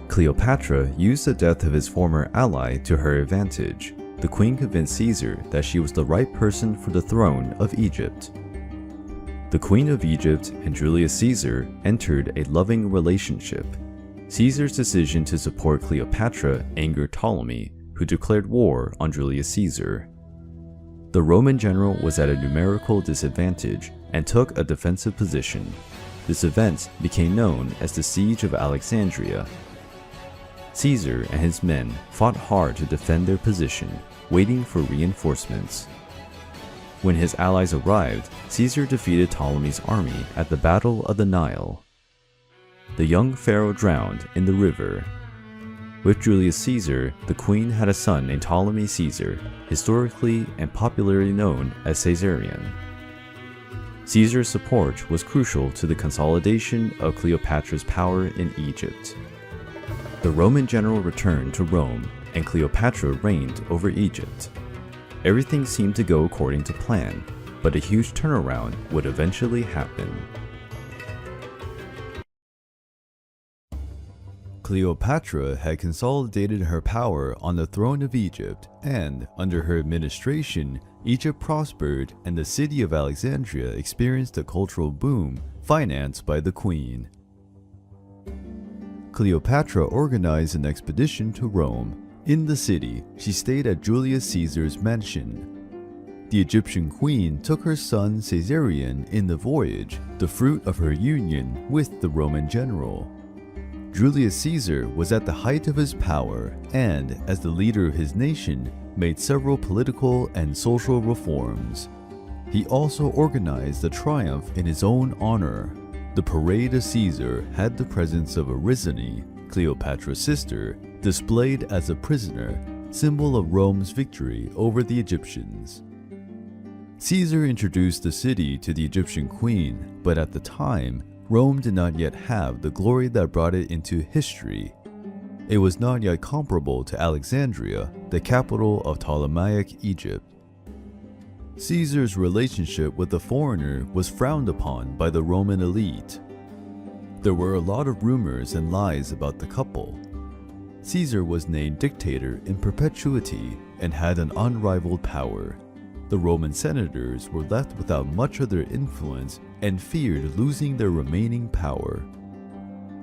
Cleopatra used the death of his former ally to her advantage. the queen convinced Caesar that she was the right person for the throne of Egypt. The Queen of Egypt and Julius Caesar entered a loving relationship. Caesar's decision to support Cleopatra angered Ptolemy, who declared war on Julius Caesar. The Roman general was at a numerical disadvantage and took a defensive position. This event became known as the Siege of Alexandria. Caesar and his men fought hard to defend their position, waiting for reinforcements. When his allies arrived, Caesar defeated Ptolemy's army at the Battle of the Nile. The young pharaoh drowned in the river. With Julius Caesar, the queen had a son named Ptolemy Caesar, historically and popularly known as Caesarion. Caesar's support was crucial to the consolidation of Cleopatra's power in Egypt. The Roman general returned to Rome, and Cleopatra reigned over Egypt. Everything seemed to go according to plan, but a huge turnaround would eventually happen. Cleopatra had consolidated her power on the throne of Egypt, and under her administration, Egypt prospered and the city of Alexandria experienced a cultural boom financed by the queen. Cleopatra organized an expedition to Rome. In the city, she stayed at Julius Caesar's mansion. The Egyptian queen took her son Caesarion in the voyage, the fruit of her union with the Roman general. Julius Caesar was at the height of his power and, as the leader of his nation, made several political and social reforms. He also organized a triumph in his own honor. The Parade of Caesar had the presence of Arisane, Cleopatra's sister, displayed as a prisoner, symbol of Rome's victory over the Egyptians. Caesar introduced the city to the Egyptian queen, but at the time, Rome did not yet have the glory that brought it into history. It was not yet comparable to Alexandria, the capital of Ptolemaic Egypt. Caesar's relationship with the foreigner was frowned upon by the Roman elite. There were a lot of rumors and lies about the couple. Caesar was named dictator in perpetuity and had an unrivaled power. The Roman senators were left without much of their influence and feared losing their remaining power.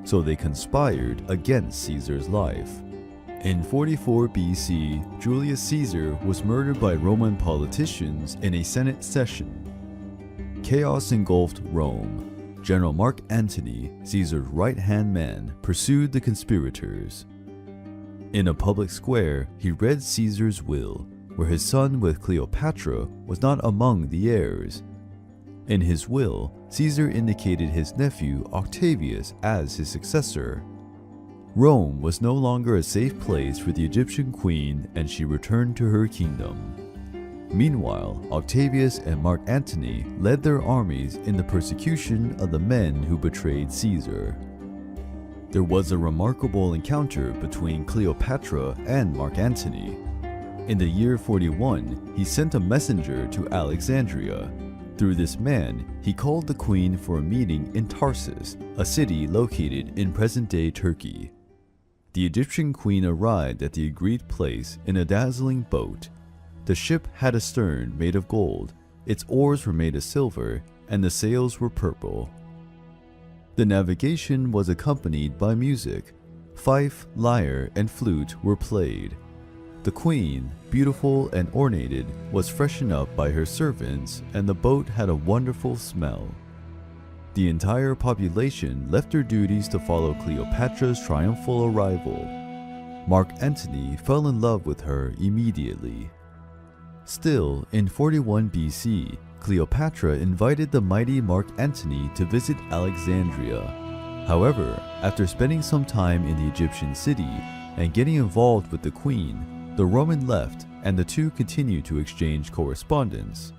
So they conspired against Caesar's life. In 44 BC, Julius Caesar was murdered by Roman politicians in a Senate session. Chaos engulfed Rome. General Mark Antony, Caesar's right-hand man, pursued the conspirators. In a public square, he read Caesar's will, where his son with Cleopatra was not among the heirs. In his will, Caesar indicated his nephew Octavius as his successor. Rome was no longer a safe place for the Egyptian queen, and she returned to her kingdom. Meanwhile, Octavius and Mark Antony led their armies in the persecution of the men who betrayed Caesar. There was a remarkable encounter between Cleopatra and Mark Antony. In the year 41, he sent a messenger to Alexandria. Through this man, he called the queen for a meeting in Tarsus, a city located in present-day Turkey. The Egyptian queen arrived at the agreed place in a dazzling boat. The ship had a stern made of gold, its oars were made of silver, and the sails were purple. The navigation was accompanied by music. Fife, lyre, and flute were played. The queen, beautiful and ornated, was freshened up by her servants, and the boat had a wonderful smell. The entire population left their duties to follow Cleopatra's triumphal arrival. Mark Antony fell in love with her immediately. Still, in 41 BC, Cleopatra invited the mighty Mark Antony to visit Alexandria. However, after spending some time in the Egyptian city and getting involved with the queen, the Roman left and the two continued to exchange correspondence.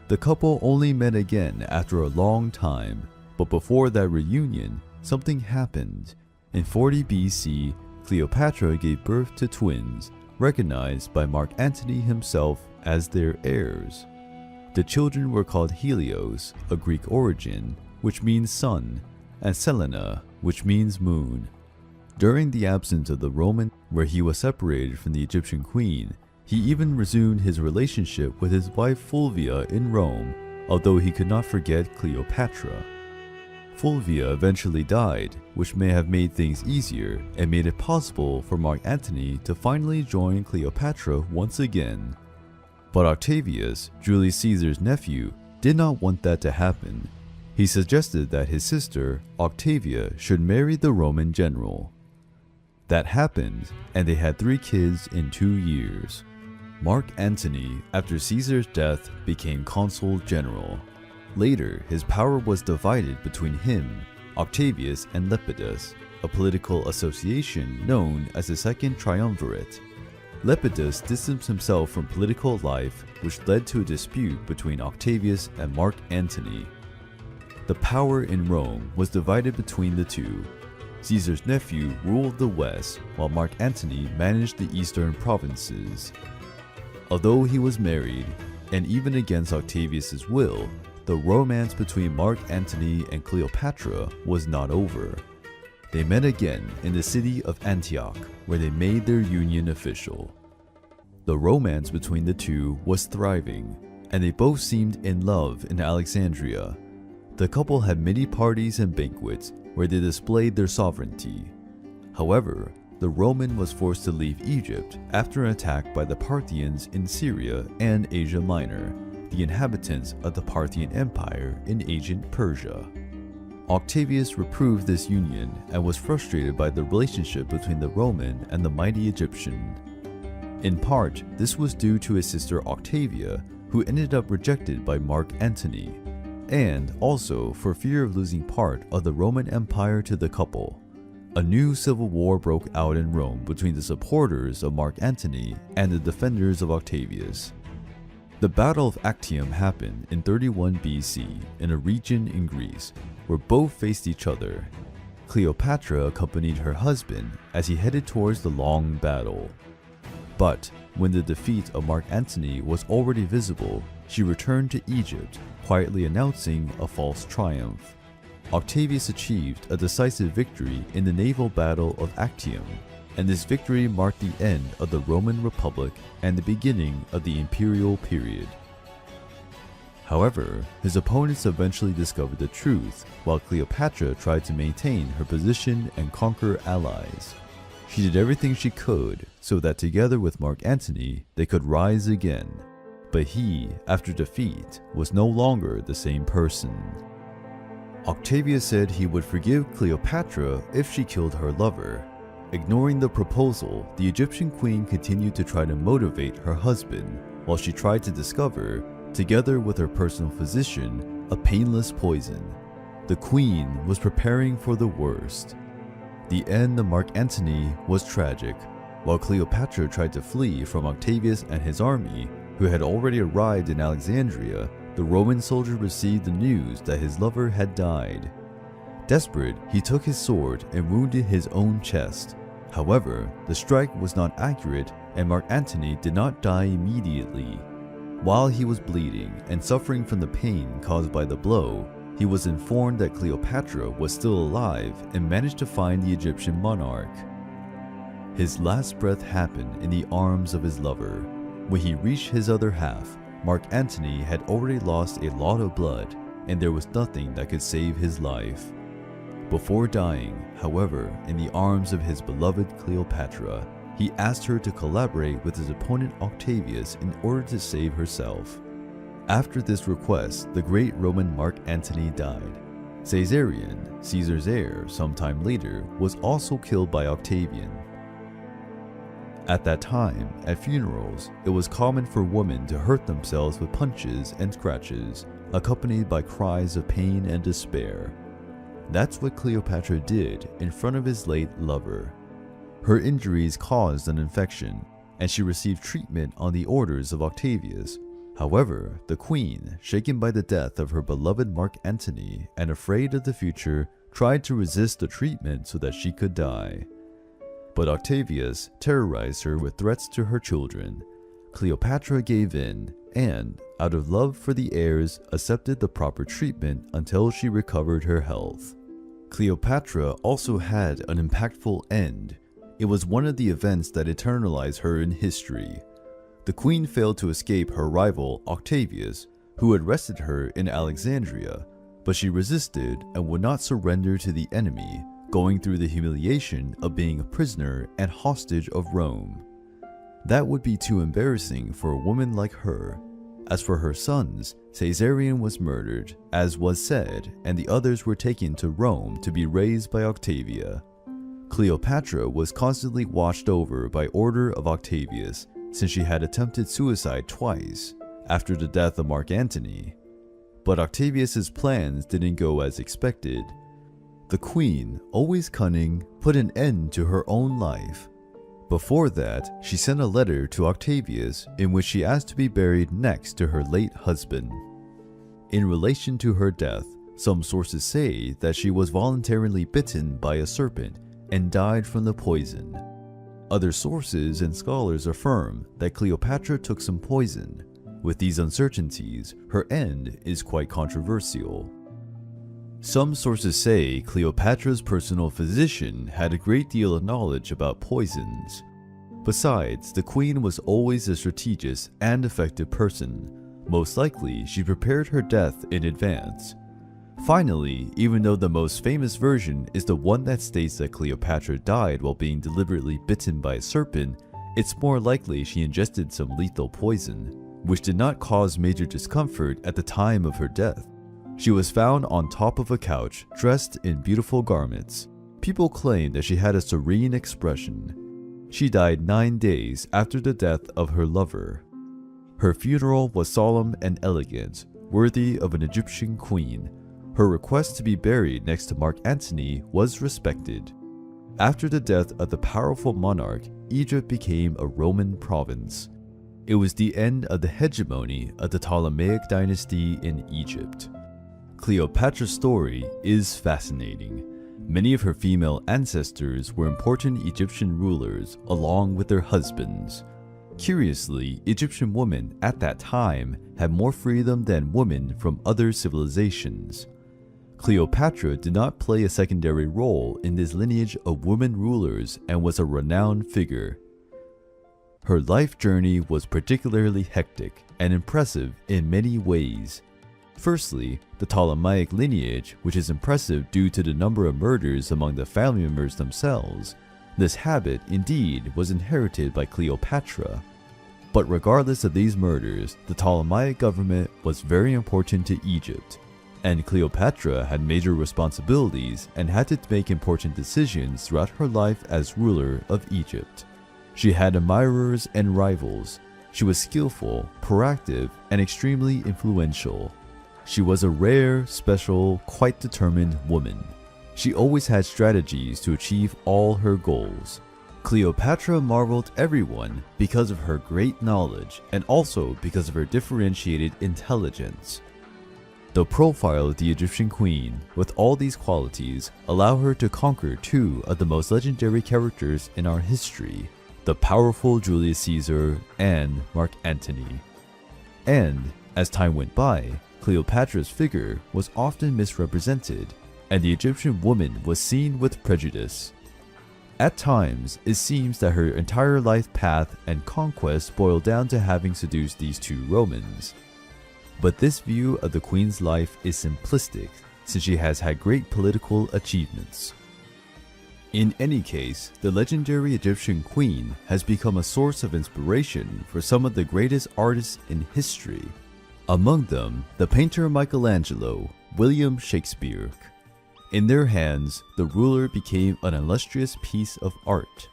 The couple only met again after a long time, but before that reunion, something happened. In 40 BC, Cleopatra gave birth to twins, recognized by Mark Antony himself as their heirs. The children were called Helios, a Greek origin, which means sun, and Selene, which means moon. During the absence of the Roman, where he was separated from the Egyptian queen, He even resumed his relationship with his wife Fulvia in Rome, although he could not forget Cleopatra. Fulvia eventually died, which may have made things easier and made it possible for Mark Antony to finally join Cleopatra once again. But Octavius, Julius Caesar's nephew, did not want that to happen. He suggested that his sister, Octavia, should marry the Roman general. That happened, and they had 3 kids in 2 years. Mark Antony, after Caesar's death, became consul general. Later, his power was divided between him, Octavius, and Lepidus, a political association known as the Second Triumvirate. Lepidus distanced himself from political life, which led to a dispute between Octavius and Mark Antony. The power in Rome was divided between the two. Caesar's nephew ruled the west, while Mark Antony managed the eastern provinces. Although he was married, and even against Octavius's will, the romance between Mark Antony and Cleopatra was not over. They met again in the city of Antioch, where they made their union official. The romance between the two was thriving, and they both seemed in love in Alexandria. The couple had many parties and banquets where they displayed their sovereignty. However, the Roman was forced to leave Egypt after an attack by the Parthians in Syria and Asia Minor, the inhabitants of the Parthian Empire in ancient Persia. Octavius reproved this union and was frustrated by the relationship between the Roman and the mighty Egyptian. In part, this was due to his sister Octavia, who ended up rejected by Mark Antony, and also for fear of losing part of the Roman Empire to the couple. A new civil war broke out in Rome between the supporters of Mark Antony and the defenders of Octavius. The Battle of Actium happened in 31 BC in a region in Greece where both faced each other. Cleopatra accompanied her husband as he headed towards the long battle. But when the defeat of Mark Antony was already visible, she returned to Egypt, quietly announcing a false triumph. Octavius achieved a decisive victory in the naval battle of Actium, and this victory marked the end of the Roman Republic and the beginning of the imperial period. However, his opponents eventually discovered the truth, while Cleopatra tried to maintain her position and conquer allies. She did everything she could so that together with Mark Antony, they could rise again. But he, after defeat, was no longer the same person. Octavius said he would forgive Cleopatra if she killed her lover. Ignoring the proposal, the Egyptian queen continued to try to motivate her husband, while she tried to discover, together with her personal physician, a painless poison. The queen was preparing for the worst. The end of Mark Antony was tragic. While Cleopatra tried to flee from Octavius and his army, who had already arrived in Alexandria, the Roman soldier received the news that his lover had died. Desperate, he took his sword and wounded his own chest. However, the strike was not accurate and Mark Antony did not die immediately. While he was bleeding and suffering from the pain caused by the blow, he was informed that Cleopatra was still alive and managed to find the Egyptian monarch. His last breath happened in the arms of his lover. When he reached his other half, Mark Antony had already lost a lot of blood, and there was nothing that could save his life. Before dying, however, in the arms of his beloved Cleopatra, he asked her to collaborate with his opponent Octavius in order to save herself. After this request, the great Roman Mark Antony died. Caesarion, Caesar's heir sometime later, was also killed by Octavian. At that time, at funerals, it was common for women to hurt themselves with punches and scratches, accompanied by cries of pain and despair. That's what Cleopatra did in front of his late lover. Her injuries caused an infection, and she received treatment on the orders of Octavius. However, the queen, shaken by the death of her beloved Mark Antony and afraid of the future, tried to resist the treatment so that she could die. But Octavius terrorized her with threats to her children. Cleopatra gave in and, out of love for the heirs, accepted the proper treatment until she recovered her health. Cleopatra also had an impactful end. It was one of the events that eternalized her in history. the queen failed to escape her rival Octavius, who had arrested her in Alexandria, but she resisted and would not surrender to the enemy, going through the humiliation of being a prisoner and hostage of Rome. That would be too embarrassing for a woman like her. As for her sons, Caesarion was murdered, as was said, and the others were taken to Rome to be raised by Octavia. Cleopatra was constantly watched over by order of Octavius, since she had attempted suicide twice, after the death of Mark Antony. But Octavius's plans didn't go as expected. The queen, always cunning, put an end to her own life. Before that, she sent a letter to Octavius in which she asked to be buried next to her late husband. In relation to her death, some sources say that she was voluntarily bitten by a serpent and died from the poison. Other sources and scholars affirm that Cleopatra took some poison. With these uncertainties, her end is quite controversial. Some sources say Cleopatra's personal physician had a great deal of knowledge about poisons. Besides, the queen was always a strategist and effective person. Most likely, she prepared her death in advance. Finally, even though the most famous version is the one that states that Cleopatra died while being deliberately bitten by a serpent, it's more likely she ingested some lethal poison, which did not cause major discomfort at the time of her death. She was found on top of a couch, dressed in beautiful garments. People claim that she had a serene expression. She died 9 days after the death of her lover. Her funeral was solemn and elegant, worthy of an Egyptian queen. Her request to be buried next to Mark Antony was respected. After the death of the powerful monarch, Egypt became a Roman province. It was the end of the hegemony of the Ptolemaic dynasty in Egypt. Cleopatra's story is fascinating. Many of her female ancestors were important Egyptian rulers along with their husbands. Curiously, Egyptian women at that time had more freedom than women from other civilizations. Cleopatra did not play a secondary role in this lineage of women rulers and was a renowned figure. Her life journey was particularly hectic and impressive in many ways. Firstly, the Ptolemaic lineage, which is impressive due to the number of murders among the family members themselves. This habit, indeed, was inherited by Cleopatra. But regardless of these murders, the Ptolemaic government was very important to Egypt, and Cleopatra had major responsibilities and had to make important decisions throughout her life as ruler of Egypt. She had admirers and rivals. She was skillful, proactive, and extremely influential. She was a rare, special, quite determined woman. She always had strategies to achieve all her goals. Cleopatra marveled everyone because of her great knowledge and also because of her differentiated intelligence. The profile of the Egyptian queen, with all these qualities, allow her to conquer two of the most legendary characters in our history, the powerful Julius Caesar and Mark Antony. And, as time went by, Cleopatra's figure was often misrepresented, and the Egyptian woman was seen with prejudice. At times, it seems that her entire life path and conquest boiled down to having seduced these two Romans. But this view of the queen's life is simplistic, since she has had great political achievements. In any case, the legendary Egyptian queen has become a source of inspiration for some of the greatest artists in history. Among them, the painter Michelangelo, William Shakespeare. In their hands, the ruler became an illustrious piece of art.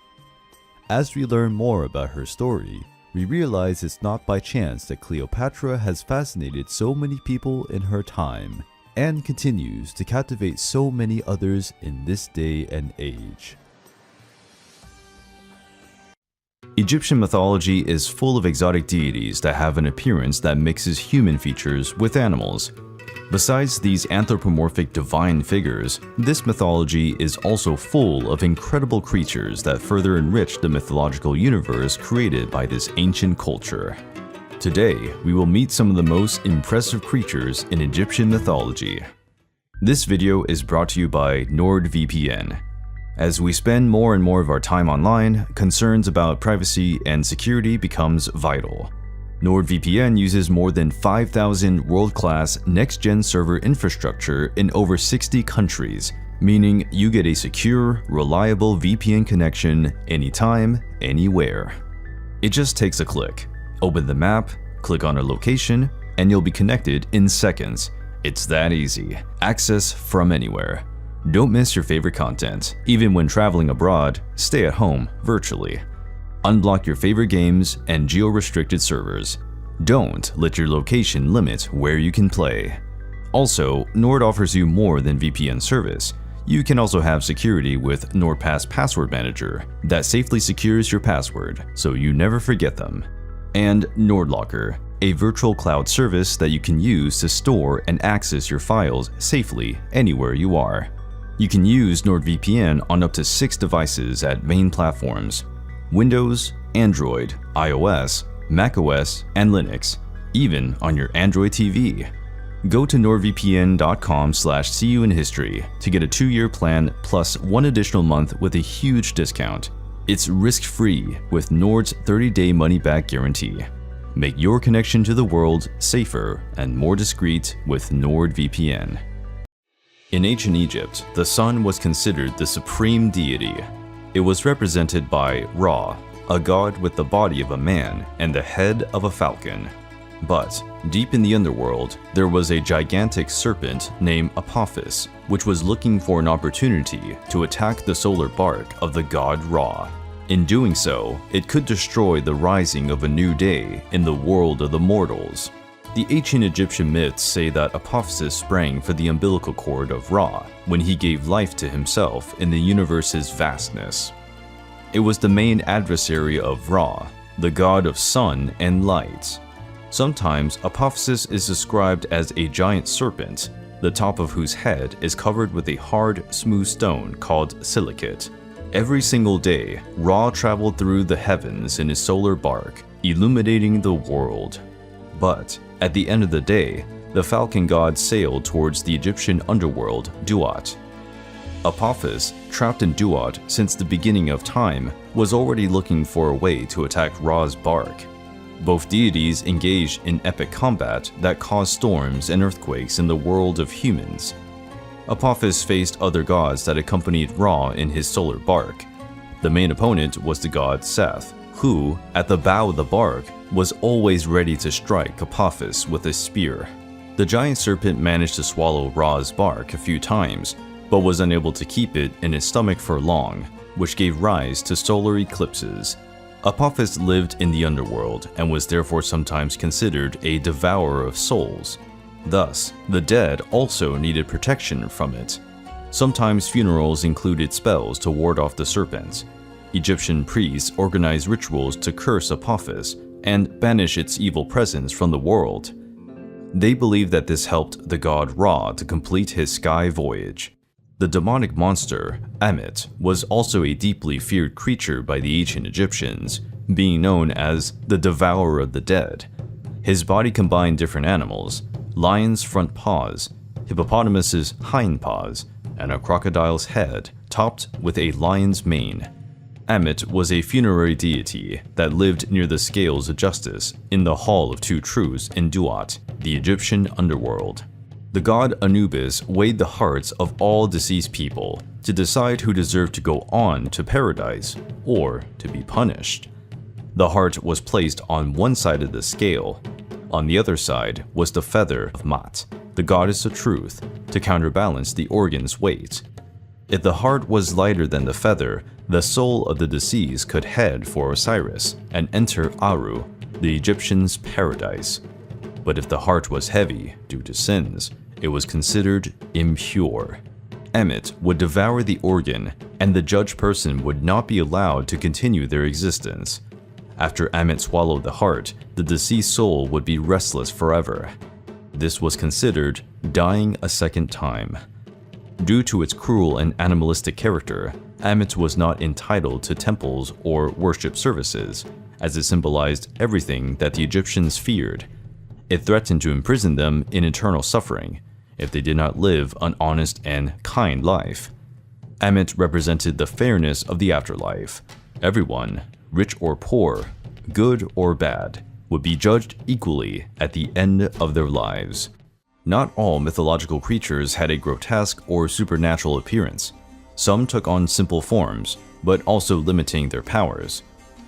As we learn more about her story, we realize it's not by chance that Cleopatra has fascinated so many people in her time, and continues to captivate so many others in this day and age. Egyptian mythology is full of exotic deities that have an appearance that mixes human features with animals. Besides these anthropomorphic divine figures, this mythology is also full of incredible creatures that further enrich the mythological universe created by this ancient culture. Today, we will meet some of the most impressive creatures in Egyptian mythology. This video is brought to you by NordVPN. As we spend more and more of our time online, concerns about privacy and security becomes vital. NordVPN uses more than 5,000 world-class next-gen server infrastructure in over 60 countries, meaning you get a secure, reliable VPN connection anytime, anywhere. It just takes a click. Open the map, click on a location, and you'll be connected in seconds. It's that easy. Access from anywhere. Don't miss your favorite content. Even when traveling abroad, stay at home virtually. Unblock your favorite games and geo-restricted servers. Don't let your location limit where you can play. Also, Nord offers you more than VPN service. You can also have security with NordPass Password Manager that safely secures your password so you never forget them. And NordLocker, a virtual cloud service that you can use to store and access your files safely anywhere you are. You can use NordVPN on up to 6 devices at main platforms: Windows, Android, iOS, macOS, and Linux, even on your Android TV. Go to nordvpn.com/seeyouinhistory to get a 2-year plan plus 1 additional month with a huge discount. It's risk-free with Nord's 30-day money-back guarantee. Make your connection to the world safer and more discreet with NordVPN. In ancient Egypt, the sun was considered the supreme deity. It was represented by Ra, a god with the body of a man and the head of a falcon. But deep in the underworld, there was a gigantic serpent named Apophis, which was looking for an opportunity to attack the solar bark of the god Ra. In doing so, it could destroy the rising of a new day in the world of the mortals. The ancient Egyptian myths say that Apophis sprang from the umbilical cord of Ra when he gave life to himself in the universe's vastness. It was the main adversary of Ra, the god of sun and light. Sometimes Apophis is described as a giant serpent, the top of whose head is covered with a hard, smooth stone called silicate. Every single day, Ra traveled through the heavens in his solar bark, illuminating the world. But at the end of the day, the falcon god sailed towards the Egyptian underworld, Duat. Apophis, trapped in Duat since the beginning of time, was already looking for a way to attack Ra's bark. Both deities engaged in epic combat that caused storms and earthquakes in the world of humans. Apophis faced other gods that accompanied Ra in his solar bark. The main opponent was the god Seth, who, at the bow of the bark, was always ready to strike Apophis with a spear. The giant serpent managed to swallow Ra's bark a few times, but was unable to keep it in his stomach for long, which gave rise to solar eclipses. Apophis lived in the underworld and was therefore sometimes considered a devourer of souls. Thus, the dead also needed protection from it. Sometimes funerals included spells to ward off the serpent. Egyptian priests organized rituals to curse Apophis and banish its evil presence from the world. They believed that this helped the god Ra to complete his sky voyage. The demonic monster, Ammit, was also a deeply feared creature by the ancient Egyptians, being known as the Devourer of the Dead. His body combined different animals: lion's front paws, hippopotamus's hind paws, and a crocodile's head topped with a lion's mane. Ammit was a funerary deity that lived near the scales of justice in the Hall of Two Truths in Duat, the Egyptian underworld. The god Anubis weighed the hearts of all deceased people to decide who deserved to go on to paradise or to be punished. The heart was placed on one side of the scale. On the other side was the feather of Mat, the goddess of truth, to counterbalance the organ's weight. If the heart was lighter than the feather, the soul of the deceased could head for Osiris and enter Aru, the Egyptians' paradise. But if the heart was heavy due to sins, it was considered impure. Ammit would devour the organ, and the judged person would not be allowed to continue their existence. After Ammit swallowed the heart, the deceased soul would be restless forever. This was considered dying a second time. Due to its cruel and animalistic character, Ammit was not entitled to temples or worship services, as it symbolized everything that the Egyptians feared. It threatened to imprison them in eternal suffering if they did not live an honest and kind life. Ammit represented the fairness of the afterlife. Everyone, rich or poor, good or bad, would be judged equally at the end of their lives. Not all mythological creatures had a grotesque or supernatural appearance. Some took on simple forms, but also limiting their powers.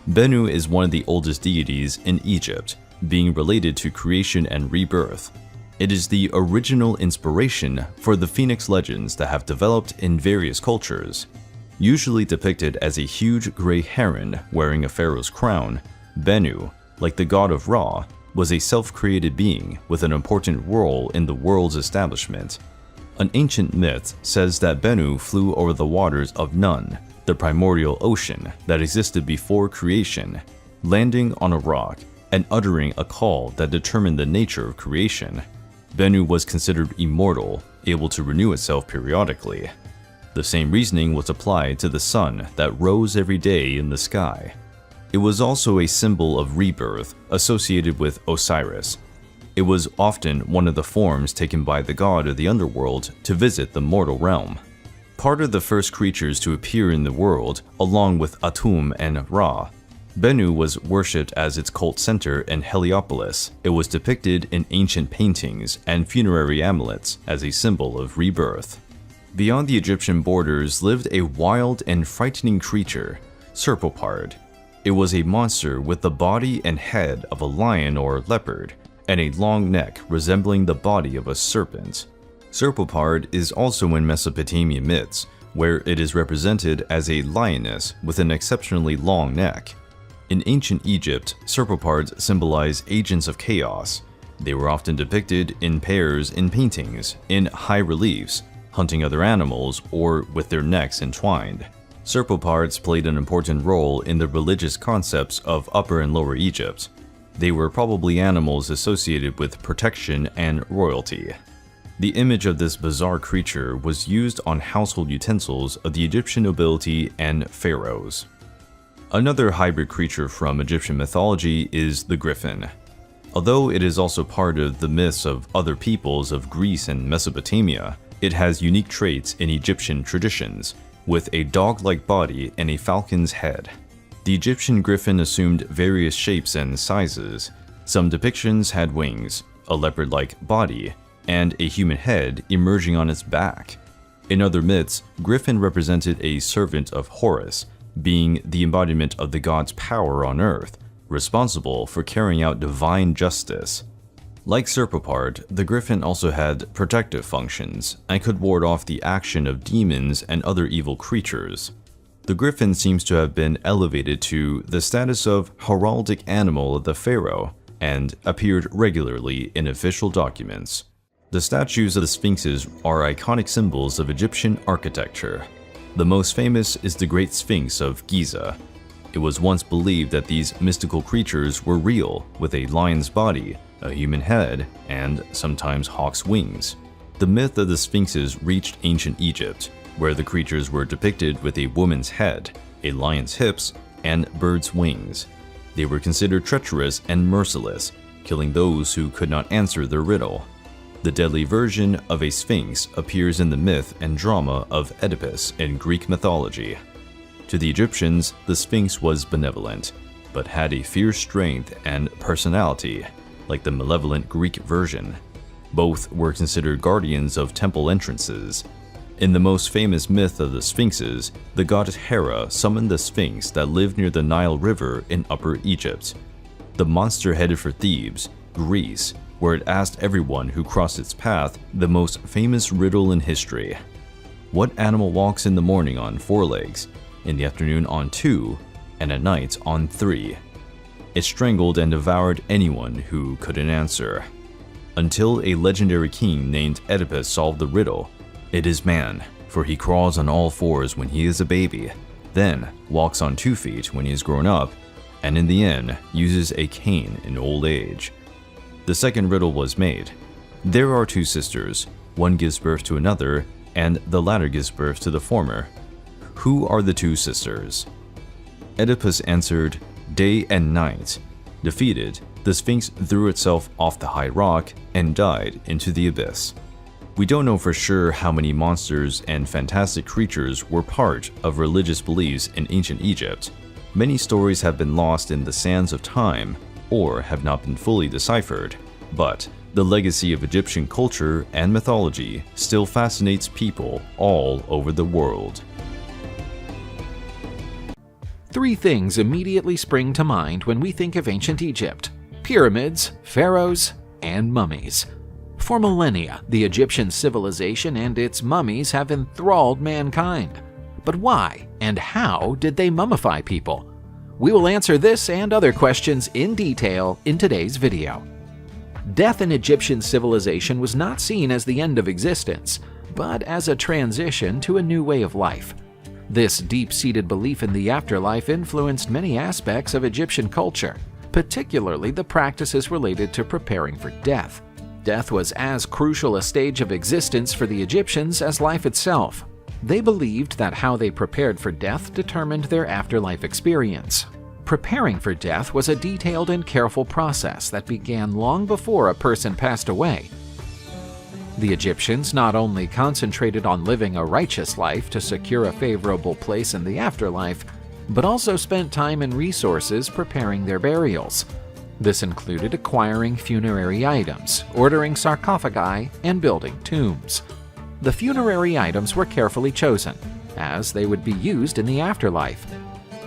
Bennu is one of the oldest deities in Egypt, being related to creation and rebirth. It is the original inspiration for the phoenix legends that have developed in various cultures. Usually depicted as a huge gray heron wearing a pharaoh's crown, Bennu, like the god of Ra, was a self-created being with an important role in the world's establishment. An ancient myth says that Bennu flew over the waters of Nun, the primordial ocean that existed before creation, landing on a rock and uttering a call that determined the nature of creation. Bennu was considered immortal, able to renew itself periodically. The same reasoning was applied to the sun that rose every day in the sky. It was also a symbol of rebirth associated with Osiris. It was often one of the forms taken by the god of the underworld to visit the mortal realm. Part of the first creatures to appear in the world, along with Atum and Ra, Bennu was worshipped as its cult center in Heliopolis. It was depicted in ancient paintings and funerary amulets as a symbol of rebirth. Beyond the Egyptian borders lived a wild and frightening creature, Serpopard. It was a monster with the body and head of a lion or leopard, and a long neck resembling the body of a serpent. Serpopard is also in Mesopotamian myths, where it is represented as a lioness with an exceptionally long neck. In ancient Egypt, Serpopards symbolize agents of chaos. They were often depicted in pairs in paintings, in high reliefs, hunting other animals, or with their necks entwined. Serpopards played an important role in the religious concepts of Upper and Lower Egypt. They were probably animals associated with protection and royalty. The image of this bizarre creature was used on household utensils of the Egyptian nobility and pharaohs. Another hybrid creature from Egyptian mythology is the griffin. Although it is also part of the myths of other peoples of Greece and Mesopotamia, it has unique traits in Egyptian traditions, with a dog-like body and a falcon's head. The Egyptian griffin assumed various shapes and sizes. Some depictions had wings, a leopard-like body, and a human head emerging on its back. In other myths, griffin represented a servant of Horus, being the embodiment of the god's power on earth, responsible for carrying out divine justice. Like Serpopard, the griffin also had protective functions and could ward off the action of demons and other evil creatures. The griffin seems to have been elevated to the status of heraldic animal of the pharaoh and appeared regularly in official documents. The statues of the sphinxes are iconic symbols of Egyptian architecture. The most famous is the Great Sphinx of Giza. It was once believed that these mystical creatures were real, with a lion's body, a human head, and sometimes hawk's wings. The myth of the sphinxes reached ancient Egypt, where the creatures were depicted with a woman's head, a lion's hips, and bird's wings. They were considered treacherous and merciless, killing those who could not answer their riddle. The deadly version of a sphinx appears in the myth and drama of Oedipus in Greek mythology. To the Egyptians, the sphinx was benevolent, but had a fierce strength and personality, like the malevolent Greek version. Both were considered guardians of temple entrances. In the most famous myth of the sphinxes, the goddess Hera summoned the sphinx that lived near the Nile River in Upper Egypt. The monster headed for Thebes, Greece, where it asked everyone who crossed its path the most famous riddle in history. What animal walks in the morning on 4 legs, in the afternoon on 2, and at night on 3? It strangled and devoured anyone who couldn't answer. Until a legendary king named Oedipus solved the riddle. It is man, for he crawls on all 4s when he is a baby, then walks on 2 feet when he is grown up, and in the end uses a cane in old age. The second riddle was made. There are 2 sisters, one gives birth to another, and the latter gives birth to the former. Who are the 2 sisters? Oedipus answered, day and night. Defeated, the Sphinx threw itself off the high rock and died into the abyss. We don't know for sure how many monsters and fantastic creatures were part of religious beliefs in ancient Egypt. Many stories have been lost in the sands of time or have not been fully deciphered, but the legacy of Egyptian culture and mythology still fascinates people all over the world. 3 things immediately spring to mind when we think of ancient Egypt: pyramids, pharaohs, and mummies. For millennia, the Egyptian civilization and its mummies have enthralled mankind. But why and how did they mummify people? We will answer this and other questions in detail in today's video. Death in Egyptian civilization was not seen as the end of existence, but as a transition to a new way of life. This deep-seated belief in the afterlife influenced many aspects of Egyptian culture, particularly the practices related to preparing for death. Death was as crucial a stage of existence for the Egyptians as life itself. They believed that how they prepared for death determined their afterlife experience. Preparing for death was a detailed and careful process that began long before a person passed away. The Egyptians not only concentrated on living a righteous life to secure a favorable place in the afterlife, but also spent time and resources preparing their burials. This included acquiring funerary items, ordering sarcophagi, and building tombs. The funerary items were carefully chosen, as they would be used in the afterlife.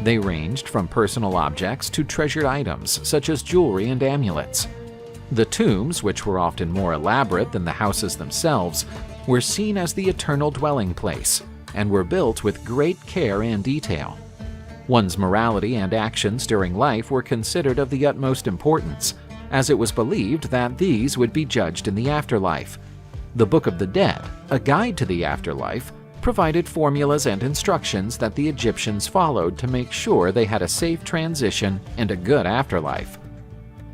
They ranged from personal objects to treasured items such as jewelry and amulets. The tombs, which were often more elaborate than the houses themselves, were seen as the eternal dwelling place and were built with great care and detail. One's morality and actions during life were considered of the utmost importance, as it was believed that these would be judged in the afterlife. The Book of the Dead, a guide to the afterlife, provided formulas and instructions that the Egyptians followed to make sure they had a safe transition and a good afterlife.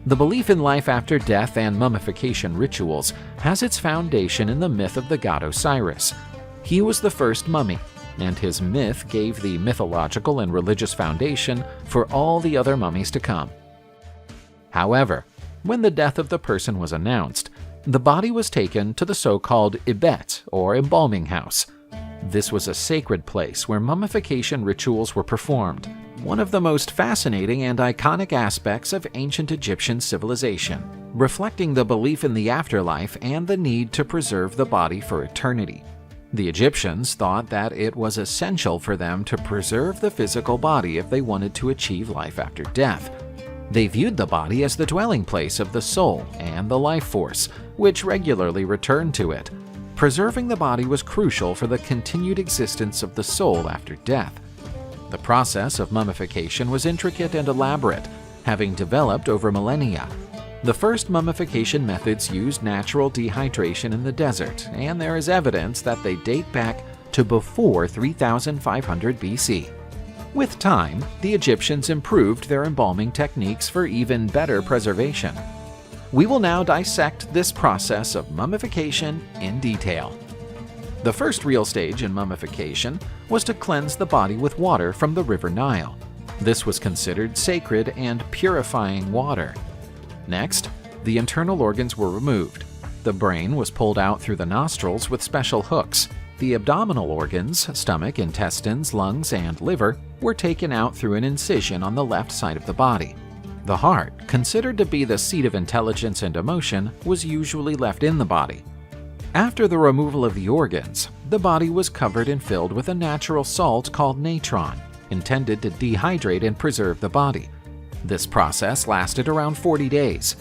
The belief in life after death and mummification rituals has its foundation in the myth of the god Osiris. He was the first mummy, and his myth gave the mythological and religious foundation for all the other mummies to come. However, when the death of the person was announced, the body was taken to the so-called ibet, or embalming house. This was a sacred place where mummification rituals were performed, one of the most fascinating and iconic aspects of ancient Egyptian civilization, reflecting the belief in the afterlife and the need to preserve the body for eternity. The Egyptians thought that it was essential for them to preserve the physical body if they wanted to achieve life after death. They viewed the body as the dwelling place of the soul and the life force, which regularly returned to it. Preserving the body was crucial for the continued existence of the soul after death. The process of mummification was intricate and elaborate, having developed over millennia. The first mummification methods used natural dehydration in the desert, and there is evidence that they date back to before 3500 BC. With time, the Egyptians improved their embalming techniques for even better preservation. We will now dissect this process of mummification in detail. The first real stage in mummification was to cleanse the body with water from the river Nile. This was considered sacred and purifying water. Next, the internal organs were removed. The brain was pulled out through the nostrils with special hooks. The abdominal organs, stomach, intestines, lungs, and liver, were taken out through an incision on the left side of the body. The heart, considered to be the seat of intelligence and emotion, was usually left in the body. After the removal of the organs, the body was covered and filled with a natural salt called natron, intended to dehydrate and preserve the body. This process lasted around 40 days.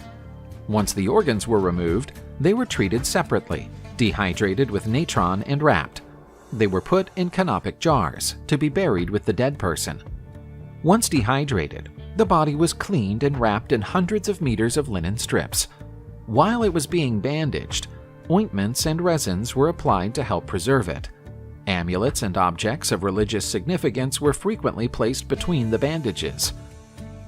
Once the organs were removed, they were treated separately, dehydrated with natron and wrapped. They were put in canopic jars to be buried with the dead person. Once dehydrated, the body was cleaned and wrapped in hundreds of meters of linen strips. While it was being bandaged, ointments and resins were applied to help preserve it. Amulets and objects of religious significance were frequently placed between the bandages.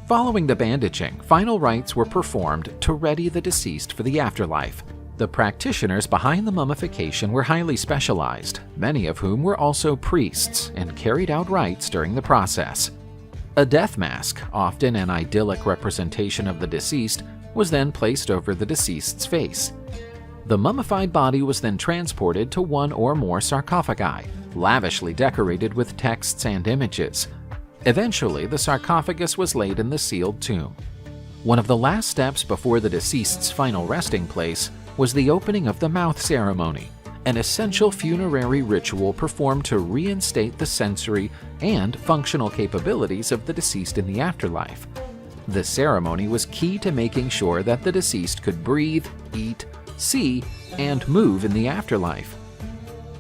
Following the bandaging, final rites were performed to ready the deceased for the afterlife. The practitioners behind the mummification were highly specialized, many of whom were also priests and carried out rites during the process. A death mask, often an idyllic representation of the deceased, was then placed over the deceased's face. The mummified body was then transported to one or more sarcophagi, lavishly decorated with texts and images. Eventually, the sarcophagus was laid in the sealed tomb. One of the last steps before the deceased's final resting place was the opening of the mouth ceremony, an essential funerary ritual performed to reinstate the sensory and functional capabilities of the deceased in the afterlife. This ceremony was key to making sure that the deceased could breathe, eat, see, and move in the afterlife.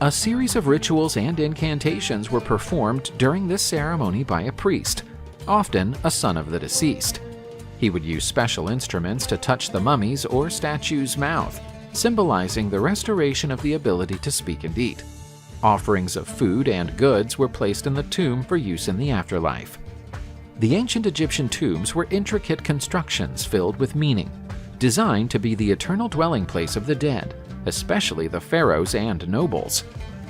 A series of rituals and incantations were performed during this ceremony by a priest, often a son of the deceased. He would use special instruments to touch the mummy's or statue's mouth, symbolizing the restoration of the ability to speak and eat. Offerings of food and goods were placed in the tomb for use in the afterlife. The ancient Egyptian tombs were intricate constructions filled with meaning, designed to be the eternal dwelling place of the dead, especially the pharaohs and nobles.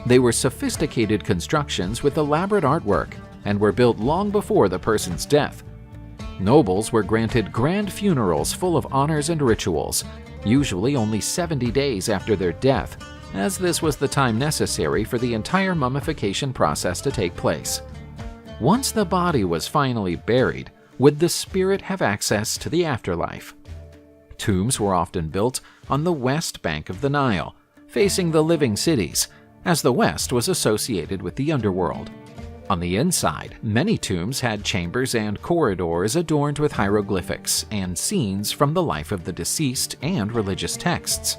They were sophisticated constructions with elaborate artwork and were built long before the person's death. Nobles were granted grand funerals full of honors and rituals, usually only 70 days after their death, as this was the time necessary for the entire mummification process to take place. Once the body was finally buried, would the spirit have access to the afterlife? Tombs were often built on the west bank of the Nile, facing the living cities, as the west was associated with the underworld. On the inside, many tombs had chambers and corridors adorned with hieroglyphics and scenes from the life of the deceased and religious texts.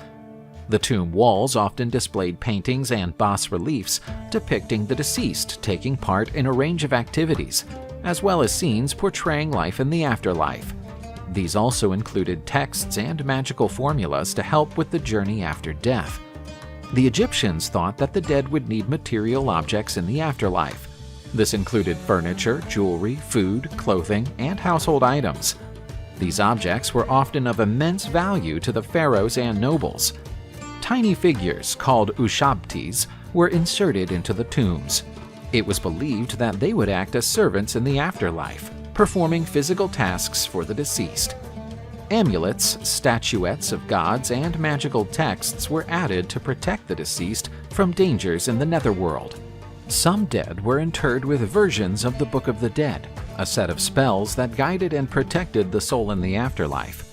The tomb walls often displayed paintings and bas-reliefs depicting the deceased taking part in a range of activities, as well as scenes portraying life in the afterlife. These also included texts and magical formulas to help with the journey after death. The Egyptians thought that the dead would need material objects in the afterlife. This included furniture, jewelry, food, clothing, and household items. These objects were often of immense value to the pharaohs and nobles. Tiny figures, called ushabtis, were inserted into the tombs. It was believed that they would act as servants in the afterlife, performing physical tasks for the deceased. Amulets, statuettes of gods, and magical texts were added to protect the deceased from dangers in the netherworld. Some dead were interred with versions of the Book of the Dead, a set of spells that guided and protected the soul in the afterlife.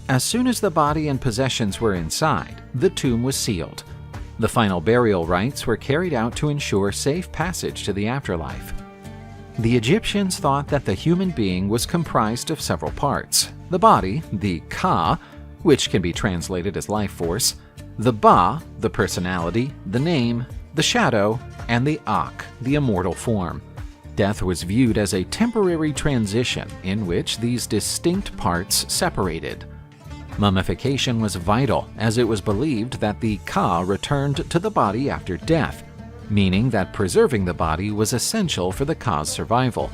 As soon as the body and possessions were inside, the tomb was sealed. The final burial rites were carried out to ensure safe passage to the afterlife. The Egyptians thought that the human being was comprised of several parts: the body, the ka, which can be translated as life force, the ba, the personality, the name, the shadow, and the ak, the immortal form. Death was viewed as a temporary transition in which these distinct parts separated. Mummification was vital, as it was believed that the ka returned to the body after death, meaning that preserving the body was essential for the ka's survival.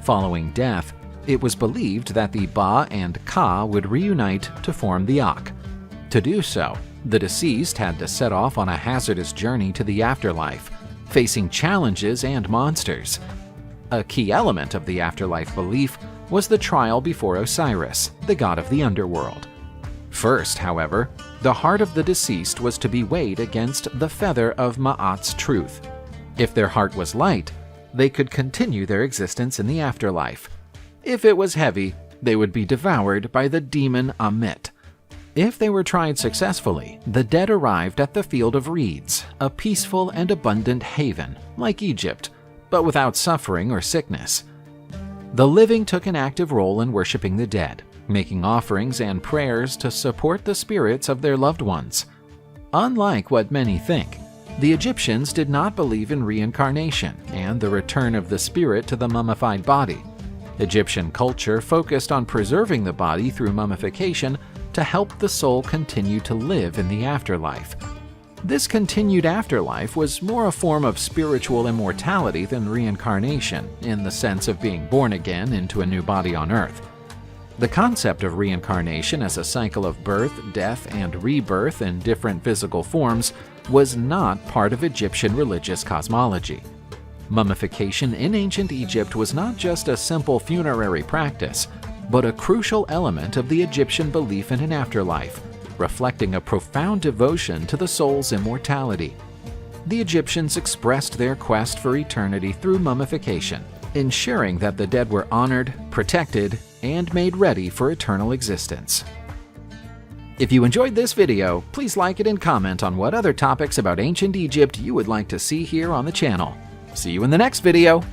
Following death, it was believed that the ba and ka would reunite to form the ak. To do so, the deceased had to set off on a hazardous journey to the afterlife, facing challenges and monsters. A key element of the afterlife belief was the trial before Osiris, the god of the underworld. First, however, the heart of the deceased was to be weighed against the feather of Ma'at's truth. If their heart was light, they could continue their existence in the afterlife. If it was heavy, they would be devoured by the demon Ammit. If they were tried successfully, the dead arrived at the Field of Reeds, a peaceful and abundant haven, like Egypt, but without suffering or sickness. The living took an active role in worshiping the dead, making offerings and prayers to support the spirits of their loved ones. Unlike what many think, the Egyptians did not believe in reincarnation and the return of the spirit to the mummified body. Egyptian culture focused on preserving the body through mummification to help the soul continue to live in the afterlife. This continued afterlife was more a form of spiritual immortality than reincarnation, in the sense of being born again into a new body on Earth. The concept of reincarnation as a cycle of birth, death, and rebirth in different physical forms was not part of Egyptian religious cosmology. Mummification in ancient Egypt was not just a simple funerary practice, but a crucial element of the Egyptian belief in an afterlife, reflecting a profound devotion to the soul's immortality. The Egyptians expressed their quest for eternity through mummification, ensuring that the dead were honored, protected, and made ready for eternal existence. If you enjoyed this video, please like it and comment on what other topics about ancient Egypt you would like to see here on the channel. See you in the next video!